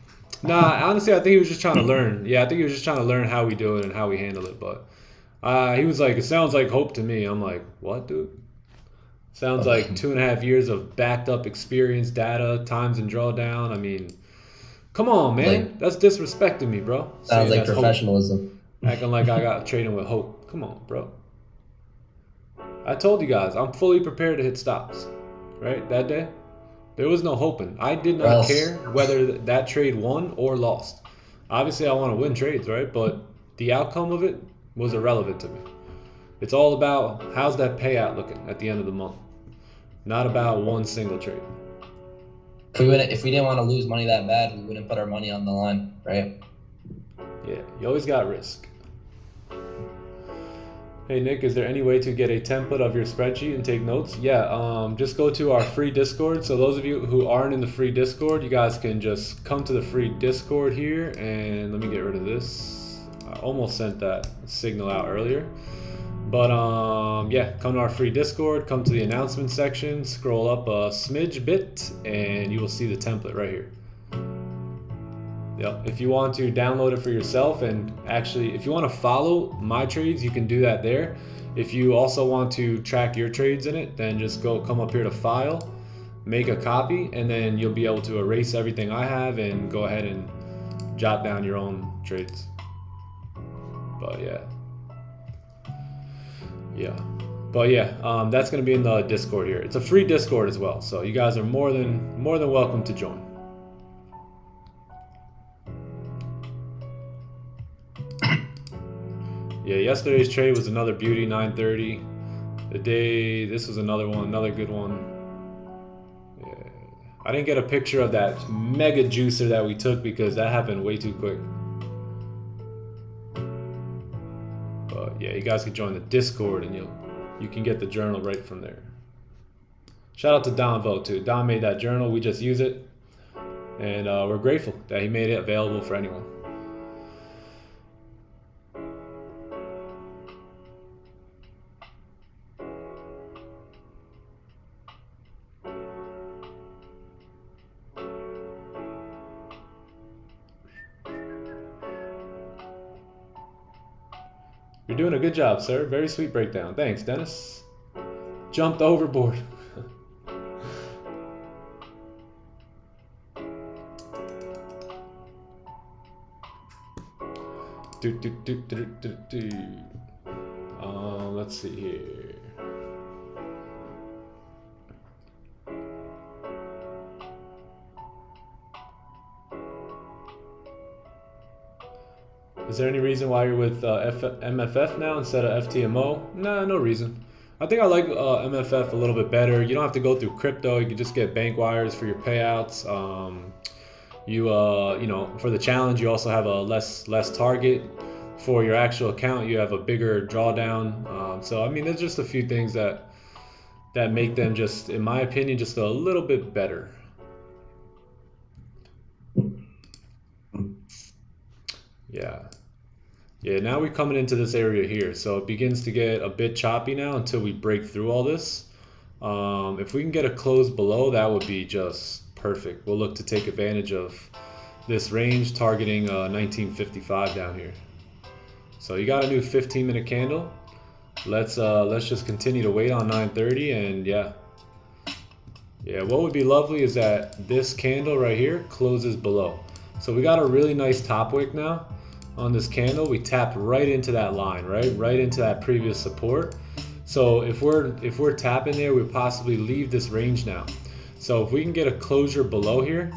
Nah, honestly, I think he was just trying to learn. Yeah, I think he was just trying to learn how we do it and how we handle it. But he was like, it sounds like hope to me. I'm like, what, dude? Sounds like 2.5 years of backed up experience, data, times and drawdown. I mean, come on, man. That's disrespecting me, bro. Sounds like professionalism. Hope. Acting like I got trading with hope. Come on, bro. I told you guys, I'm fully prepared to hit stops. Right? That day? There was no hoping. I did not care whether that trade won or lost. Obviously, I want to win trades, right? But the outcome of it was irrelevant to me. It's all about how's that payout looking at the end of the month, not about one single trade. If we didn't want to lose money that bad, we wouldn't put our money on the line, right? Yeah, you always got risk. Hey Nick, is there any way to get a template of your spreadsheet and take notes? Yeah, just go to our free Discord. So those of you who aren't in the free Discord, you guys can just come to the free Discord here, and let me get rid of this. I almost sent that signal out earlier. But yeah, come to our free Discord, come to the announcement section, scroll up a smidge bit, and you will see the template right here. Yep. If you want to download it for yourself, and actually if you want to follow my trades, you can do that there. If you also want to track your trades in it, then just come up here to File, make a copy, and then you'll be able to erase everything I have and go ahead and jot down your own trades. But yeah. But yeah, that's going to be in the Discord here. It's a free Discord as well, so you guys are more than welcome to join. Yeah, yesterday's trade was another beauty, 930. This was another one, another good one. Yeah. I didn't get a picture of that mega juicer that we took because that happened way too quick. But yeah, you guys can join the Discord and you can get the journal right from there. Shout out to Don Vogt too. Don made that journal. We just use it, and we're grateful that he made it available for anyone. You're doing a good job, sir. Very sweet breakdown. Thanks, Dennis. Jumped overboard. Let's see here. Is there any reason why you're with MFF now instead of FTMO? Nah, no reason. I think I like MFF a little bit better. You don't have to go through crypto. You can just get bank wires for your payouts. You know, for the challenge, you also have a less target. For your actual account, you have a bigger drawdown. So I mean, there's just a few things that make them just, in my opinion, just a little bit better. Yeah, now we're coming into this area here, so it begins to get a bit choppy now until we break through all this. If we can get a close below, that would be just perfect. We'll look to take advantage of this range, targeting 1955 down here. So you got a new 15-minute candle. Let's just continue to wait on 930, and yeah, what would be lovely is that this candle right here closes below. So we got a really nice top wick now on this candle. We tapped right into that line, right into that previous support. So if we're tapping there, we possibly leave this range now. So if we can get a closure below here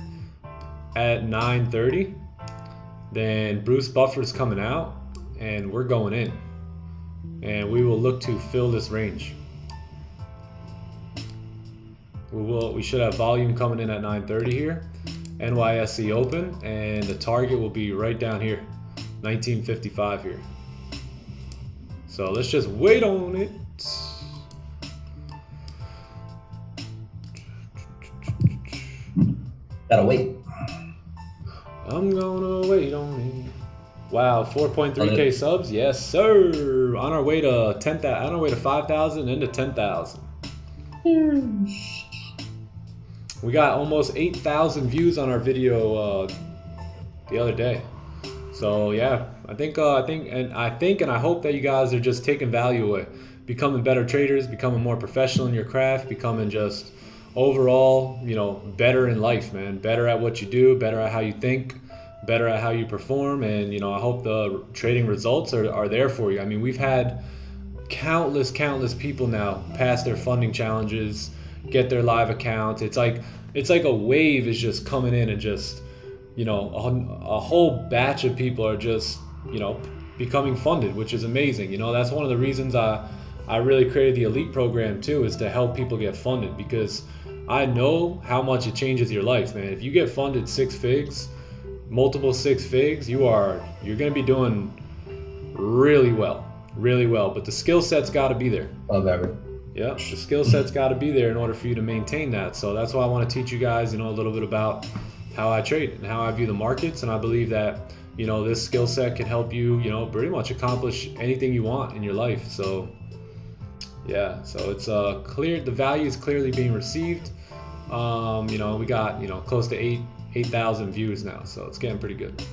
at 930, then Bruce Buffer's coming out and we're going in, and we will look to fill this range. We should have volume coming in at 930 here, NYSE open, and the target will be right down here, 1955 here. So let's just wait on it. Gotta wait. I'm gonna wait on it. Wow, 4.3K subs, yes sir. On our way to 10,000, on our way to 5,000 and to 10,000. We got almost 8,000 views on our video the other day. So yeah, I think and I hope that you guys are just taking value away, becoming better traders, becoming more professional in your craft, becoming just overall, you know, better in life, man. Better at what you do, better at how you think, better at how you perform, and you know, I hope the trading results are there for you. I mean, we've had countless people now pass their funding challenges, get their live accounts. It's like a wave is just coming in, and just, you know, a whole batch of people are just, you know, becoming funded, which is amazing. You know, that's one of the reasons I really created the Elite program too, is to help people get funded, because I know how much it changes your life, man. If you get funded 6 figs, multiple 6 figs, you're gonna be doing really well, but the skill set's got to be there. Love ever. Yeah, the skill set's got to be there in order for you to maintain that. So that's why I want to teach you guys, you know, a little bit about how I trade and how I view the markets. And I believe that, you know, this skill set can help you, you know, pretty much accomplish anything you want in your life. So yeah, so it's clear, the value is clearly being received. You know, we got, you know, close to 8,000 views now, so it's getting pretty good.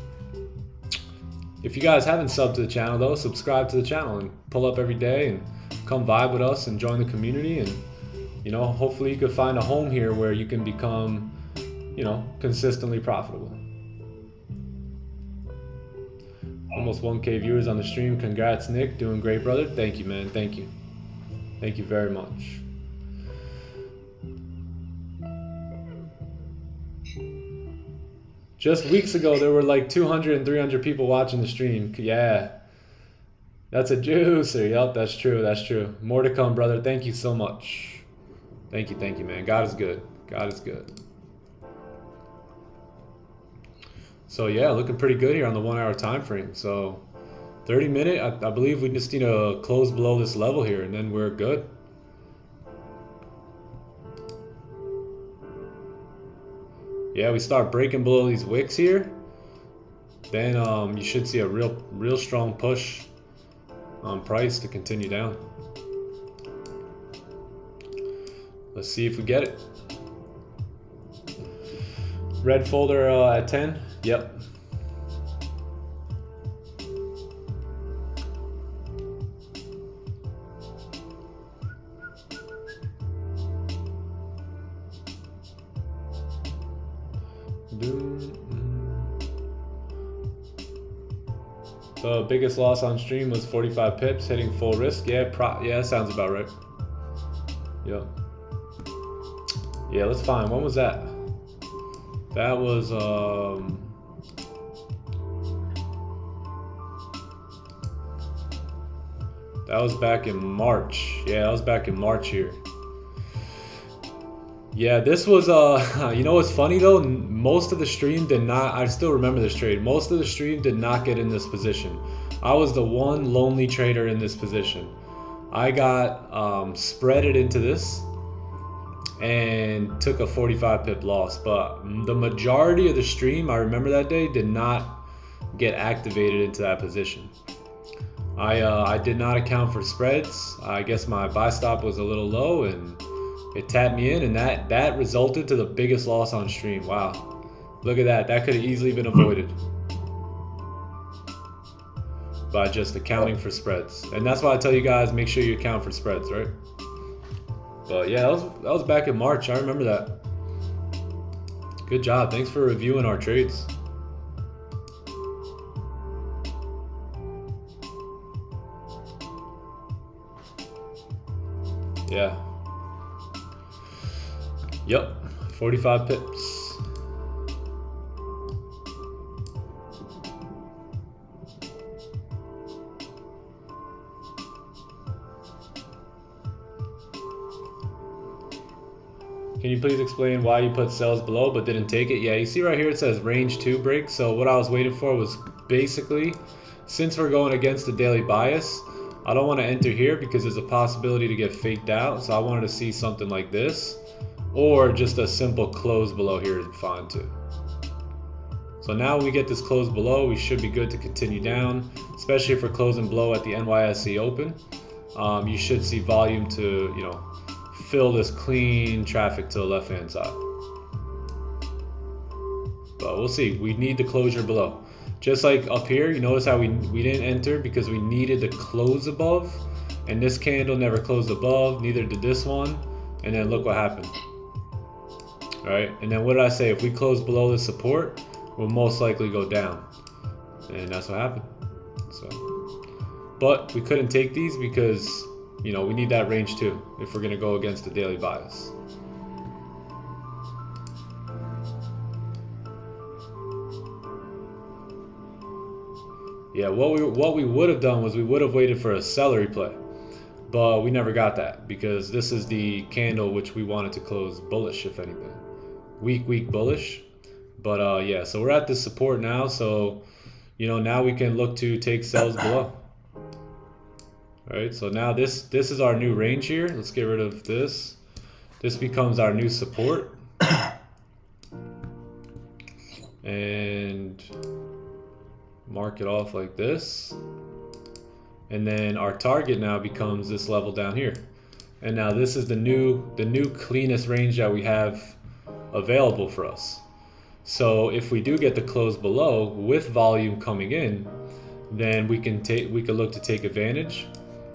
If you guys haven't subbed to the channel though, subscribe to the channel and pull up every day and come vibe with us and join the community. And, you know, hopefully you could find a home here where you can become, you know, consistently profitable. Almost 1K viewers on the stream. Congrats, Nick. Doing great, brother. Thank you, man. Thank you. Thank you very much. Just weeks ago, there were like 200 and 300 people watching the stream. Yeah. That's a juicer. Yep, that's true. That's true. More to come, brother. Thank you so much. Thank you, man. God is good. God is good. So yeah, looking pretty good here on the 1 hour time frame. So 30-minute, I believe we just need to close below this level here, and then we're good. Yeah, we start breaking below these wicks here, then you should see a real strong push on price to continue down. Let's see if we get it. Red folder at 10. Yep. The biggest loss on stream was 45 pips, hitting full risk. Yeah, yeah, sounds about right. Yep. Yeah, let's find. When was that? That was back in March. Yeah, that was back in March here. Yeah, this was you know what's funny though? Most of the stream did not, I still remember this trade. Most of the stream did not get in this position. I was the one lonely trader in this position. I got spreaded into this and took a 45 pip loss, but the majority of the stream, I remember that day, did not get activated into that position. I did not account for spreads. I guess my buy stop was a little low and it tapped me in, and that resulted to the biggest loss on stream. Wow, look at that. That could have easily been avoided by just accounting for spreads. And that's why I tell you guys, make sure you account for spreads, right? But yeah, that was back in March. I remember that. Good job. Thanks for reviewing our trades. Yeah. Yep, 45 pips. Can you please explain why you put sells below but didn't take it? Yeah, you see right here it says range 2 break. So what I was waiting for was basically, since we're going against the daily bias, I don't want to enter here because there's a possibility to get faked out. So I wanted to see something like this, or just a simple close below here is fine too. So now when we get this close below, we should be good to continue down, especially if we're closing below at the NYSE open. You should see volume to, you know, fill this clean traffic to the left hand side. But we'll see. We need the closure below. Just like up here, you notice how we didn't enter because we needed to close above, and this candle never closed above, neither did this one, and then look what happened. All right, and then what did I say? If we close below the support, we'll most likely go down, and that's what happened. So, but we couldn't take these because, you know, we need that range too if we're gonna go against the daily bias. Yeah, what we would have done was we would have waited for a seller replay, but we never got that because this is the candle which we wanted to close bullish, if anything. Weak bullish. But yeah, so we're at this support now, so you know, now we can look to take sells below. All right, so now this is our new range here. Let's get rid of this. This becomes our new support. And mark it off like this. And then our target now becomes this level down here. And now this is the new cleanest range that we have available for us. So if we do get the close below with volume coming in, then we can look to take advantage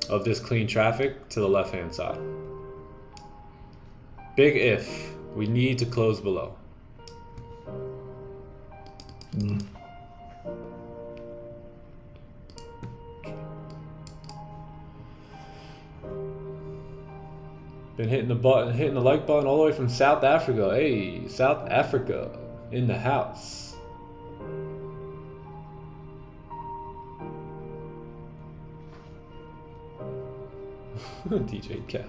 of this clean traffic to the left hand side. Big if we need to close below. Been hitting the like button all the way from South Africa. Hey, South Africa in the house. DJ Cal.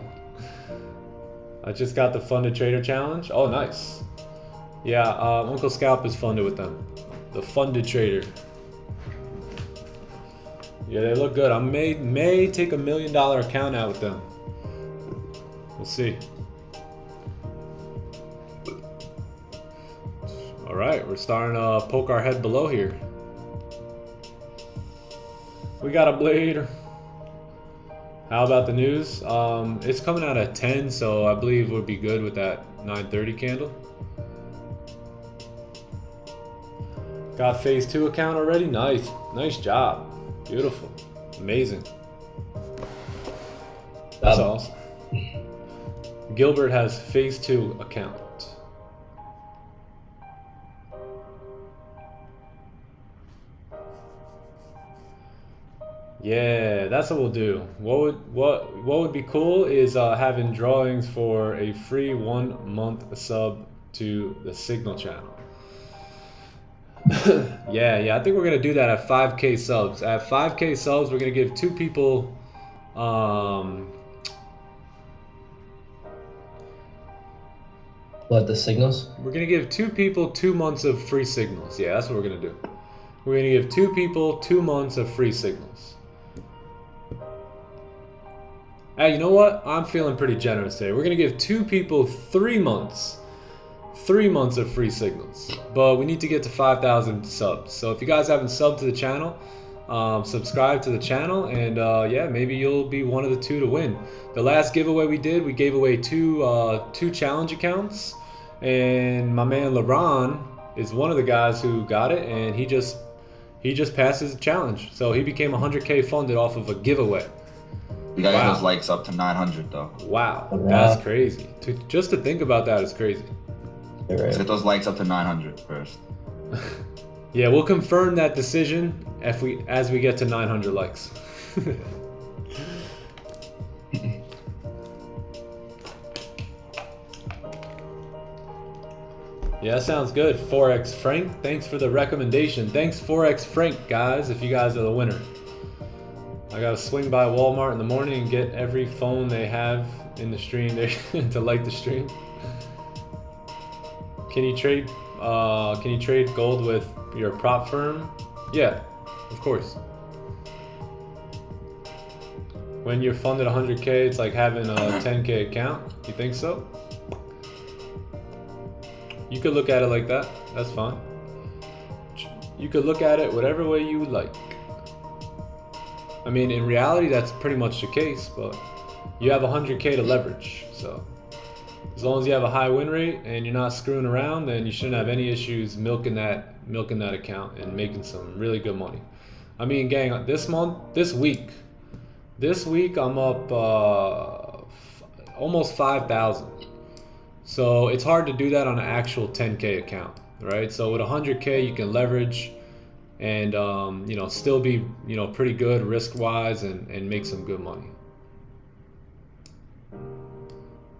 I just got the Funded Trader Challenge. Oh, nice. Yeah, Uncle Scalp is funded with them. The Funded Trader. Yeah, they look good. I may take $1 million account out with them. We'll see. All right, we're starting to poke our head below here. We got a blade. How about the news? It's coming out at 10, so I believe we'll be good with that 9:30 candle. Got phase 2 account already? Nice job. Beautiful. Amazing. That's awesome. Gilbert has phase 2 account. Yeah, that's what we'll do. What would be cool is having drawings for a free 1 month sub to the Signal channel. yeah, I think we're gonna do that at 5K subs. At 5K subs, we're gonna give 2 people What, the signals? we're gonna give 2 people 2 months of free signals. Yeah, that's what we're gonna do. We're gonna give 2 people 2 months of free signals. Hey, you know what? I'm feeling pretty generous today. We're gonna give 2 people 3 months. 3 months of free signals. But we need to get to 5,000 subs. So if you guys haven't subbed to the channel, subscribe to the channel, and yeah, maybe you'll be one of the 2 to win. The last giveaway we did, we gave away two challenge accounts, and my man LeBron is one of the guys who got it, and he just passed his challenge. So he became 100K funded off of a giveaway. We gotta get those likes up to 900 though. Wow, that's crazy. Just to think about that is crazy. Let's get those likes up to 900 first. Yeah, we'll confirm that decision as we get to 900 likes. Yeah, sounds good. Forex Frank, thanks for the recommendation. Thanks Forex Frank, guys, if you guys are the winner. I gotta swing by Walmart in the morning and get every phone they have in the stream there to like the stream. Can you trade gold with your prop firm? Yeah, of course. When you're funded 100K, it's like having a 10K account. You think so? You could look at it like that. That's fine. You could look at it whatever way you would like. I mean, in reality, that's pretty much the case, but you have 100K to leverage. So as long as you have a high win rate and you're not screwing around, then you shouldn't have any issues milking that account and making some really good money. I mean, gang, this week, I'm up almost 5,000. So it's hard to do that on an actual 10K account, right? So with 100K, you can leverage and you know, still be, you know, pretty good risk-wise and make some good money.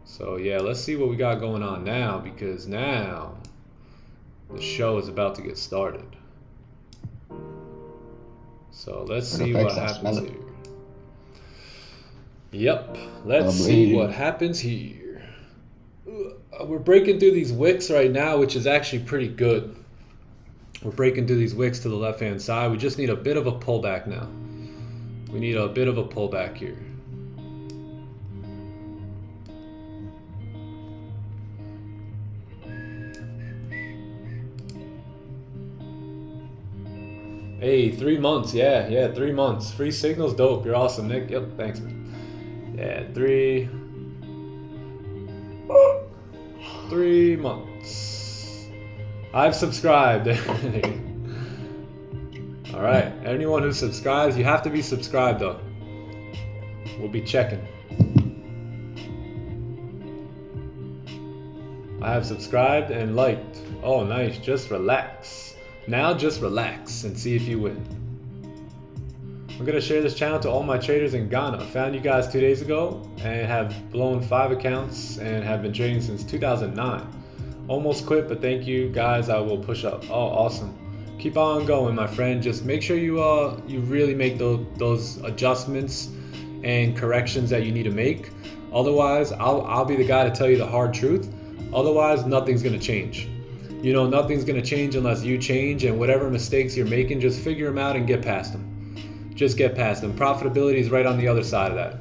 So yeah, let's see what we got going on now, because now the show is about to get started. So let's see what happens here. Yep, let's Probably. see what happens here. We're breaking through these wicks right now, which is actually pretty good. We're breaking through these wicks to the left-hand side. We just need a bit of a pullback now. We need a bit of a pullback here. Hey, 3 months. Yeah, 3 months. Free signals, dope. You're awesome, Nick. Yep, thanks, man. Yeah, 3 months. I've subscribed. All right, anyone who subscribes, you have to be subscribed though. We'll be checking. I have subscribed and liked. Oh, nice. Just relax. Now just relax and see if you win. I'm gonna share this channel to all my traders in Ghana. Found you guys 2 days ago and have blown 5 accounts and have been trading since 2009. Almost quit, but thank you guys. I will push up. Oh, awesome. Keep on going, my friend. Just make sure you really make those adjustments and corrections that you need to make. Otherwise, I'll be the guy to tell you the hard truth. Otherwise, nothing's gonna change. You know, nothing's gonna change unless you change, and whatever mistakes you're making, just figure them out and get past them. Just get past them. Profitability is right on the other side of that.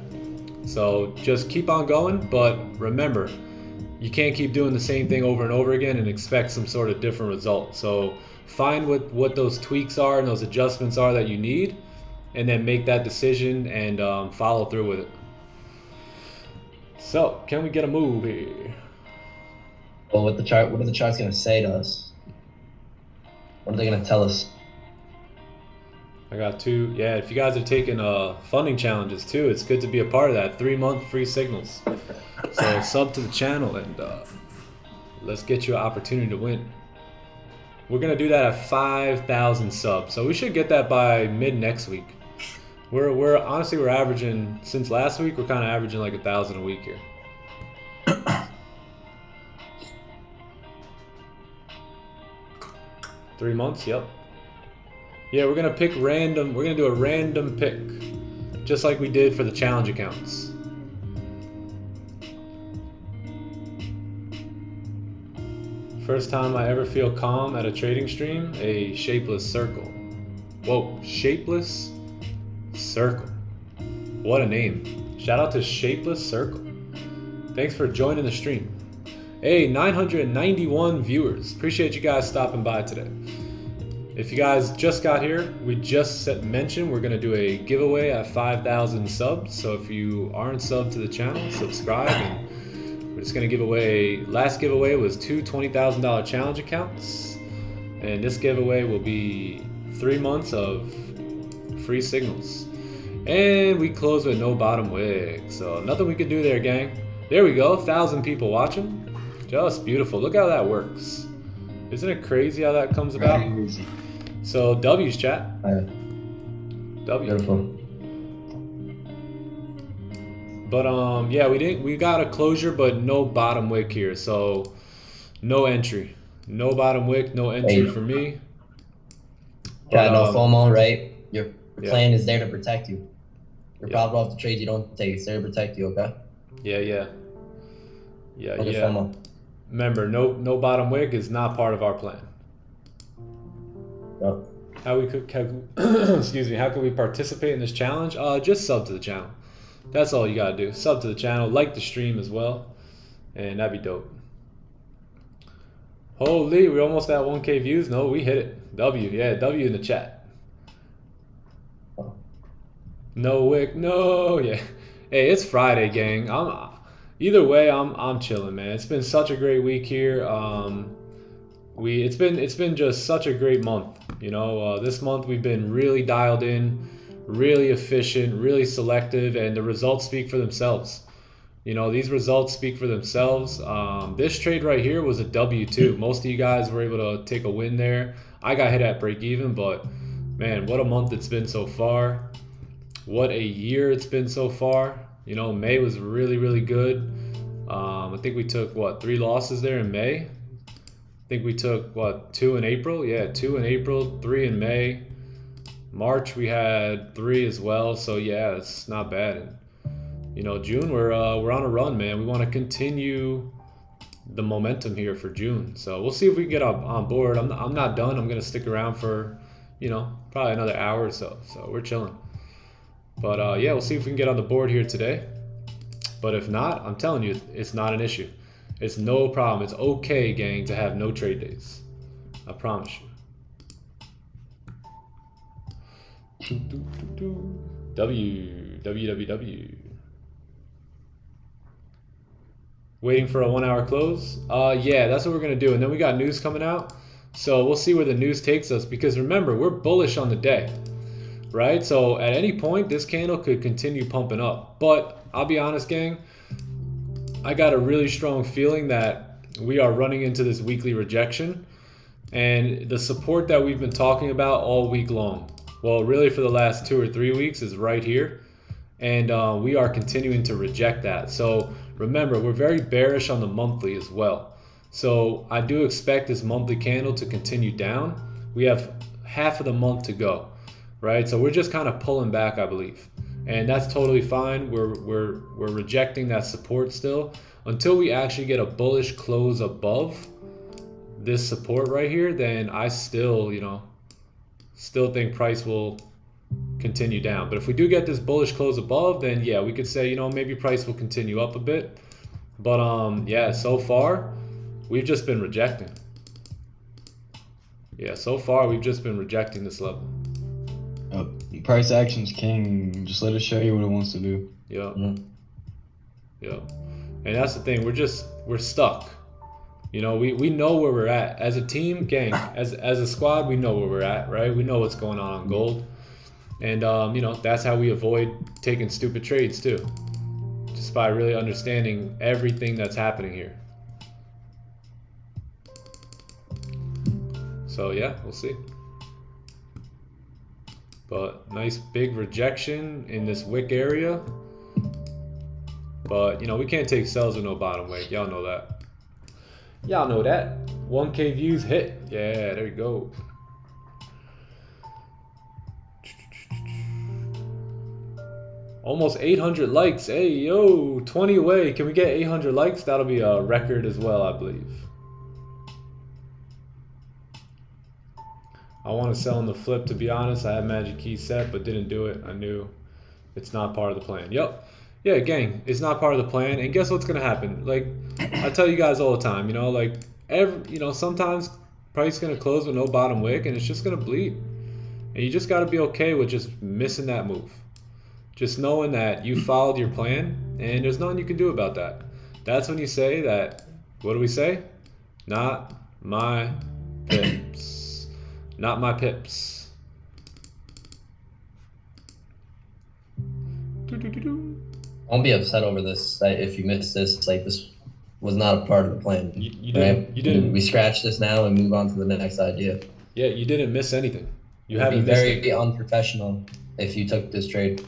So just keep on going, but remember, you can't keep doing the same thing over and over again and expect some sort of different result. So find what those tweaks are and those adjustments are that you need, and then make that decision and follow through with it. So can we get a move here? Well, what are the charts gonna say to us? What are they gonna tell us? I got 2. Yeah, if you guys are taking funding challenges too, it's good to be a part of that. 3-month free signals. So sub to the channel and let's get you an opportunity to win. We're gonna do that at 5,000 subs, so we should get that by mid next week. We're honestly, we're averaging, since last week, we're kind of averaging like 1,000 a week here. 3 months, yep. Yeah, we're gonna pick random. We're gonna do a random pick, just like we did for the challenge accounts. First time I ever feel calm at a trading stream, a shapeless circle. Whoa, shapeless circle. What a name. Shout out to Shapeless Circle. Thanks for joining the stream. Hey, 991 viewers. Appreciate you guys stopping by today. If you guys just got here, we just mentioned we're going to do a giveaway at 5,000 subs. So if you aren't subbed to the channel, subscribe. And we're just going to give away, last giveaway was 2 $20,000 challenge accounts. And this giveaway will be 3 months of free signals. And we close with no bottom wick. So nothing we can do there, gang. There we go, 1,000 people watching. Just beautiful. Look how that works. Isn't it crazy how that comes about? Crazy. So W's, chat. W. Beautiful. But yeah, we got a closure, but no bottom wick here. So no entry. No bottom wick, no entry for me. Yeah, no FOMO, right? Your plan yeah. is there to protect you. Your profit off the trades you don't take, it's there to protect you, okay? Yeah. FOMO. Remember, no bottom wick is not part of our plan. Yep. How we could, excuse me, how can we participate in this challenge? Just sub to the channel. That's all you gotta do. Sub to the channel, like the stream as well, and that'd be dope. Holy, we're almost at 1K views. No, we hit it. W, yeah, W in the chat. No wick, no, yeah. Hey, it's Friday, gang. Either way, I'm chilling, man. It's been such a great week here. It's been just such a great month. You know, this month we've been really dialed in, really efficient, really selective, and the results speak for themselves. You know, these results speak for themselves. This trade right here was a W2. Most of you guys were able to take a win there. I got hit at break even, but man, what a month it's been so far. What a year it's been so far. You know, May was really, really good. I think we took, 3 losses there in May? I think we took, 2 in April? Yeah, 2 in April, 3 in May. March we had 3 as well. So yeah, it's not bad. And, you know, June we're on a run, man. We want to continue the momentum here for June. So we'll see if we can get on board. I'm not done. I'm gonna stick around for, you know, probably another hour or so. So we're chilling. But yeah, we'll see if we can get on the board here today. But if not, I'm telling you, it's not an issue. It's no problem. It's okay, gang, to have no trade days. I promise you. W. Waiting for a 1 hour close? Yeah, that's what we're gonna do. And then we got news coming out. So we'll see where the news takes us, because remember, we're bullish on the day, right? So at any point, this candle could continue pumping up. But I'll be honest, gang, I got a really strong feeling that we are running into this weekly rejection, and the support that we've been talking about all week long, well, really for the last 2 or 3 weeks, is right here. And we are continuing to reject that. So remember, we're very bearish on the monthly as well. So I do expect this monthly candle to continue down. We have half of the month to go, right? So we're just kind of pulling back, I believe. And that's totally fine. We're rejecting that support still until we actually get a bullish close above this support right here. Then I still, you know, still think price will continue down. But if we do get this bullish close above, then yeah, we could say, you know, maybe price will continue up a bit. But yeah, so far we've just been rejecting. Yeah, so far we've just been rejecting this level. Price action's king. Just let it show you what it wants to do. Yeah. Yeah. And that's the thing. We're stuck. You know, we know where we're at as a team, gang. As a squad, we know where we're at, right? We know what's going on gold, and you know, that's how we avoid taking stupid trades too, just by really understanding everything that's happening here. So yeah, we'll see. But nice big rejection in this wick area. But you know, we can't take sells with no bottom wick. Y'all know that. Y'all know that. 1K views hit. Yeah, there you go. Almost 800 likes. Hey, yo, 20 away. Can we get 800 likes? That'll be a record as well, I believe. I want to sell in the flip, to be honest. I had magic key set, but didn't do it. I knew it's not part of the plan. Yep. Yeah, gang, it's not part of the plan. And guess what's going to happen? Like, I tell you guys all the time, you know, like, you know, sometimes price is going to close with no bottom wick, and it's just going to bleed. And you just got to be okay with just missing that move. Just knowing that you followed your plan, and there's nothing you can do about that. That's when you say that, what do we say? Not my pips. Not my pips. Don't be upset over this. If you missed this, like, this was not a part of the plan. You right? didn't. We scratch this now and move on to the next idea. Yeah, you didn't miss anything. You It'd haven't be missed very anything. unprofessional if you took this trade.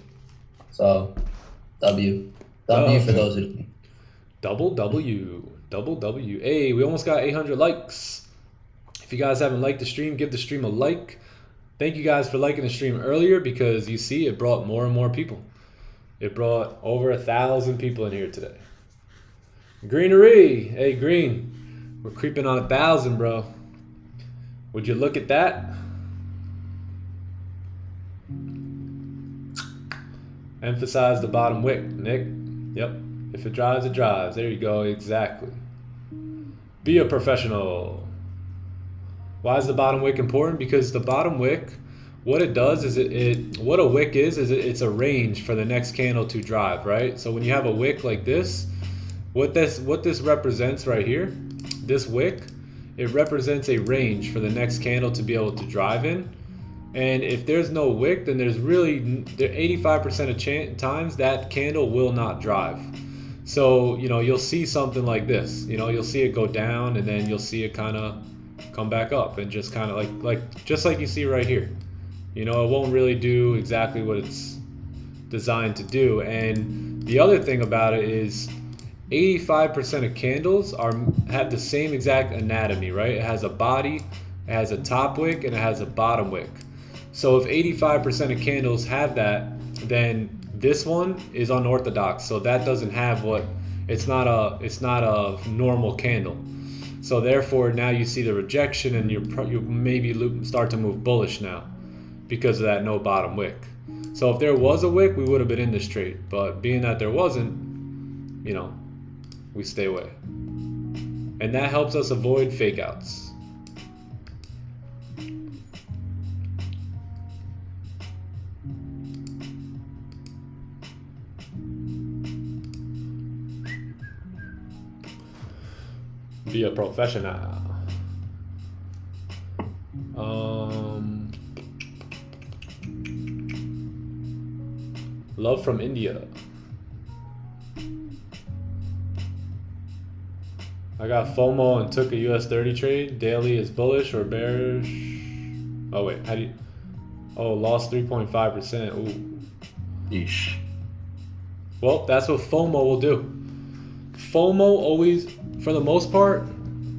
So, W for those who. Double W. Hey, we almost got 800 likes. If you guys haven't liked the stream, give the stream a like. Thank you guys for liking the stream earlier, because you see it brought more and more people. It brought over 1,000 people in here today. Greenery. Hey, Green. We're creeping on 1,000, bro. Would you look at that? Emphasize the bottom wick, Nick. Yep. If it drives, it drives. There you go. Exactly. Be a professional. Why is the bottom wick important? Because the bottom wick, what it does is what a wick is it's a range for the next candle to drive, right? So when you have a wick like this, what this represents right here, this wick, it represents a range for the next candle to be able to drive in. And if there's no wick, then there's really 85% of times that candle will not drive. So, you know, you'll see something like this. You know, you'll see it go down, and then you'll see it kind of come back up, and just kind of just like you see right here. You know, it won't really do exactly what it's designed to do. And the other thing about it is 85% of candles have the same exact anatomy, right? It has a body, it has a top wick, and it has a bottom wick. So if 85% of candles have that, then this one is unorthodox. So that doesn't have it's not a normal candle. So therefore now you see the rejection, and you maybe start to move bullish now because of that no bottom wick. So if there was a wick, we would have been in this trade, but being that there wasn't, you know, we stay away. And that helps us avoid fake outs. Be a professional. Love from India. I got FOMO and took a US 30 trade. Daily is bullish or bearish. Oh wait, how do you? Oh, lost 3.5%. Ooh. Yeesh. Well, that's what FOMO will do. FOMO always, for the most part,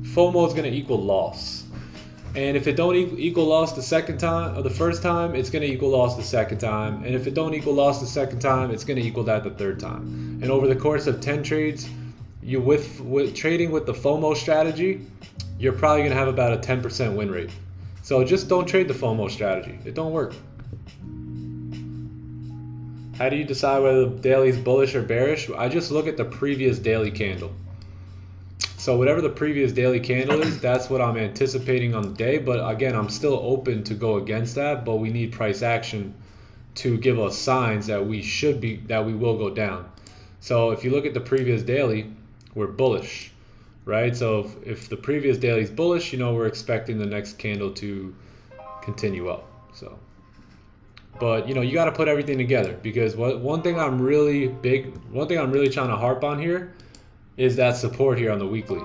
FOMO is going to equal loss. And if it don't equal loss the second time or the first time, it's going to equal loss the second time. And if it don't equal loss the second time, it's going to equal that the third time. And over the course of 10 trades, you with trading with the FOMO strategy, you're probably going to have about a 10% win rate. So just don't trade the FOMO strategy. It don't work. How do you decide whether the daily is bullish or bearish? I just look at the previous daily candle. So whatever the previous daily candle is, that's what I'm anticipating on the day. But again, I'm still open to go against that, but we need price action to give us signs that we will go down. So if you look at the previous daily, we're bullish, right? So if the previous daily is bullish, you know, we're expecting the next candle to continue up. So, but you know, you got to put everything together, because one thing I'm really trying to harp on here is that support here on the weekly.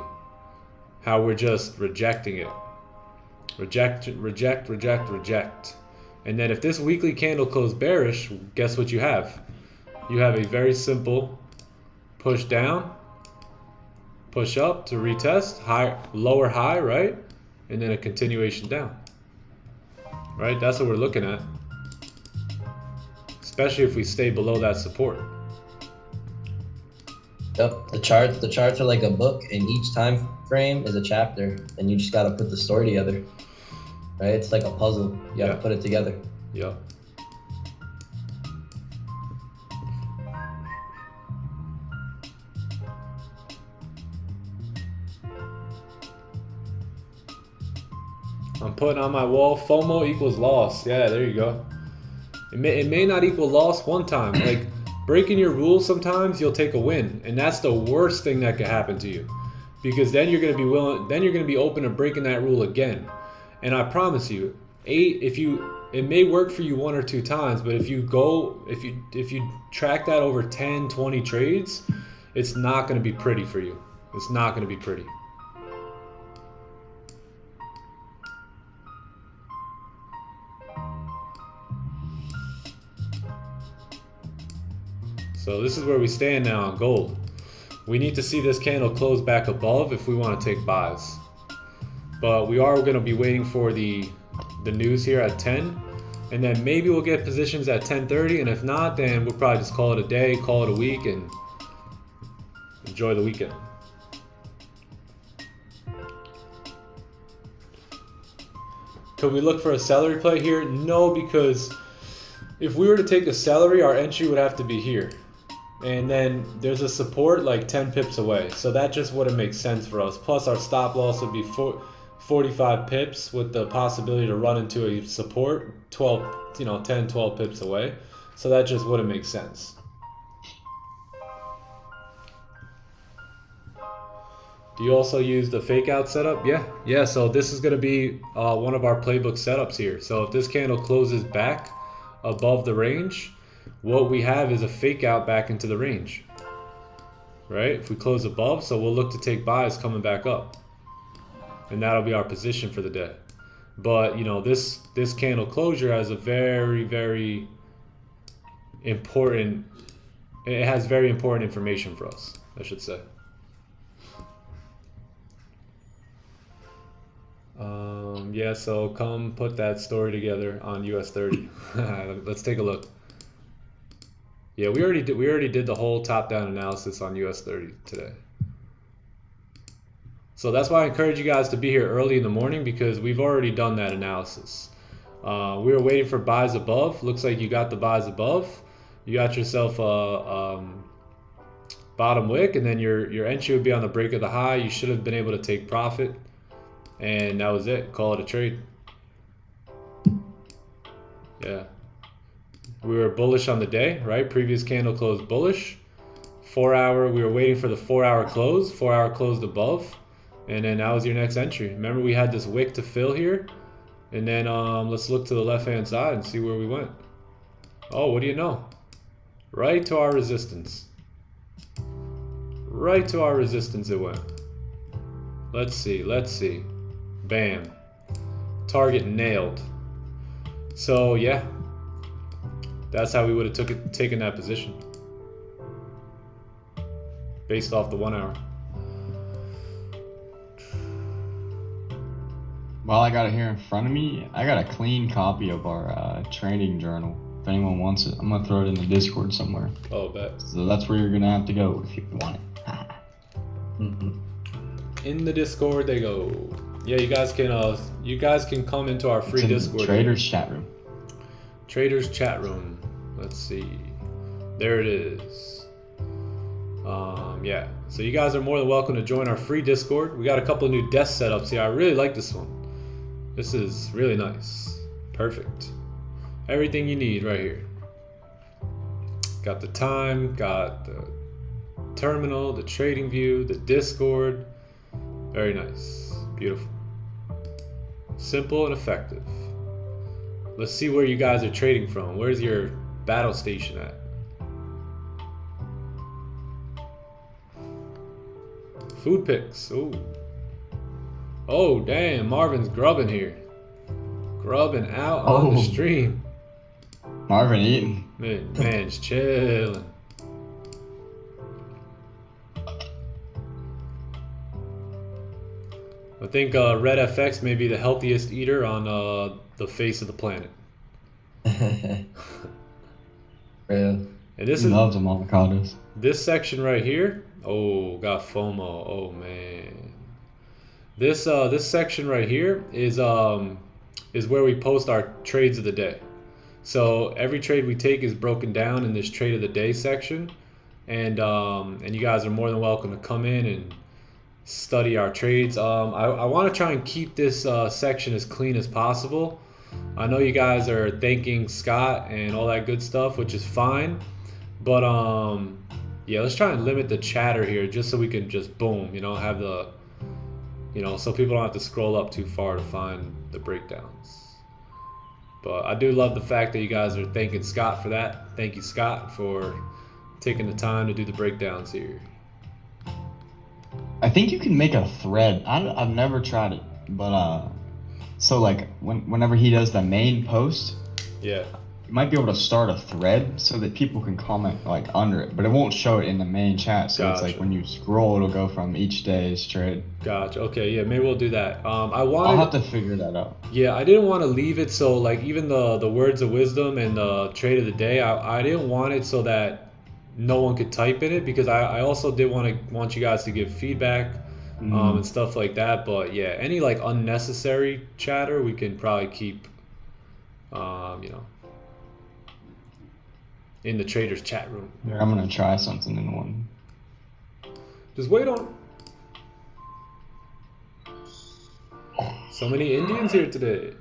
How we're just rejecting it. Reject, reject, reject, reject. And then if this weekly candle closed bearish, guess what you have? You have a very simple push down, push up to retest, high, lower high, right? And then a continuation down. Right? That's what we're looking at. Especially if we stay below that support. Yep, the charts are like a book, and each time frame is a chapter, and you just got to put the story together, right? It's like a puzzle. You got to put it together. Yeah. I'm putting on my wall, FOMO equals loss. Yeah, there you go. It may not equal loss one time. Like, breaking your rules, sometimes you'll take a win, and that's the worst thing that could happen to you, because then you're going to be open to breaking that rule again. And I promise you, it may work for you 1 or 2 times, but if you track that over 10, 20 trades, it's not going to be pretty for you. It's not going to be pretty. So this is where we stand now on gold. We need to see this candle close back above if we want to take buys. But we are going to be waiting for the news here at 10. And then maybe we'll get positions at 10:30. And if not, then we'll probably just call it a day, call it a week, and enjoy the weekend. Could we look for a celery play here? No, because if we were to take a celery, our entry would have to be here. And then there's a support like 10 pips away. So that just wouldn't make sense for us. Plus our stop loss would be 45 pips with the possibility to run into a support 10, 12 pips away. So that just wouldn't make sense. Do you also use the fake out setup? Yeah. So this is going to be one of our playbook setups here. So if this candle closes back above the range, what we have is a fake out back into the range, right? If we close above, so we'll look to take buys coming back up, and that'll be our position for the day. But you know, this candle closure has a very, very important, it has very important information for us, I should say. Yeah, so come put that story together on US30. Let's take a look. Yeah, we already did the whole top-down analysis on US30 today. So that's why I encourage you guys to be here early in the morning, because we've already done that analysis. We were waiting for buys above. Looks like you got the buys above. You got yourself a bottom wick, and then your entry would be on the break of the high. You should have been able to take profit, and that was it. Call it a trade. Yeah, we were bullish on the day, right? Previous candle closed bullish. 4 hour, we were waiting for the 4 hour close. 4 hour closed above, and then that was your next entry. Remember, we had this wick to fill here, and then let's look to the left hand side and see where we went. Oh, what do you know? Right to our resistance. Right to our resistance it went. Let's see, let's see. Bam. Target nailed. So yeah, that's how we would have taken that position based off the 1 hour. Well, I got it here in front of me. I got a clean copy of our trading journal. If anyone wants it, I'm gonna throw it in the Discord somewhere. Oh, bet. So that's where you're gonna have to go if you want it. In the Discord they go. Yeah, you guys can come into our free Discord. Traders chat room. Traders chat room. Let's see. There it is. Yeah. So you guys are more than welcome to join our free Discord. We got a couple of new desk setups here. I really like this one. This is really nice. Perfect. Everything you need right here. Got the time, got the terminal, the trading view, the Discord. Very nice. Beautiful. Simple and effective. Let's see where you guys are trading from. Where's your battle station at? Food picks. Ooh. Oh, damn. Marvin's grubbing here. Grubbing out on the stream. Marvin eating. Man's chilling. I think Red FX may be the healthiest eater on the face of the planet. Real. And this He loves them avocados. This section right here. Oh, got FOMO. Oh man. This section right here is where we post our trades of the day. So every trade we take is broken down in this trade of the day section, and you guys are more than welcome to come in and study our trades. I want to try and keep this section as clean as possible. I know you guys are thanking Scott and all that good stuff, which is fine, but yeah, let's try and limit the chatter here just so we can just boom, have the, so people don't have to scroll up too far to find the breakdowns. But I do love the fact that you guys are thanking Scott for that. Thank you, Scott, for taking the time to do the breakdowns here. I think you can make a thread. I've never tried it, but so like whenever he does the main post, yeah, you might be able to start a thread so that people can comment like under it, but it won't show it in the main chat. So Gotcha. It's like when you scroll, it'll go from each day's trade. Gotcha. Okay, yeah, maybe we'll do that. I'll have to figure that out. Yeah, I didn't want to leave it so like even the words of wisdom and the trade of the day, I didn't want it so that no one could type in it, because I also did want you guys to give feedback and stuff like that. But yeah, any like unnecessary chatter we can probably keep in the traders chat room. Here, I'm gonna try something in one. Just wait on. So many Indians here today.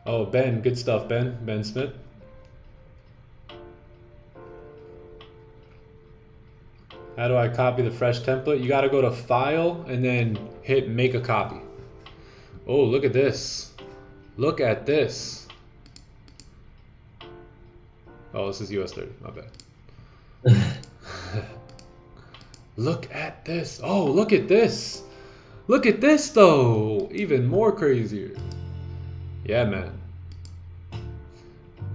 Oh, Ben, good stuff, Ben. Ben Smith. How do I copy the fresh template? You got to go to File and then hit Make a Copy. Oh, look at this. Look at this. Oh, this is US30. My bad. Look at this. Oh, look at this. Look at this, though. Even more crazier. Yeah, man.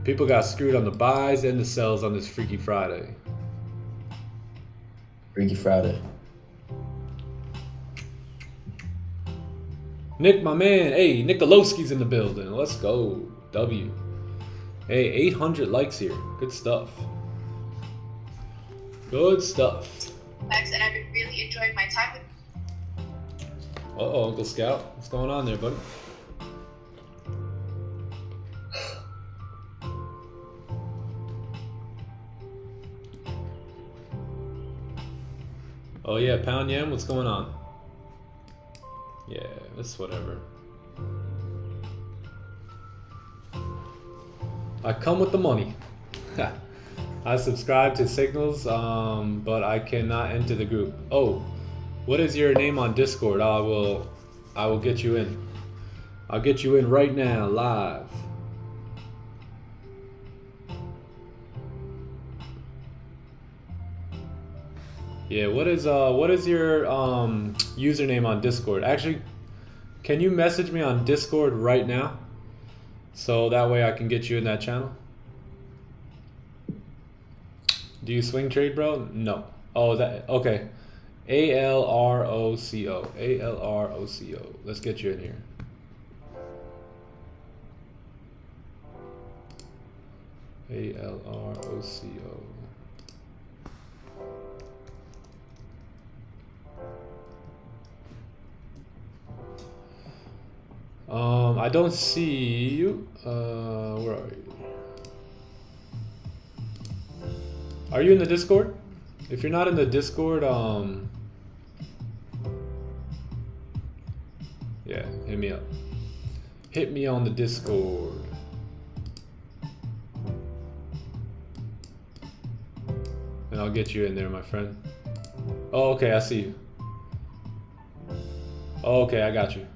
People got screwed on the buys and the sells on this Freaky Friday. Freaky Friday. Nick, my man. Hey, Nikolowski's in the building. Let's go. W. Hey, 800 likes here. Good stuff. Good stuff. Thanks, and I've been really enjoying my time with. Uh-oh, Uncle Scout. What's going on there, buddy? Oh yeah, Pound Yam, what's going on? Yeah, that's whatever. I come with the money. I subscribe to Signals, but I cannot enter the group. Oh, what is your name on Discord? I will get you in. I'll get you in right now, live. Yeah, what is your username on Discord? Actually, can you message me on Discord right now? So that way I can get you in that channel. Do you swing trade, bro? No. Oh, that okay. ALROCO. ALROCO. Let's get you in here. ALROCO. I don't see you. Where are you? Are you in the Discord? If you're not in the Discord, yeah, hit me up. Hit me on the Discord. And I'll get you in there, my friend. Oh, okay, I see you. Oh, okay, I got you.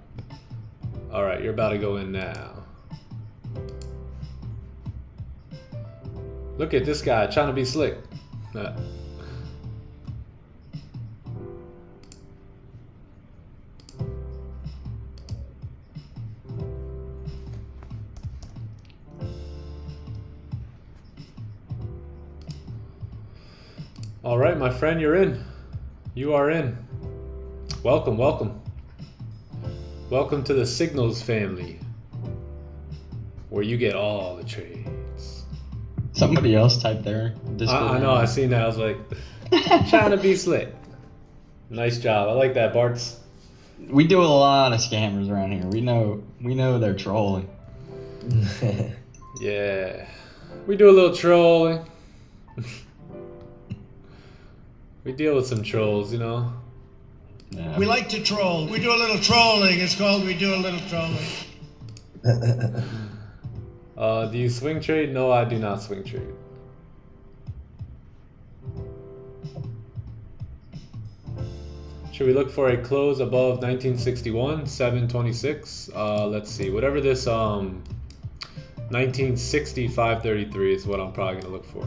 All right, you're about to go in now. Look at this guy trying to be slick. All right, my friend, you're in. You are in. Welcome, welcome. Welcome to the Signals family, where you get all the trades. Somebody else typed there. I know, I seen that. I was like, trying to be slick. Nice job. I like that, Bart's. We do a lot of scammers around here. We know they're trolling. Yeah, we do a little trolling. We deal with some trolls, you know. Yeah. We like to troll. We do a little trolling. It's called we do a little trolling. Do you swing trade? No, I do not swing trade. Should we look for a close above 1961, 726? Let's see. Whatever this 1960, 533 is what I'm probably gonna look for.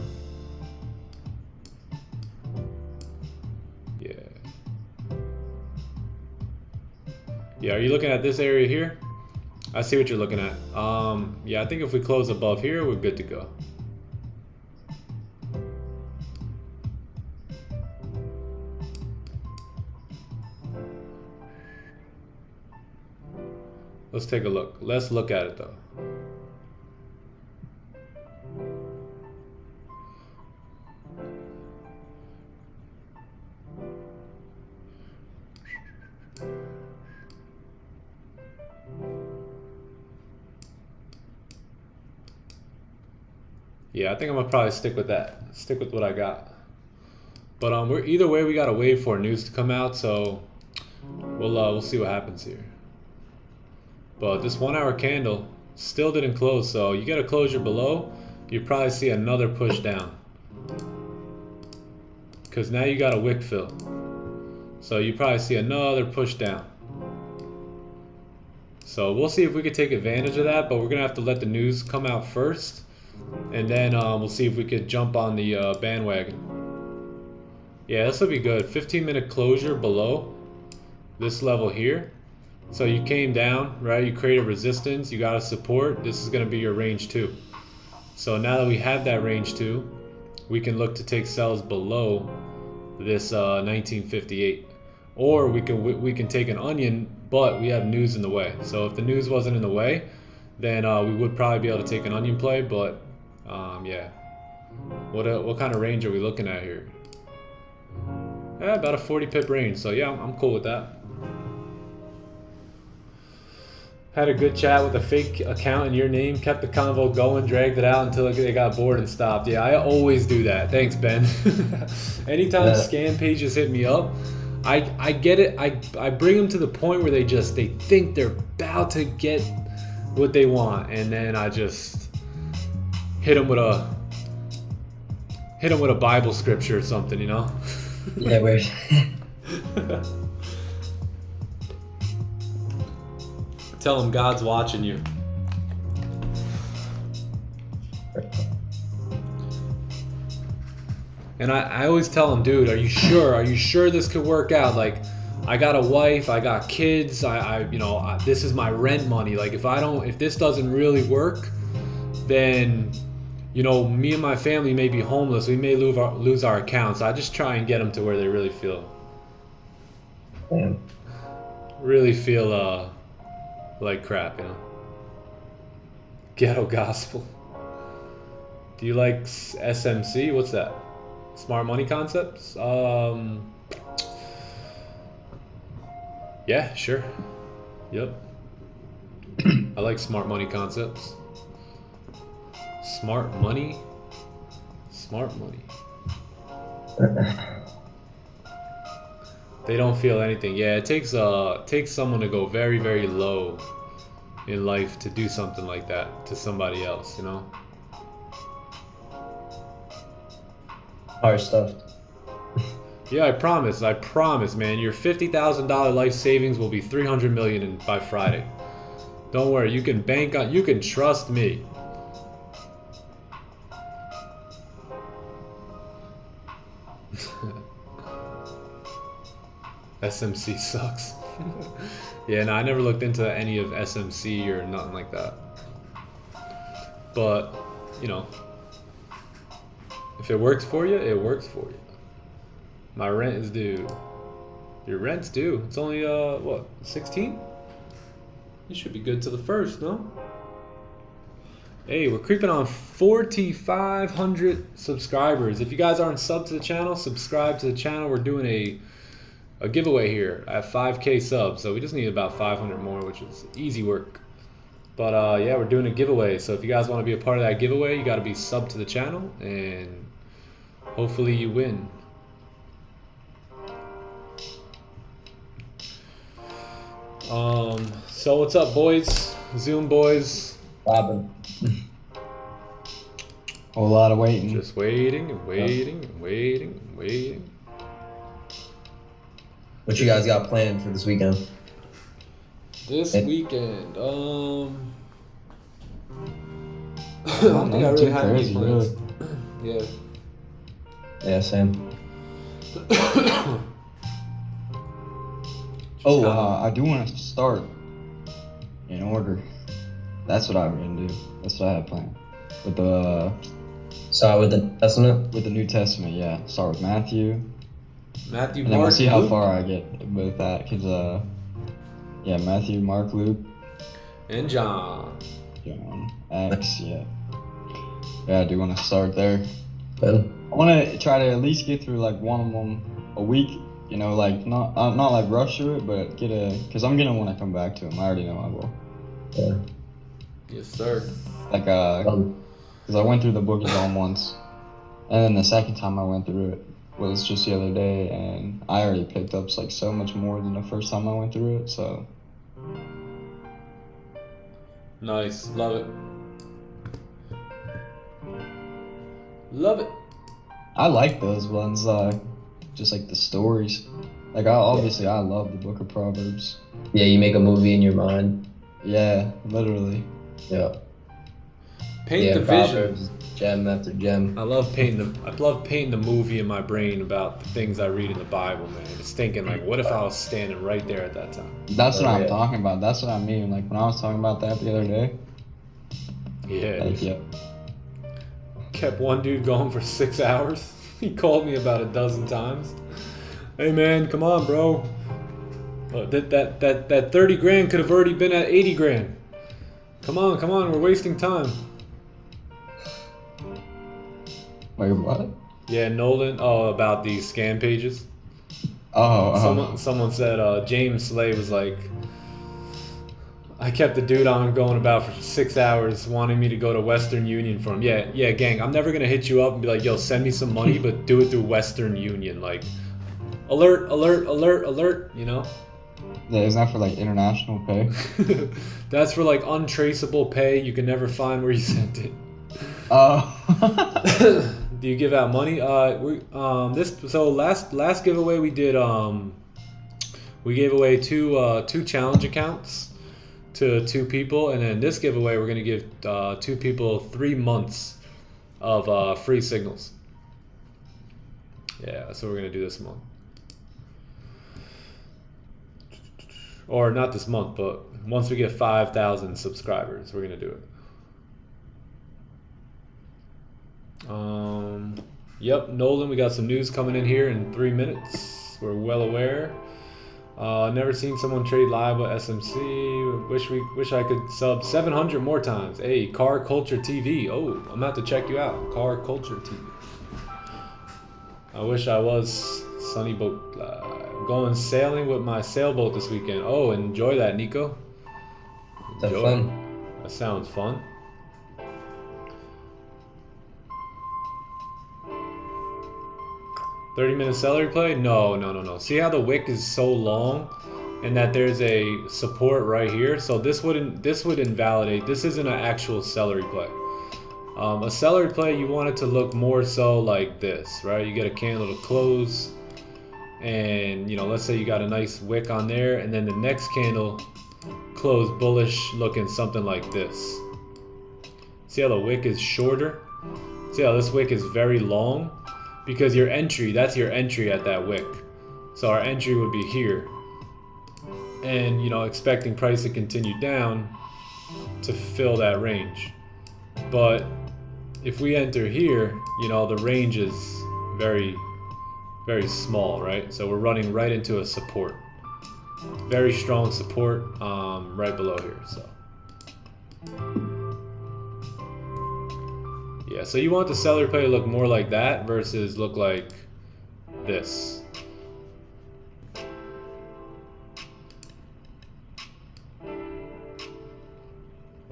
Yeah, are you looking at this area here? I see what you're looking at. Yeah, I think if we close above here, we're good to go. Let's take a look. Let's look at it though. Yeah, I think I'm gonna probably stick with that. Stick with what I got. But we're either way, we gotta wait for news to come out, so we'll see what happens here. But this 1 hour candle still didn't close, so you get a closure below, you probably see another push down. Cause now you got a wick fill. So you probably see another push down. So we'll see if we can take advantage of that, but we're gonna have to let the news come out first. And then we'll see if we could jump on the bandwagon. Yeah, this will be good. 15-minute closure below this level here. So you came down, right? You created resistance. You got a support. This is going to be your range 2. So now that we have that range 2, we can look to take sells below this 1958. Or we can take an onion, but we have news in the way. So if the news wasn't in the way, then we would probably be able to take an onion play. But yeah, what kind of range are we looking at here? Yeah, about a 40 pip range. So yeah, I'm cool with that. Had a good chat with a fake account in your name, kept the convo going, dragged it out until they got bored and stopped. Yeah, I always do that. Thanks, Ben. Anytime scam pages hit me up, I get it. I bring them to the point where they think they're about to get what they want, and then I just hit them with a Bible scripture or something, you know? Yeah, we're Tell them God's watching you. And I always tell them, dude, are you sure? Are you sure this could work out? Like, I got a wife, I got kids, this is my rent money. Like, if this doesn't really work, then, me and my family may be homeless. We may lose our accounts. I just try and get them to where they really feel, like crap, Ghetto gospel. Do you like SMC? What's that? Smart money concepts? Yeah, sure. Yep. I like smart money concepts. Smart money. They don't feel anything. Yeah, it takes someone to go very, very low in life to do something like that to somebody else, hard stuff. Yeah, I promise, man. Your $50,000 life savings will be $300 million by Friday. Don't worry, you can trust me. SMC sucks. Yeah, no, I never looked into any of SMC or nothing like that. But, if it works for you, it works for you. My rent is due. Your rent's due. It's only, 16? You should be good to the 1st, no? Hey, we're creeping on 4,500 subscribers. If you guys aren't subbed to the channel, subscribe to the channel. We're doing a giveaway here at 5K subs. So we just need about 500 more, which is easy work. But yeah, we're doing a giveaway. So if you guys want to be a part of that giveaway, you got to be subbed to the channel, and hopefully you win. So what's up, boys? Zoom boys. Robin. Whole lot of waiting. Just waiting and waiting and waiting and waiting. What you guys got planned for this weekend? This weekend, I don't think I really had any plans. Yeah. Yeah, same. I do want to start in order. That's what I'm gonna do. That's what I have planned. With the Start with the Testament? With the New Testament, yeah. Start with Matthew. And then we'll see how far I get with that, cause yeah, Matthew, Mark, Luke, and John, Acts, yeah. I do want to start there. Good. I want to try to at least get through like one of them a week. Like not like rush through it, but cause I'm gonna want to come back to them. I already know I will. Yeah. Yes, sir. Like cause I went through the book of John once, and then the second time I went through it was just the other day, and I already picked up like so much more than the first time I went through it. So nice, love it. Love it. I like those ones, just like the stories. Like I love the book of Proverbs. Yeah, you make a movie in your mind. Yeah, literally. Yeah. Paint the Proverbs, vision. Gem after gem. I love painting the movie in my brain about the things I read in the Bible, man. Just thinking like, what if I was standing right there at that time? That's what I'm talking about. That's what I mean. Like when I was talking about that the other day. Yeah. Like, yeah. Kept one dude going for 6 hours. He called me about a dozen times. Hey man, come on, bro. That 30 grand could have already been at 80 grand. Come on, we're wasting time. Wait, what? Yeah, Nolan. Oh, about these scam pages. Someone said James Slay was like, I kept the dude on going about for 6 hours, wanting me to go to Western Union for him. Yeah, gang. I'm never gonna hit you up and be like, yo, send me some money, but do it through Western Union. Like, alert, alert, alert, alert. You know. Yeah, isn't that for like international pay? That's for like untraceable pay. You can never find where you sent it. Oh. Do you give out money? Last giveaway we did we gave away two challenge accounts to 2 people, and then this giveaway we're gonna give 2 people 3 months of free signals. Yeah, that's what we're gonna do this month. Or not this month, but once we get 5,000 subscribers, we're gonna do it. Yep, Nolan, we got some news coming in here in 3 minutes. We're well aware. Never seen someone trade live with SMC. Wish I could sub 700 more times. Hey, Car Culture TV. Oh, I'm gonna have to check you out. Car Culture TV. I wish I was Sunny Boat Live. Going sailing with my sailboat this weekend. Oh, enjoy that, Nico. That's fun. That sounds fun. $30-minute celery play? No. See how the wick is so long, and that there's a support right here. So this would invalidate. This isn't an actual celery play. A celery play, you want it to look more so like this, right? You get a candle to close, and let's say you got a nice wick on there, and then the next candle close bullish, looking something like this. See how the wick is shorter? See how this wick is very long? Because your entry, that's your entry at that wick. So our entry would be here. And, expecting price to continue down to fill that range. But if we enter here, the range is very, very small, right? So we're running right into a support. Very strong support right below here, so. Yeah, so you want the celery play to look more like that versus look like this.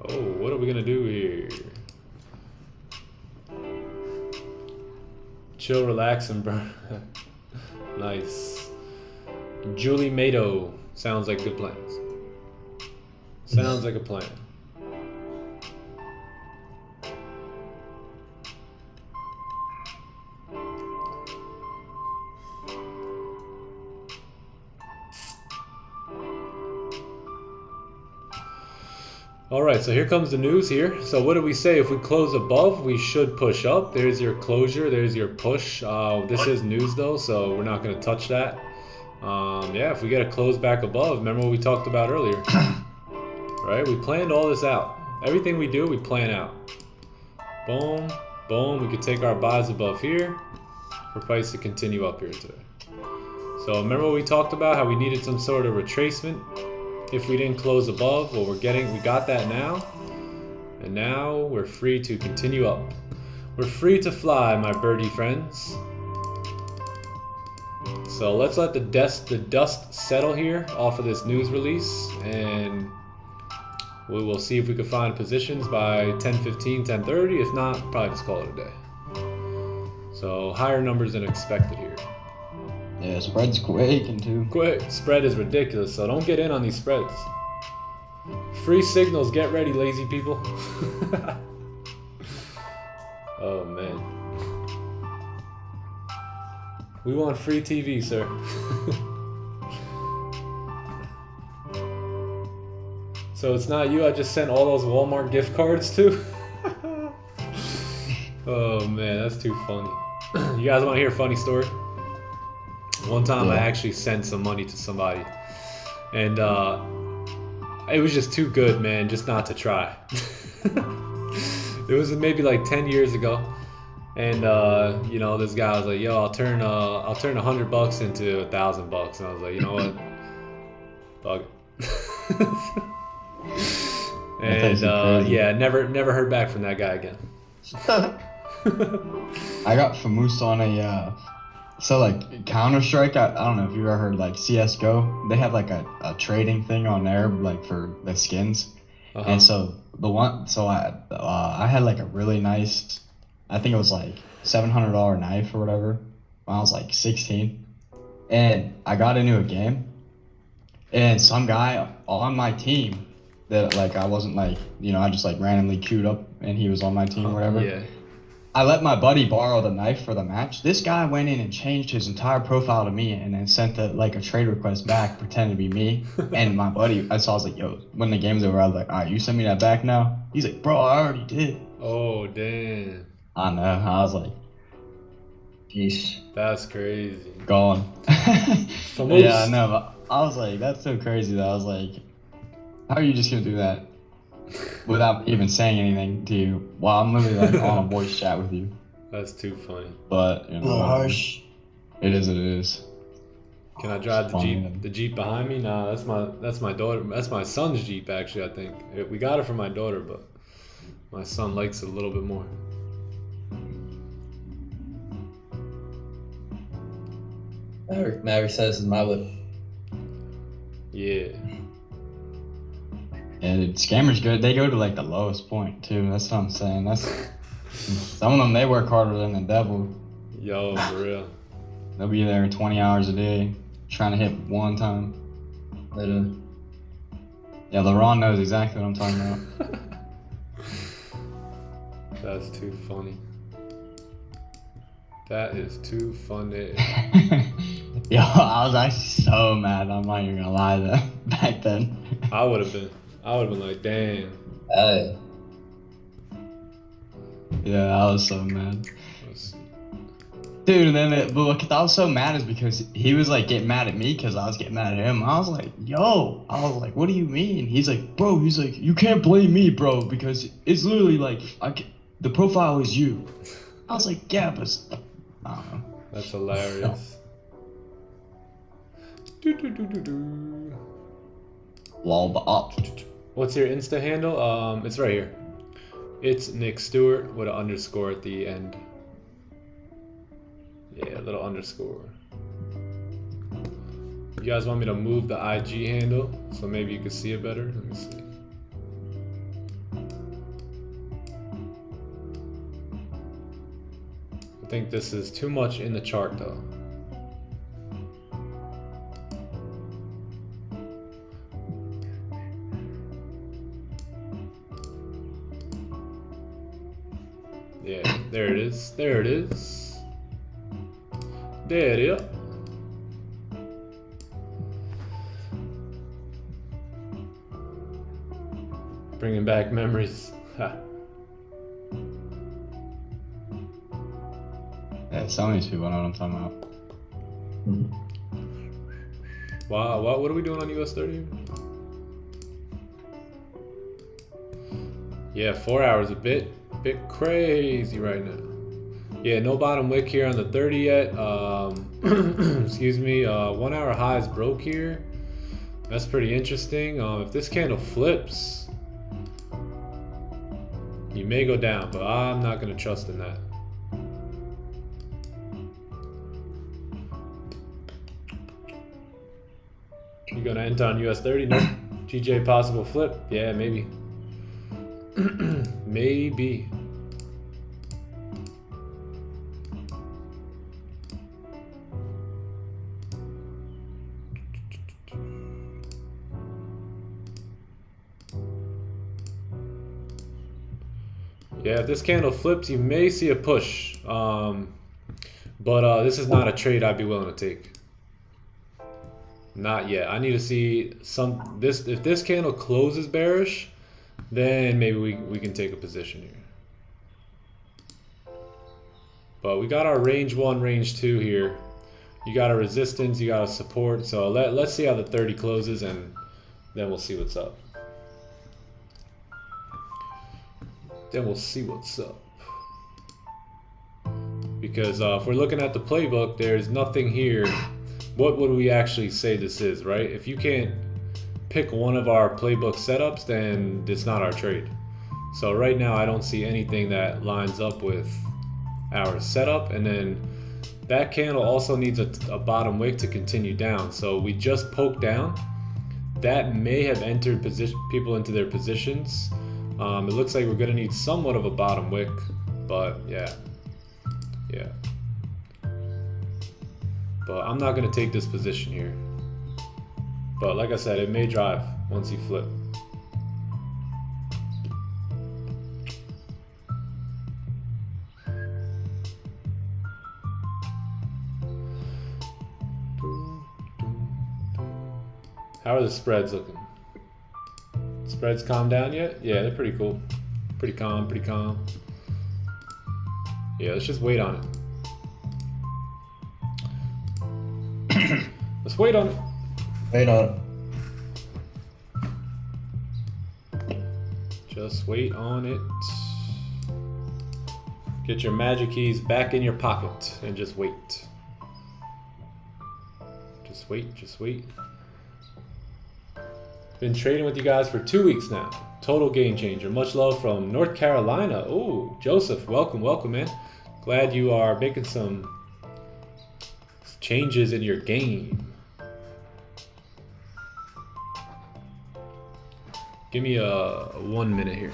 Oh, what are we gonna do here? Chill, relax, and burn. Nice. Julie Mado. Sounds like good plans. Sounds like a plan. Alright, so here comes the news here. So what do we say? If we close above, we should push up. There's your closure, there's your push. This is news though, so we're not going to touch that. Yeah, if we get a close back above, remember what we talked about earlier. Right, we planned all this out. Everything we do, we plan out. Boom, boom, we could take our buys above here for price to continue up here today. So remember what we talked about, how we needed some sort of retracement if we didn't close above. Well, we got that now, and now we're free to continue up. We're free to fly, my birdie friends. So let's let the dust settle here off of this news release, and we will see if we can find positions by 10:15, 10:30. If not, probably just call it a day. So higher numbers than expected here. Yeah, spread's quaking too. Spread is ridiculous, so don't get in on these spreads. Free signals, get ready, lazy people. Oh man. We want free TV, sir. So it's not you I just sent all those Walmart gift cards to? Oh man, that's too funny. You guys want to hear a funny story? One time I actually sent some money to somebody, and it was just too good, man, just not to try. It was maybe like 10 years ago, And you know, this guy was like, "Yo, I'll turn $100 into $1,000." And I was like, "You know what? Fuck it." That's And actually crazy. yeah, never heard back from that guy again. I got famous on a so like Counter-Strike. I don't know if you ever heard like CS:GO. They have like a trading thing on there like for the skins. Uh-huh. And so I had like a really nice, I think it was like $700 knife or whatever when I was like 16, and I got into a game, and some guy on my team that like I wasn't like, you know, I just like randomly queued up and he was on my team or whatever. Yeah. I let my buddy borrow the knife for the match. This guy went in and changed his entire profile to me and then sent a trade request back, pretending to be me. And my buddy, so I was like, yo, when the game's over, I was like, all right, you send me that back now? He's like, bro, I already did. Oh damn. I know. I was like, Jeez. That's crazy. gone. Famous. Yeah, I know. But I was like, that's so crazy that I was like, how are you just gonna do that without even saying anything to you while I'm literally like on a voice chat with you? That's too funny. But you A know, little harsh. it is what it is. Can I drive the Funny. Jeep? The Jeep behind me? Nah, that's my daughter. That's my son's Jeep actually. I think we got it for my daughter, but my son likes it a little bit more. Maverick says is my whip. Yeah. Yeah, dude, scammers good. They go to like the lowest point too. That's what I'm saying. That's some of them. They work harder than the devil. Yo, for real. They'll be there 20 hours a day trying to hit one time. Literally. Yeah, LeRon knows exactly what I'm talking about. That's too funny. That is too funny. Yo, I was actually so mad. I'm not even gonna lie though. Back then. I would have been like, damn. Hey. Yeah, I was so mad. Let's see. Dude, and then but what I was so mad is because he was like getting mad at me because I was getting mad at him. I was like, yo, I was like, what do you mean? He's like, bro, he's like, you can't blame me, bro, because it's literally like the profile is you. I was like, yeah, but I don't know. That's hilarious. Do. Lol, but up. What's your Insta handle? It's right here. It's Nick Stewart with an underscore at the end. Yeah, a little underscore. You guys want me to move the IG handle so maybe you can see it better? Let me see. I think this is too much in the chart though. Yeah, there it is. There it is. There it is. Bringing back memories. Ha. Yeah, some of these people know what I'm talking about. Wow, what are we doing on US 30? Yeah, 4 hours a bit crazy right now. Yeah, no bottom wick here on the 30 yet. Excuse me. 1 hour highs broke here. That's pretty interesting. If this candle flips, you may go down, but I'm not gonna trust in that. You gonna enter on US 30? Nope. GJ possible flip? Yeah, maybe. Maybe. Yeah, if this candle flips, you may see a push. But this is not a trade I'd be willing to take. Not yet. I need to see if this candle closes bearish, then maybe we can take a position here. But we got our range 1, range 2 here. You got a resistance, you got a support. So let's see how the 30 closes, and then we'll see what's up. Then we'll see what's up. because if we're looking at the playbook, there's nothing here. What would we actually say this is, right? If you can't pick one of our playbook setups, then it's not our trade. So right now I don't see anything that lines up with our setup, and then that candle also needs a bottom wick to continue down. So we just poked down. That may have entered people into their positions. It looks like we're gonna need somewhat of a bottom wick, but yeah. But I'm not gonna take this position here. But like I said, it may drive once you flip. How are the spreads looking? Spreads calm down yet? Yeah, they're pretty cool. Pretty calm, pretty calm. Yeah, let's just wait on it. Let's wait on it. Wait on it. Just wait on it. Get your magic keys back in your pocket and just wait. Just wait, just wait. Been trading with you guys for 2 weeks now. Total game changer. Much love from North Carolina. Oh, Joseph, welcome, welcome, man. Glad you are making some changes in your game. Give me a 1 minute here.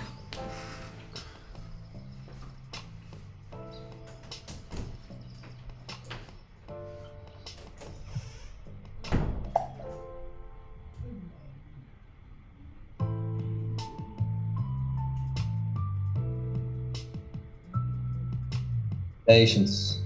Patience.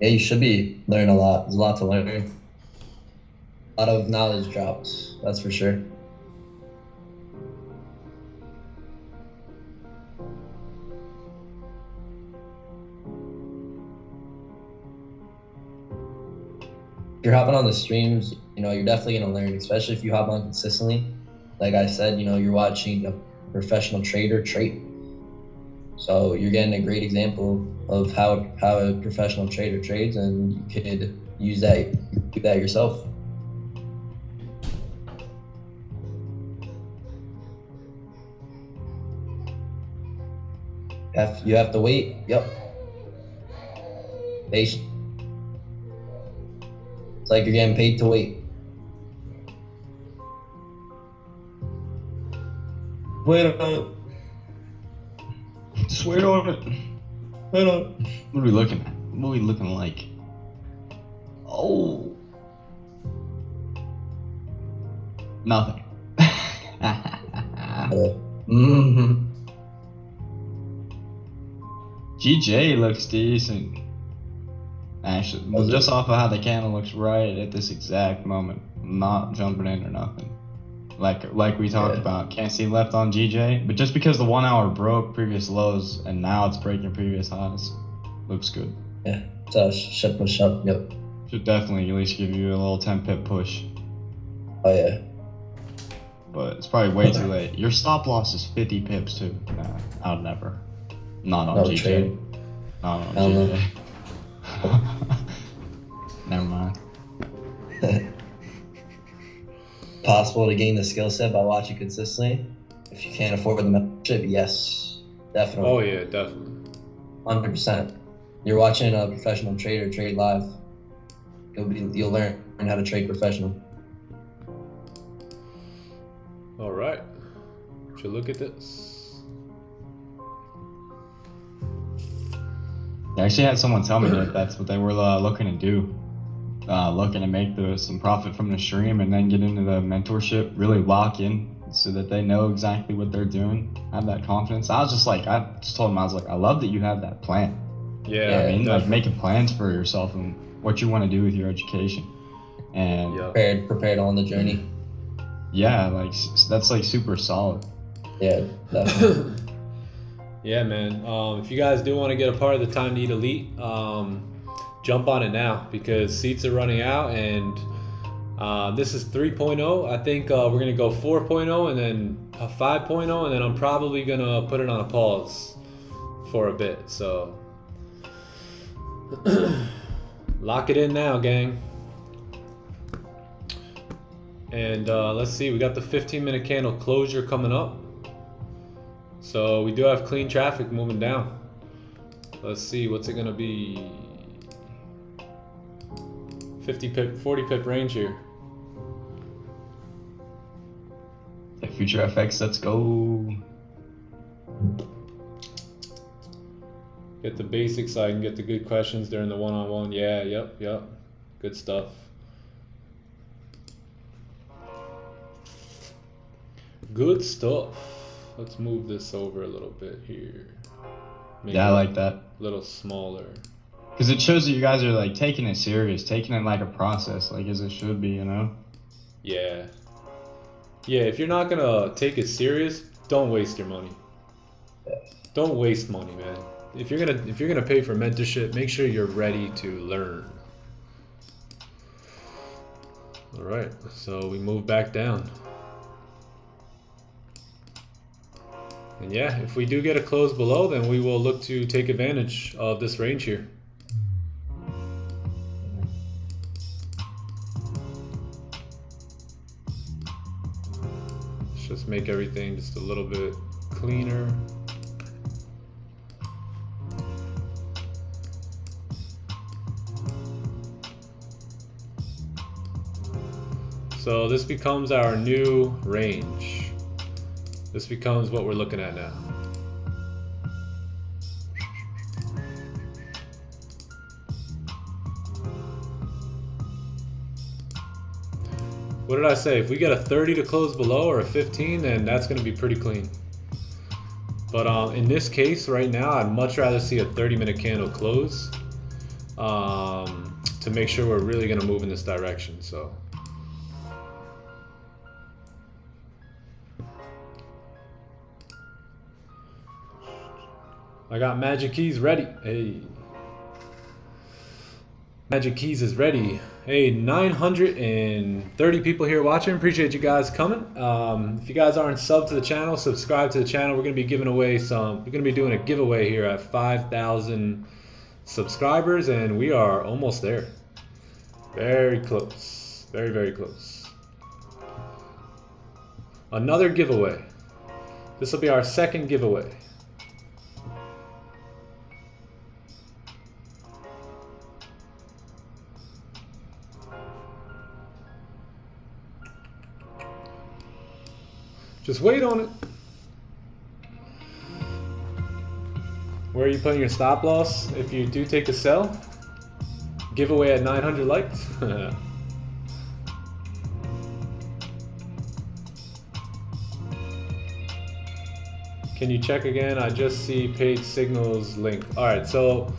Yeah, you should be learning a lot. There's a lot to learn. A lot of knowledge drops, that's for sure. If you're hopping on the streams, you're definitely gonna learn, especially if you hop on consistently. Like I said, you're watching a professional trader trade. So you're getting a great example of how a professional trader trades, and you could use that, do that yourself. You have to wait. Yep. Patient. It's like you're getting paid to wait. Wait on it. Just wait on it. Wait on it. What are we looking at? What are we looking like? Oh. Nothing. Mm-hmm. GJ looks decent. Actually, well, just off of how the candle looks right at this exact moment. I'm not jumping in or nothing. Like we talked about, can't see left on GJ, but just because the 1 hour broke previous lows and now it's breaking previous highs, looks good. Yeah, so should push up. Yep. Should definitely at least give you a little 10 pip push. Oh yeah. But it's probably way too late. Your stop loss is 50 pips too. Nah, I would never. Not on GJ. Trade. Not on GJ. Never mind. Possible to gain the skill set by watching consistently. If you can't afford the membership, yes, definitely. Oh yeah, definitely. 100%. You're watching a professional trader trade live. You'll learn how to trade professional. All right. Should look at this. I actually had someone tell me that that's what they were looking to do. Looking to make some profit from the stream and then get into the mentorship, really lock in so that they know exactly what they're doing, have that confidence. I just told them, I was like, I love that you have that plan. Yeah, I mean, like definitely. making plans for yourself and what you want to do with your education. And Yep. Prepared on the journey. yeah, like that's like super solid. Yeah, definitely. Yeah, man. If you guys do want to get a part of the Time to Eat Elite, jump on it now because seats are running out, and this is 3.0. I think we're gonna go 4.0 and then 5.0, and then I'm probably gonna put it on a pause for a bit. So lock it in now, gang. And let's see, we got the 15-minute candle closure coming up. So we do have clean traffic moving down. Let's see, what's it gonna be? 50 pip, 40 pip range here. The Future FX, let's go. Get the basics so I can get the good questions during the one-on-one. Yeah, yep. Good stuff. Good stuff. Let's move this over a little bit here. Make Yeah, I it like that. a little smaller. Because it shows that you guys are like taking it serious, taking it like a process, like as it should be, you know? Yeah. Yeah, if you're not gonna take it serious, don't waste your money. Don't waste money, man. If you're gonna pay for mentorship, make sure you're ready to learn. All right, so we move back down. And yeah, if we do get a close below, then we will look to take advantage of this range here. Let's just make everything just a little bit cleaner. So this becomes our new range. This becomes what we're looking at now. What did I say? If we get a 30 to close below or a 15, then that's going to be pretty clean. But in this case right now, I'd much rather see a 30-minute candle close to make sure we're really going to move in this direction. So. I got Magic Keys ready. Hey. Magic Keys is ready. Hey, 930 people here watching. Appreciate you guys coming. If you guys aren't subbed to the channel, subscribe to the channel. We're going to be giving away we're going to be doing a giveaway here at 5,000 subscribers, and we are almost there. Very close. Very, very close. Another giveaway. This will be our second giveaway. Just wait on it. Where are you putting your stop loss if you do take a sell? Giveaway at 900 likes. Can you check again? I just see paid signals link. All right, so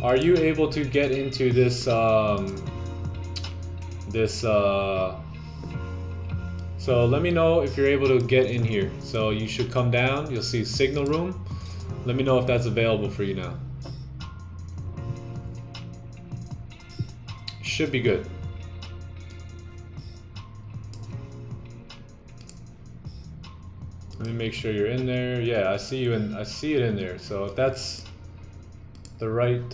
are you able to get into this so let me know if you're able to get in here. So you should come down, you'll see signal room. Let me know if that's available for you now. Should be good. Let me make sure you're in there. Yeah, I see you I see it in there. So if that's the right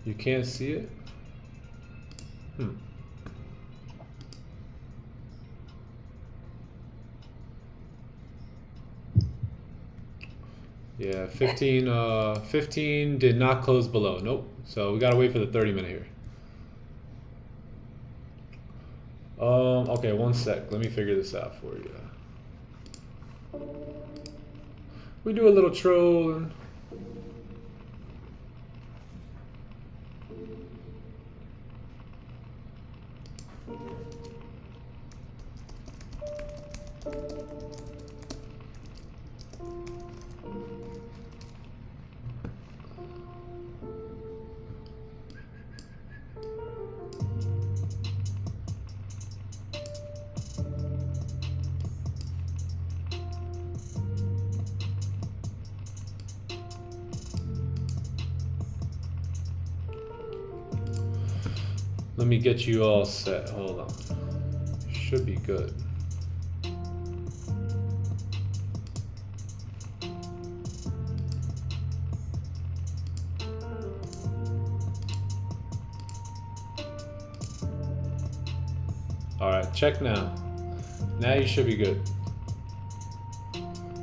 you can't see it? Yeah, 15 did not close below. Nope. So we gotta wait for the 30-minute here. Okay, one sec. Let me figure this out for you. We do a little trolling. Let me get you all set. Hold on. Should be good. All right, check now. Now you should be good.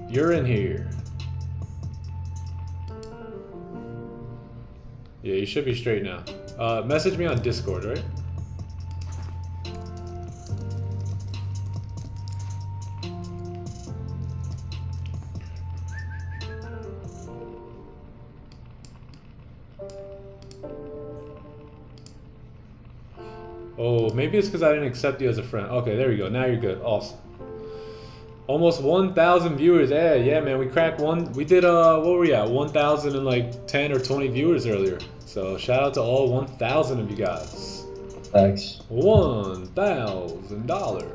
You're in here. Yeah, you should be straight now. Message me on Discord, right? Oh, maybe it's because I didn't accept you as a friend. Okay, there we go. Now you're good. Awesome. Almost 1,000 viewers. Yeah, man. We cracked one. We did what were we at? 1,010 or 20 viewers earlier. So shout out to all 1,000 of you guys. Thanks. $1,000.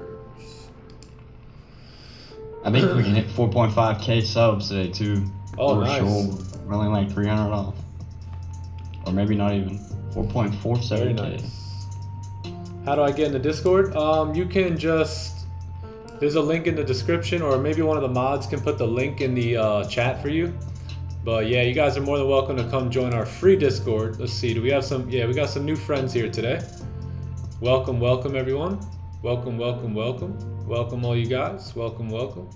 I think we can hit 4.5k subs today too. Oh, for nice. Sure. We're only like 300 off, or maybe not even. 4.47k. Very nice. How do I get in the Discord? You can just, there's a link in the description, or maybe one of the mods can put the link in the chat for you. But yeah, you guys are more than welcome to come join our free Discord. Let's see, do we have some, yeah, we got some new friends here today. Welcome, welcome everyone. Welcome, welcome, welcome. Welcome all you guys. Welcome, welcome.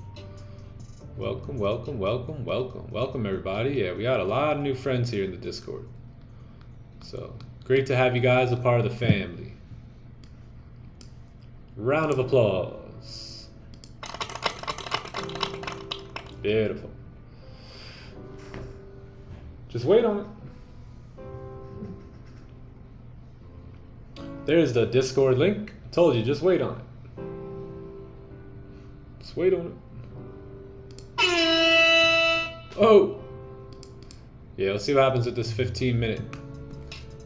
Welcome, welcome, welcome, welcome. Welcome everybody. Yeah, we got a lot of new friends here in the Discord. So, great to have you guys a part of the family. Round of applause. Beautiful. Just wait on it. There's the Discord link. I told you, just wait on it. Just wait on it. Oh! Yeah, let's see what happens with this 15-minute.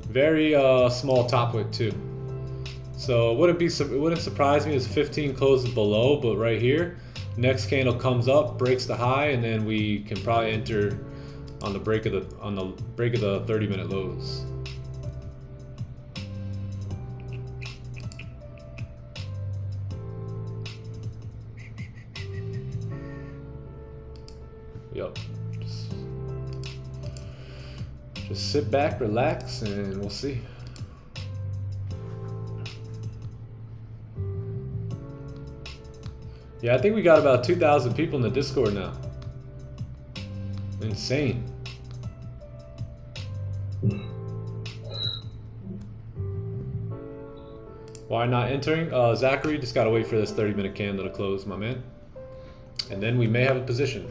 Very small top wick too. So it wouldn't surprise me if 15 closes below, but right here, next candle comes up, breaks the high, and then we can probably enter on the break of the 30-minute lows. Yup. Just sit back, relax, and we'll see. Yeah, I think we got about 2,000 people in the Discord now. Insane. Why not entering? Zachary, just gotta wait for this 30-minute candle to close, my man. And then we may have a position.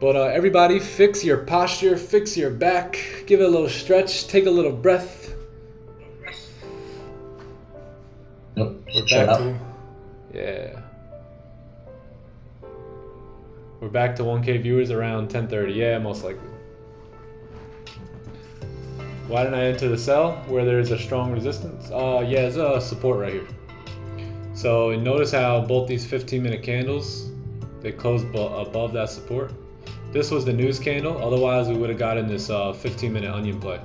But everybody, fix your posture, fix your back, give it a little stretch, take a little breath. Nope. We're Shut back up. to, yeah. We're back to 1K viewers around 10:30. Yeah, most likely. Why didn't I enter the sell where there's a strong resistance? Yeah, there's a support right here. So notice how both these 15-minute candles, they closed above that support. This was the news candle. Otherwise, we would have gotten this 15-minute onion play.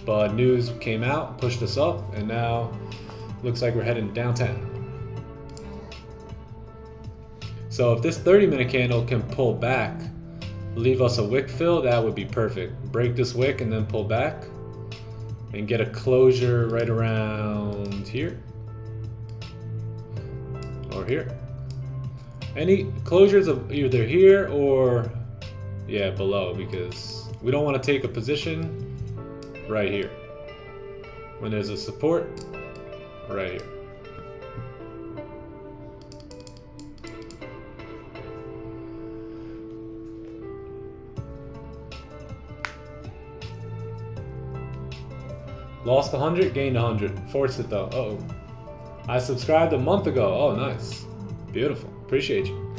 But news came out, pushed us up, and now looks like we're heading downtown. So if this 30-minute candle can pull back, leave us a wick fill, that would be perfect. Break this wick and then pull back and get a closure right around here or here. Any closures of either here or yeah, below, because we don't want to take a position right here when there's a support right here. Lost 100, gained 100. Forced it though. Uh-oh. I subscribed a month ago. Oh, nice. Beautiful. Appreciate you.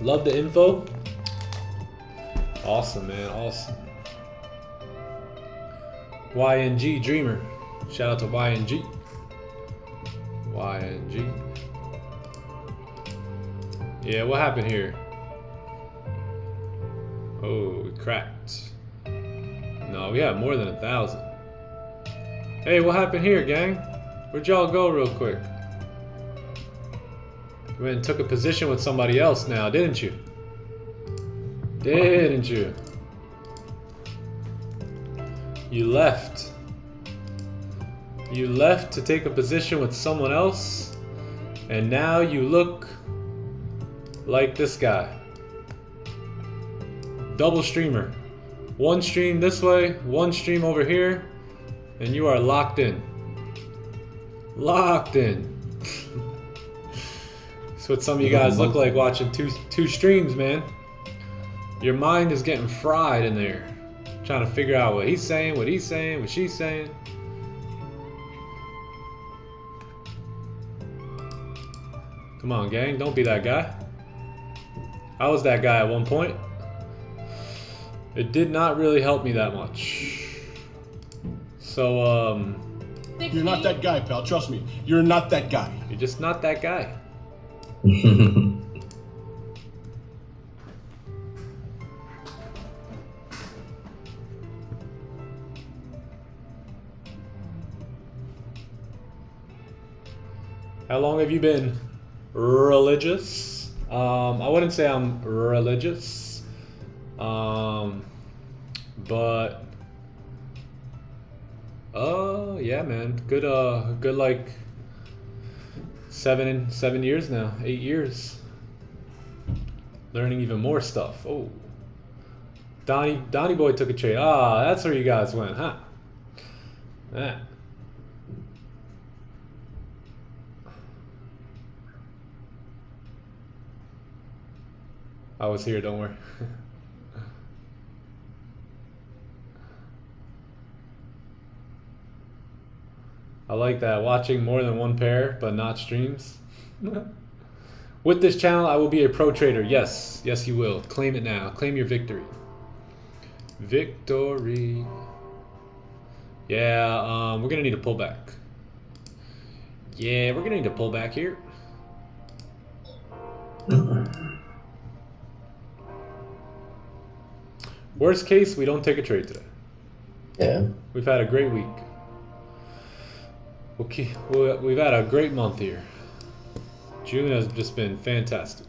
Love the info. Awesome, man. Awesome. YNG Dreamer. Shout out to YNG. YNG. Yeah, what happened here? Oh, we cracked. No, we have more than 1,000. Hey, what happened here, gang? Where'd y'all go real quick? You went and took a position with somebody else now, didn't you? Didn't you? You left. You left to take a position with someone else, and now you look like this guy. Double streamer. One stream this way, one stream over here, and you are locked in. Locked in. That's what some of you guys look like watching two streams, man. Your mind is getting fried in there. Trying to figure out what he's saying, what he's saying, what she's saying. Come on, gang, don't be that guy. I was that guy at one point. It did not really help me that much. So, You're not that guy, pal. Trust me. You're not that guy. you're just not that guy. How long have you been religious? I wouldn't say I'm religious, but yeah, man, good like 7 years now, 8 years. Learning even more stuff. Oh, Donnie boy took a trade. Ah, that's where you guys went, huh? Yeah. I was here, don't worry. I like that, watching more than one pair, but not streams. With this channel, I will be a pro trader. Yes, yes you will. Claim it now. Claim your victory. Victory. Yeah, we're gonna need a pullback. Yeah, we're gonna need a pullback here. Worst case, we don't take a trade today. Yeah. We've had a great week. Okay, we've had a great month here. June has just been fantastic.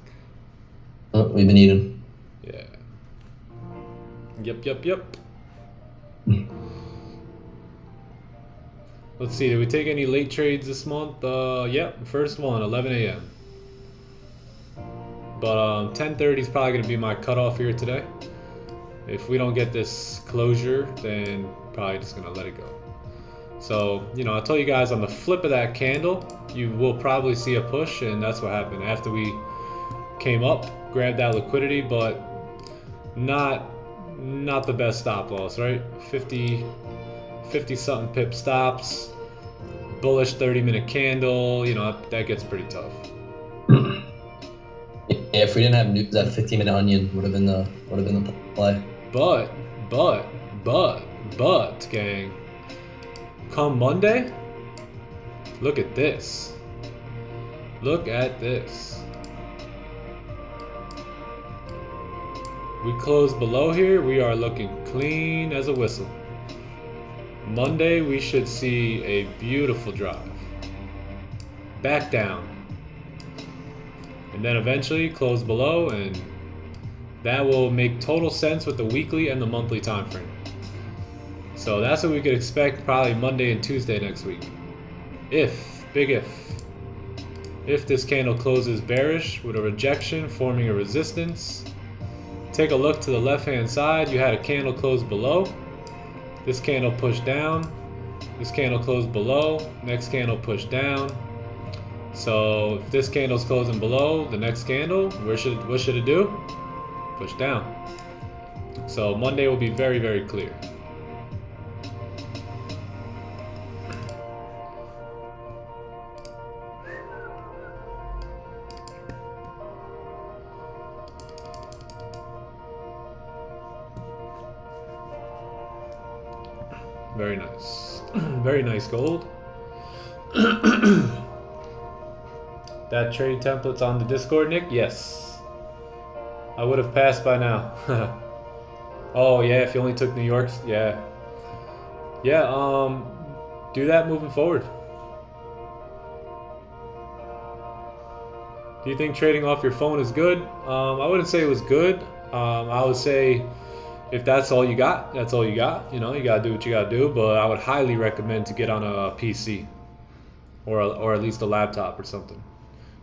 Oh, we've been eating. Yeah. Yep. Let's see, did we take any late trades this month? Yep, first one, 11 a.m. But 10:30 is probably going to be my cutoff here today. If we don't get this closure, then probably just going to let it go. So, you know, I told you guys on the flip of that candle, you will probably see a push, and that's what happened. After we came up, grabbed that liquidity, but not the best stop loss, right? 50 something pip stops, bullish 30-minute candle, you know, that gets pretty tough. Yeah, if we didn't have news, that 15-minute onion would have been the play. But, gang, come Monday, look at this. Look at this. We close below here, we are looking clean as a whistle. Monday, we should see a beautiful drive. Back down. And then eventually close below, and that will make total sense with the weekly and the monthly time frame. So that's what we could expect probably Monday and Tuesday next week. If this candle closes bearish with a rejection forming a resistance, take a look to the left hand side. You had a candle close below. This candle pushed down. This candle closed below. Next candle pushed down. So if this candle's closing below the next candle, what should it do? Push down. So Monday will be very, very clear. Very nice. Very nice gold. That trade template's on the Discord, Nick? Yes. I would have passed by now. Oh yeah, if you only took New York's, yeah. yeah, do that moving forward. Do you think trading off your phone is good? I wouldn't say it was good. I would say if that's all you got, that's all you got. You know, you gotta do what you gotta do. But I would highly recommend to get on a PC or at least a laptop or something.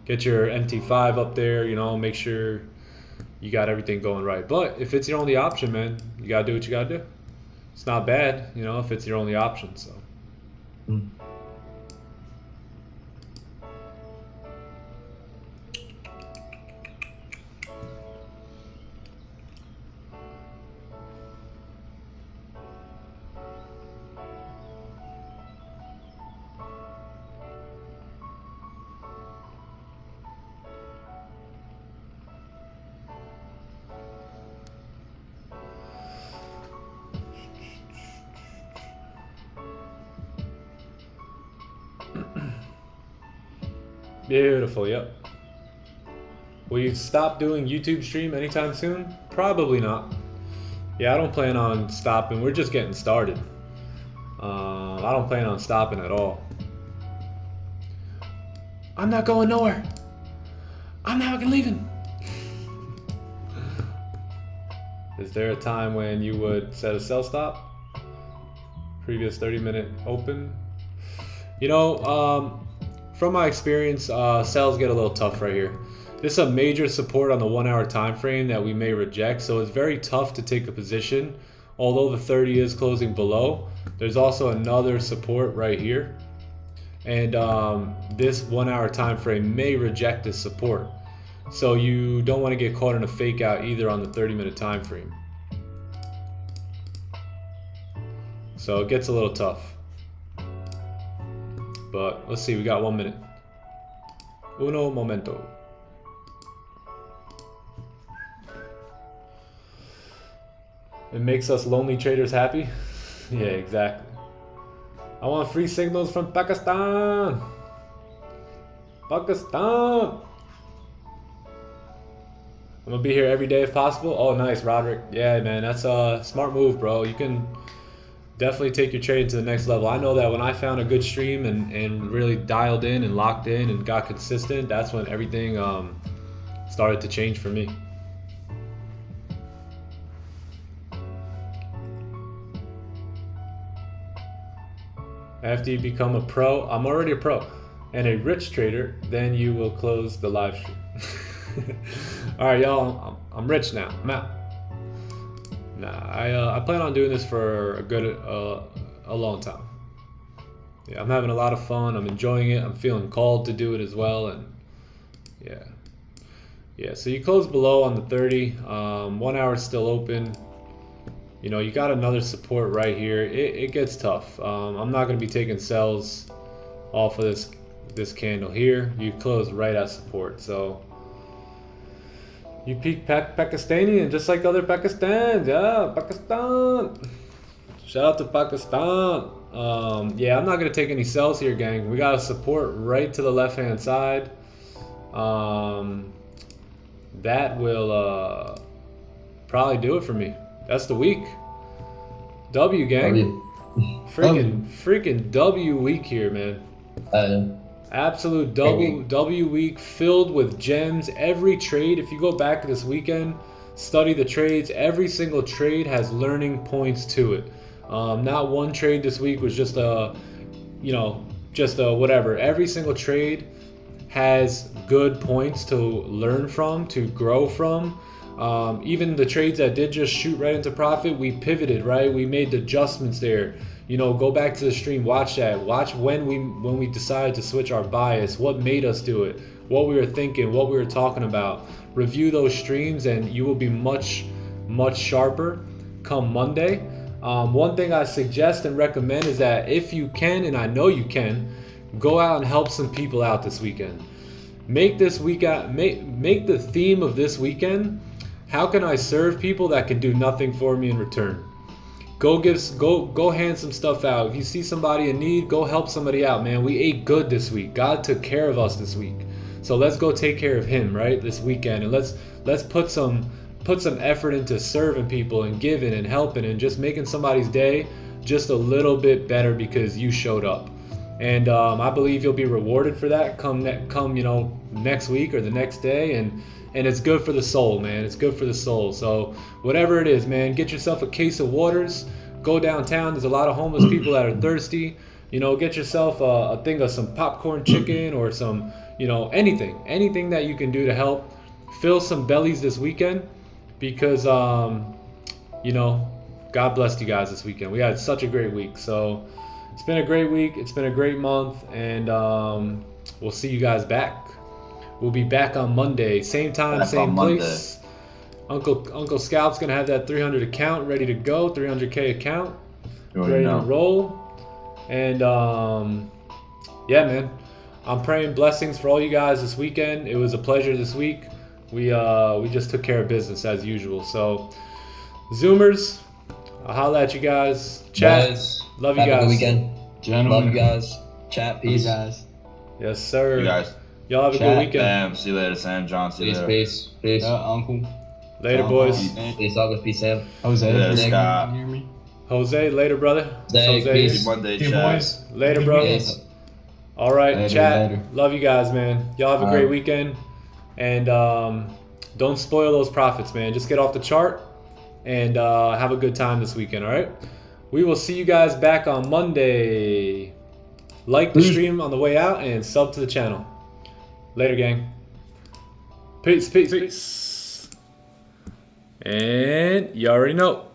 Get your MT5 up there. You know, make sure you got everything going right. But if it's your only option, man, you gotta do what you gotta do. It's not bad, you know, if it's your only option. So. Beautiful, yep. Will you stop doing YouTube stream anytime soon? Probably not. Yeah, I don't plan on stopping. We're just getting started. I don't plan on stopping at all. I'm not going nowhere. I'm not fucking leaving. Is there a time when you would set a sell stop? Previous 30-minute open? You know, from my experience, sells get a little tough right here. This is a major support on the 1 hour time frame that we may reject, so it's very tough to take a position. Although the 30 is closing below, there's also another support right here, and this 1 hour time frame may reject this support. So you don't want to get caught in a fake out either on the 30-minute time frame. So it gets a little tough. But let's see, we got 1 minute. Uno momento. It makes us lonely traders happy? Yeah, exactly. I want free signals from Pakistan. Pakistan. I'm gonna be here every day if possible. Oh, nice, Roderick. Yeah, man, that's a smart move, bro. You can definitely take your trading to the next level. I know that when I found a good stream and really dialed in and locked in and got consistent, that's when everything started to change for me. After you become a pro, I'm already a pro, and a rich trader, then you will close the live stream. All right, y'all, I'm rich now. I'm out. Nah, I plan on doing this for a long time. Yeah, I'm having a lot of fun. I'm enjoying it. I'm feeling called to do it as well, and yeah. So you close below on the 30. 1 hour is still open. You know, you got another support right here. It gets tough. I'm not going to be taking sells off of this candle here. You close right at support, so you peak Pakistani and just like other Pakistans. Yeah, Pakistan. Shout out to Pakistan. Yeah, I'm not going to take any sells here, gang. We got a support right to the left-hand side. That will probably do it for me. That's the week. W, gang. Freaking W week here, man. Absolute W week filled with gems. Every trade, if you go back this weekend, study the trades, every single trade has learning points to it. Not one trade this week was just a whatever. Every single trade has good points to learn from, to grow from. Even the trades that did just shoot right into profit, we pivoted, right? We made adjustments there. You know, go back to the stream, watch that. Watch when we decided to switch our bias, what made us do it, what we were thinking, what we were talking about. Review those streams and you will be much, much sharper come Monday. One thing I suggest and recommend is that if you can, and I know you can, go out and help some people out this weekend. Make this week out, make the theme of this weekend, how can I serve people that can do nothing for me in return? Go hand some stuff out. If you see somebody in need, go help somebody out, man. We ate good this week. God took care of us this week. So let's go take care of him, right? This weekend. And let's put some effort into serving people and giving and helping and just making somebody's day just a little bit better because you showed up. And I believe you'll be rewarded for that come you know, next week or the next day. And it's good for the soul, man. It's good for the soul. So whatever it is, man, get yourself a case of waters. Go downtown. There's a lot of homeless people that are thirsty. You know, get yourself a thing of some popcorn chicken or some, you know, anything that you can do to help fill some bellies this weekend, because you know, God blessed you guys this weekend. We had such a great week. So it's been a great week. It's been a great month, and we'll see you guys back. We'll be back on Monday, same time, same place. Uncle Scalp's gonna have that 300 account ready to go, 300K account ready to roll. And yeah, man, I'm praying blessings for all you guys this weekend. It was a pleasure this week. We just took care of business as usual. So Zoomers, I'll holla at you guys. Chat, Guys, love you have a guys. good weekend. Gentlemen. Love you guys. Chat, peace. guys. Yes, sir. You guys. Y'all have a Chat. good weekend. Bam. See you later, Sam. John. See you Peace, later. peace, peace. Uncle. Later, boys. Peace, August, peace, Sam. Jose. Yeah, can Scott. you hear me? Jose, later, brother. Thanks, Jose. peace. Happy Monday, Hey, chat. boys. Later, bro. Peace. All right, Later, chat. later. Love you guys, man. Y'all have a All great right. weekend. And don't spoil those profits, man. Just get off the chart and have a good time this weekend, all right? We will see you guys back on Monday. Like the stream on the way out and sub to the channel. Later, gang. Peace, peace, peace. And you already know.